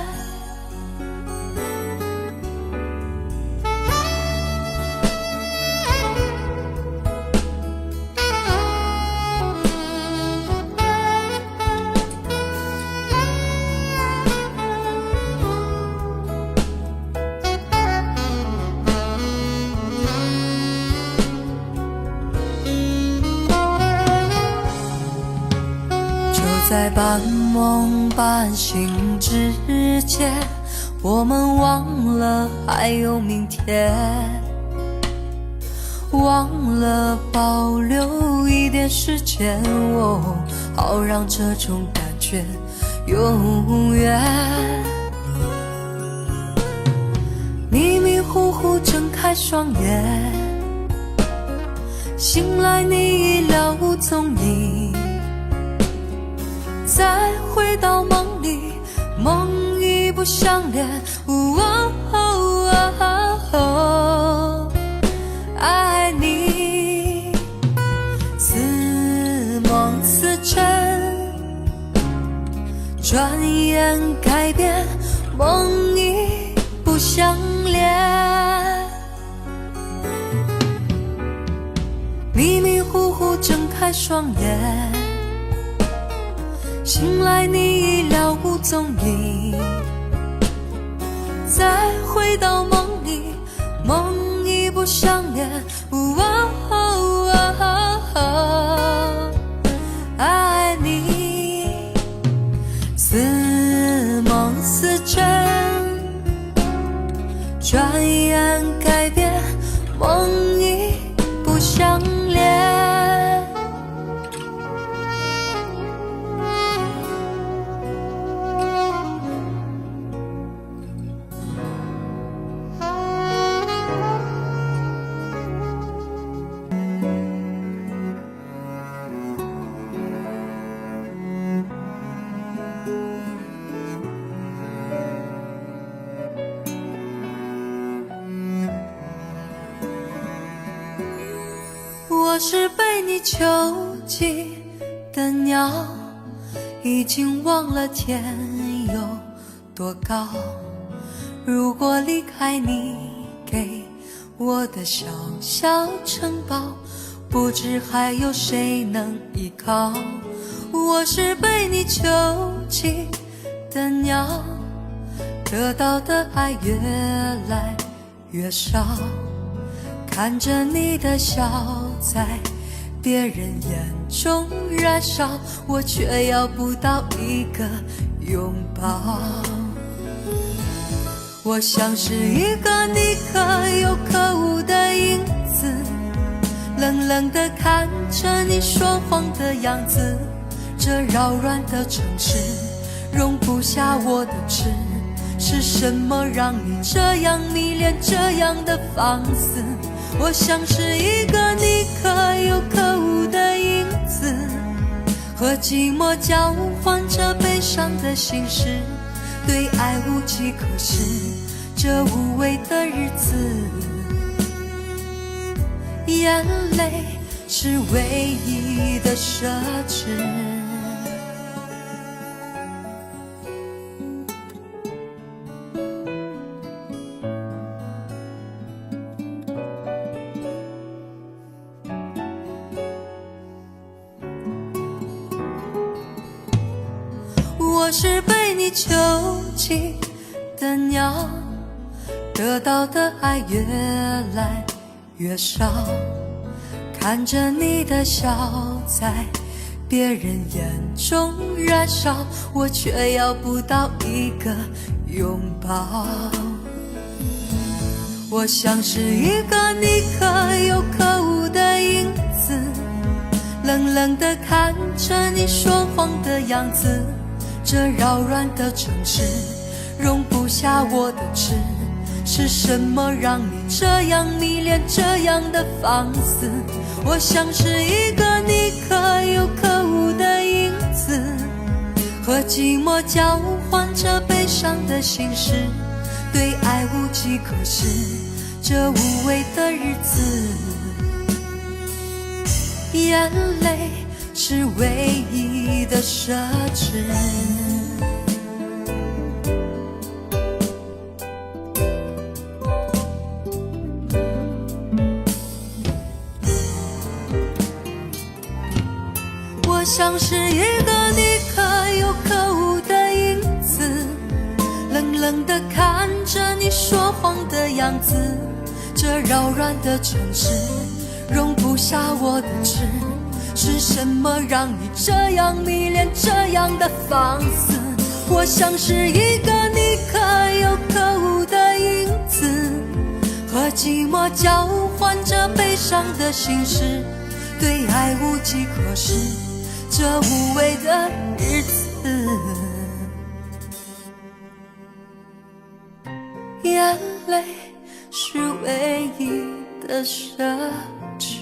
在半梦半醒之间，我们忘了还有明天，忘了保留一点时间，好让这种感觉永远。迷迷糊糊睁开双眼，醒来你已了无踪影，再回到梦里，梦已不相连。爱你似梦似真，转眼改变，梦已不相连。迷迷糊糊睁开双眼，醒来你已了无踪影，再回到梦里，梦已不相连。爱你似梦似真，转眼改变，梦已不相连。我是被你囚禁的鸟，已经忘了天有多高。如果离开你给我的小小城堡，不知还有谁能依靠。我是被你囚禁的鸟，得到的爱越来越少，看着你的笑在别人眼中燃烧，我却要不到一个拥抱。我像是一个你可有可无的影子，冷冷地看着你说谎的样子。这扰乱的城市容不下我的痴，是什么让你这样迷恋，这样的放肆？我像是一个你可有可无的影子，和寂寞交换着悲伤的心事，对爱无计可施，这无味的日子，眼泪是唯一的奢侈。我是被你囚禁的鸟，得到的爱越来越少，看着你的笑在别人眼中燃烧，我却要不到一个拥抱。我像是一个你可有可无的影子，冷冷地看着你说谎的样子。这扰乱的城市容不下我的痴，是什么让你这样迷恋，这样的放肆？我像是一个你可有可无的影子，和寂寞交换着悲伤的心事，对爱无计可施，这无味的日子，眼泪是唯一的奢侈。我像是一个你可有可无的影子，冷冷地看着你说谎的样子。这扰乱的城市容不下我的痴，是什么让你这样迷恋，这样的放肆？我像是一个你可有可无的影子，和寂寞交换着悲伤的心事，对爱无计可施，这无味的日子，眼泪是唯一的奢侈。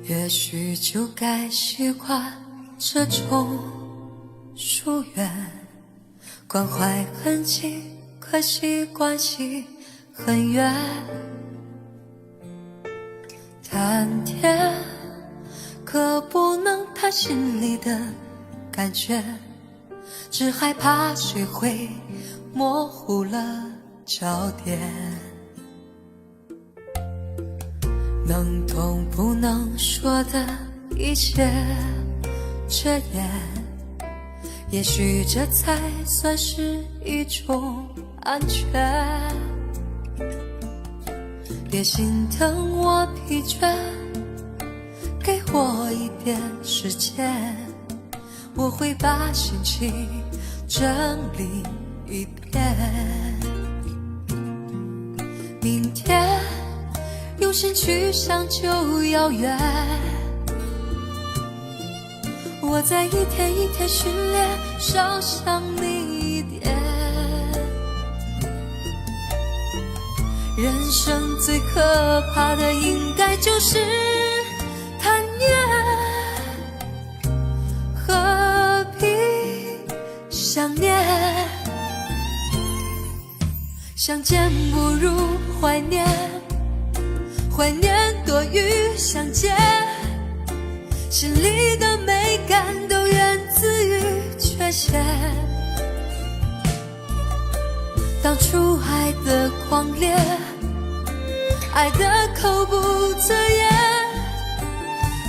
也许就该习惯这种疏远，关怀很近，可惜关系很远。谈天可不能谈心里的感觉，只害怕谁会模糊了焦点。能懂不能说的一切遮掩，也许这才算是一种安全。别心疼我疲倦，给我一点时间，我会把心情整理一遍。明天用心去想就遥远，我在一天一天训练，少想你一点。人生最可怕的应该就是贪念，何必想念？相见不如怀念，怀念多于相见，心里的美感都源自于缺陷。当初爱的狂烈，爱的口不择言，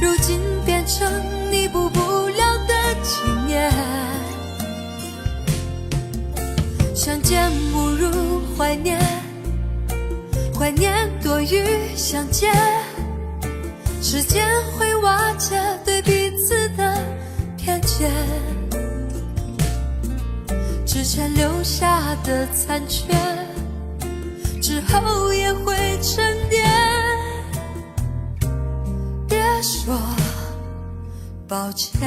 如今变成弥补不了的经验。相见不如怀念，怀念多于相见，时间会瓦解对彼此的偏见，之前留下的残缺，之后也会沉淀。别说抱歉。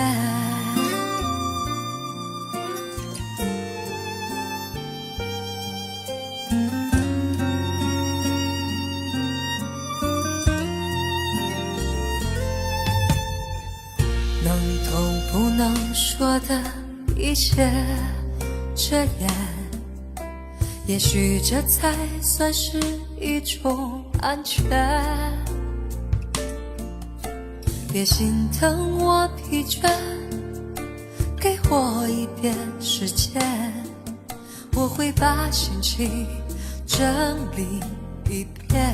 能痛不能说的一切遮掩，也许这才算是一种安全。别心疼我疲倦，给我一点时间，我会把心情整理一遍。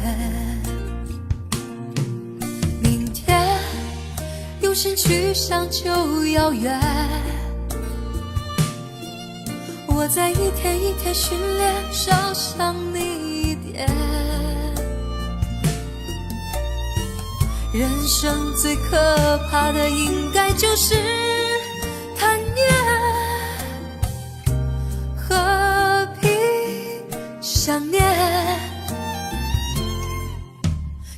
明天有心去想就遥远，我在一天一天训练，少想你一点。人生最可怕的应该就是贪念，何必想念？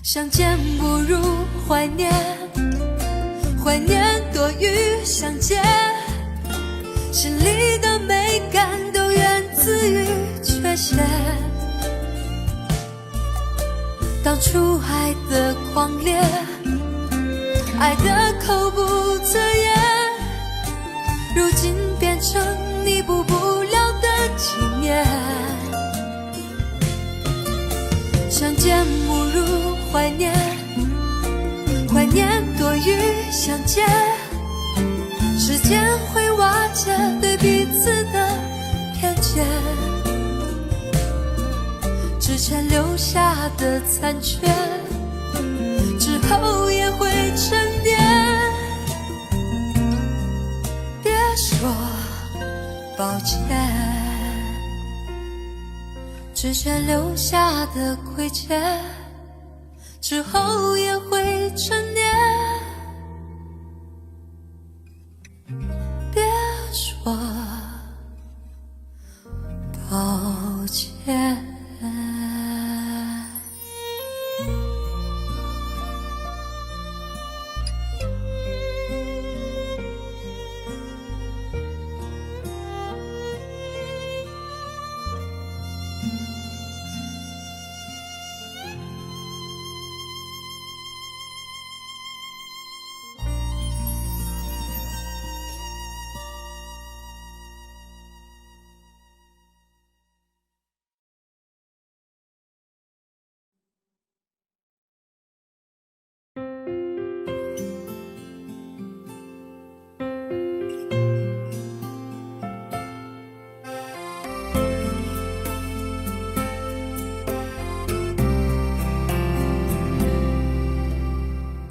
相见不如怀念，怀念多于相见，心里的美感都源自于缺陷。当初爱的狂烈，爱的口不择言，如今变成弥补不了的经验。相见不如怀念，怀念多于相见，时间会瓦解对彼此的偏见，之前留下的残缺，之后也会沉淀。别说抱歉，之前留下的亏欠，之后也会沉淀。别说抱歉。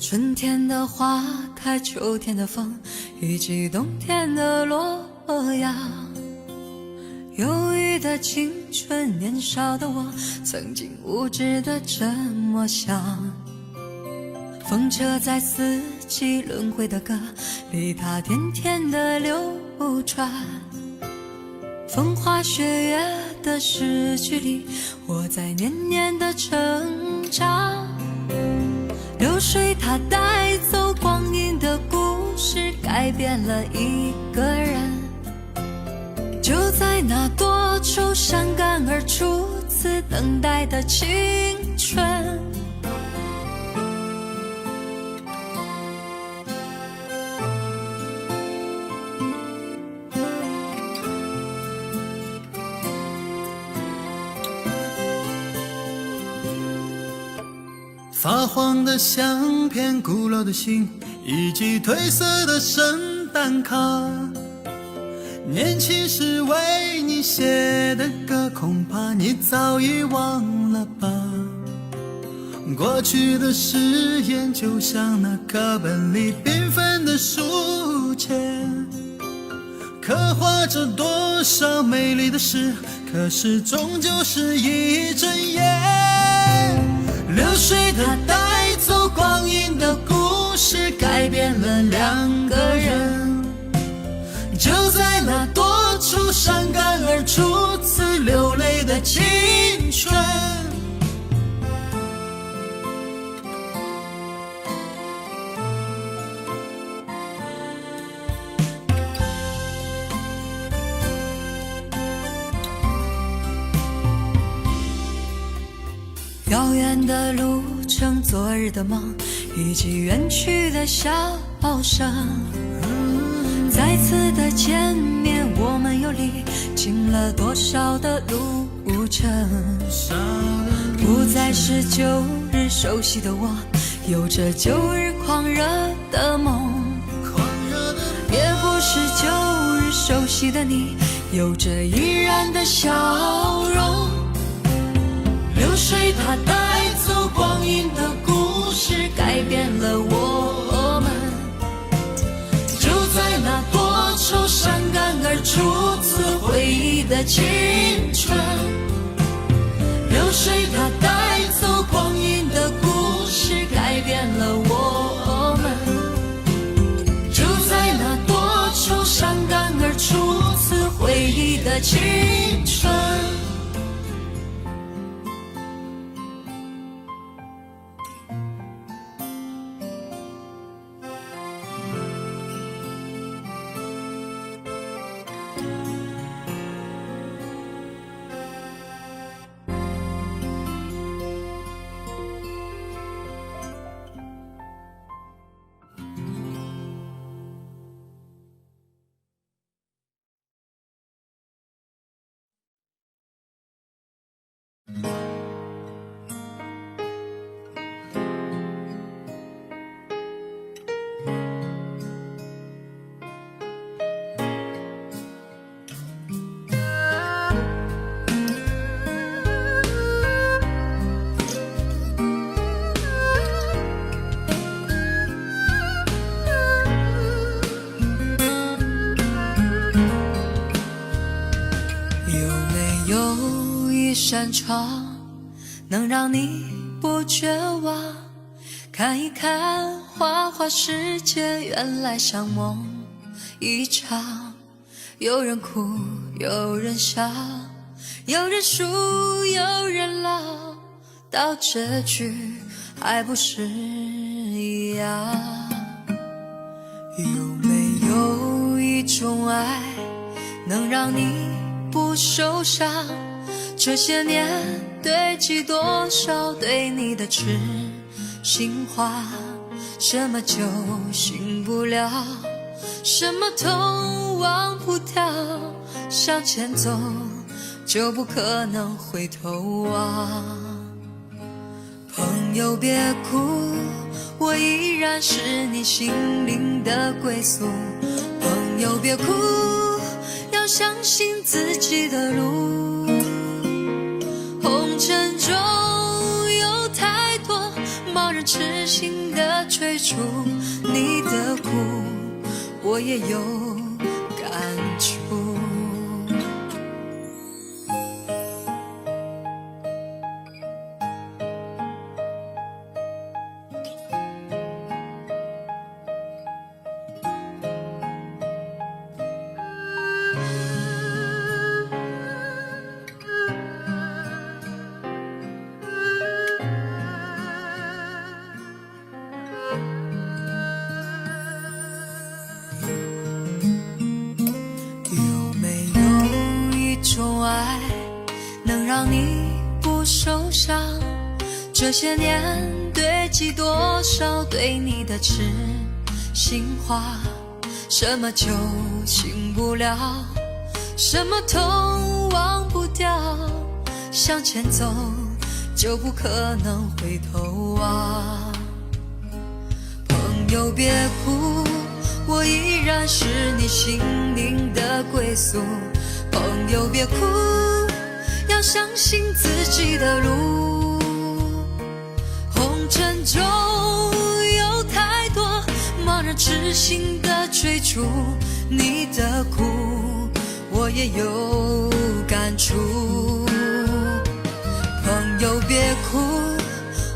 春天的花开，秋天的风，以及冬天的洛阳。忧郁的青春，年少的我，曾经无知的这么想。风车在四季轮回的歌里，它甜甜的流转。风花雪月的诗句里，我在年年的成长。流水它带走光阴的故事，改变了一个人。就在那多愁善感而初丝等待的青春。
发黄的相片，古老的信，以及褪色的圣诞卡。年轻时为你写的歌，恐怕你早已忘了吧。过去的誓言，就像那课本里缤纷的书签，刻画着多少美丽的诗，可是终究是一阵烟。流水它带走光阴的故事，改变了两个人。就在那多愁善感而初次流泪的青春。
遥远的路程，昨日的梦，以及远去的笑声。再次的见面，我们又历经了多少的路程？不再是旧日熟悉的我，有着旧日狂热的梦，也不是旧日熟悉的你，有着依然的笑容。流水它带走光阴的故事，改变了我们。就在那多愁善感而初次回忆的青春。流水它带走光阴的故事，改变了我们。就在那多愁善感而初次回忆的青春。一扇窗能让你不绝望，看一看花花世界，原来像梦一场。有人哭，有人笑，有人输，有人老，到结局还不是一样。有没有一种爱能让你不受伤？这些年堆积多少对你的痴心话，什么酒醒不了，什么痛忘不掉，向前走就不可能回头望。朋友别哭，我依然是你心灵的归宿。朋友别哭，要相信自己的路。红尘中有太多冒人痴心的追逐，你的苦我也有感触。上，这些年堆积多少对你的痴心话，什么就醒不了，什么都忘不掉，向前走就不可能回头啊。朋友别哭，我依然是你心灵的归宿。朋友别哭，要相信自己的路。红尘中有太多茫然痴心的追逐，你的苦我也有感触。朋友别哭，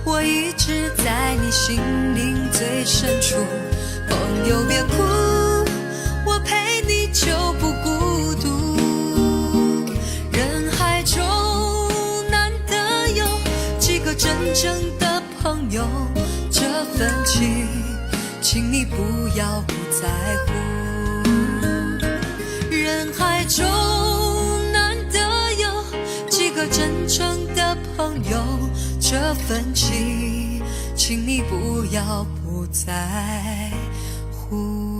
我一直在你心灵最深处。朋友别哭，我陪你就不孤独。人海中难得有几个真正的朋友，这份情请你不要不在乎。人海中难得有几个真正的朋友，这份情请你不要不在乎。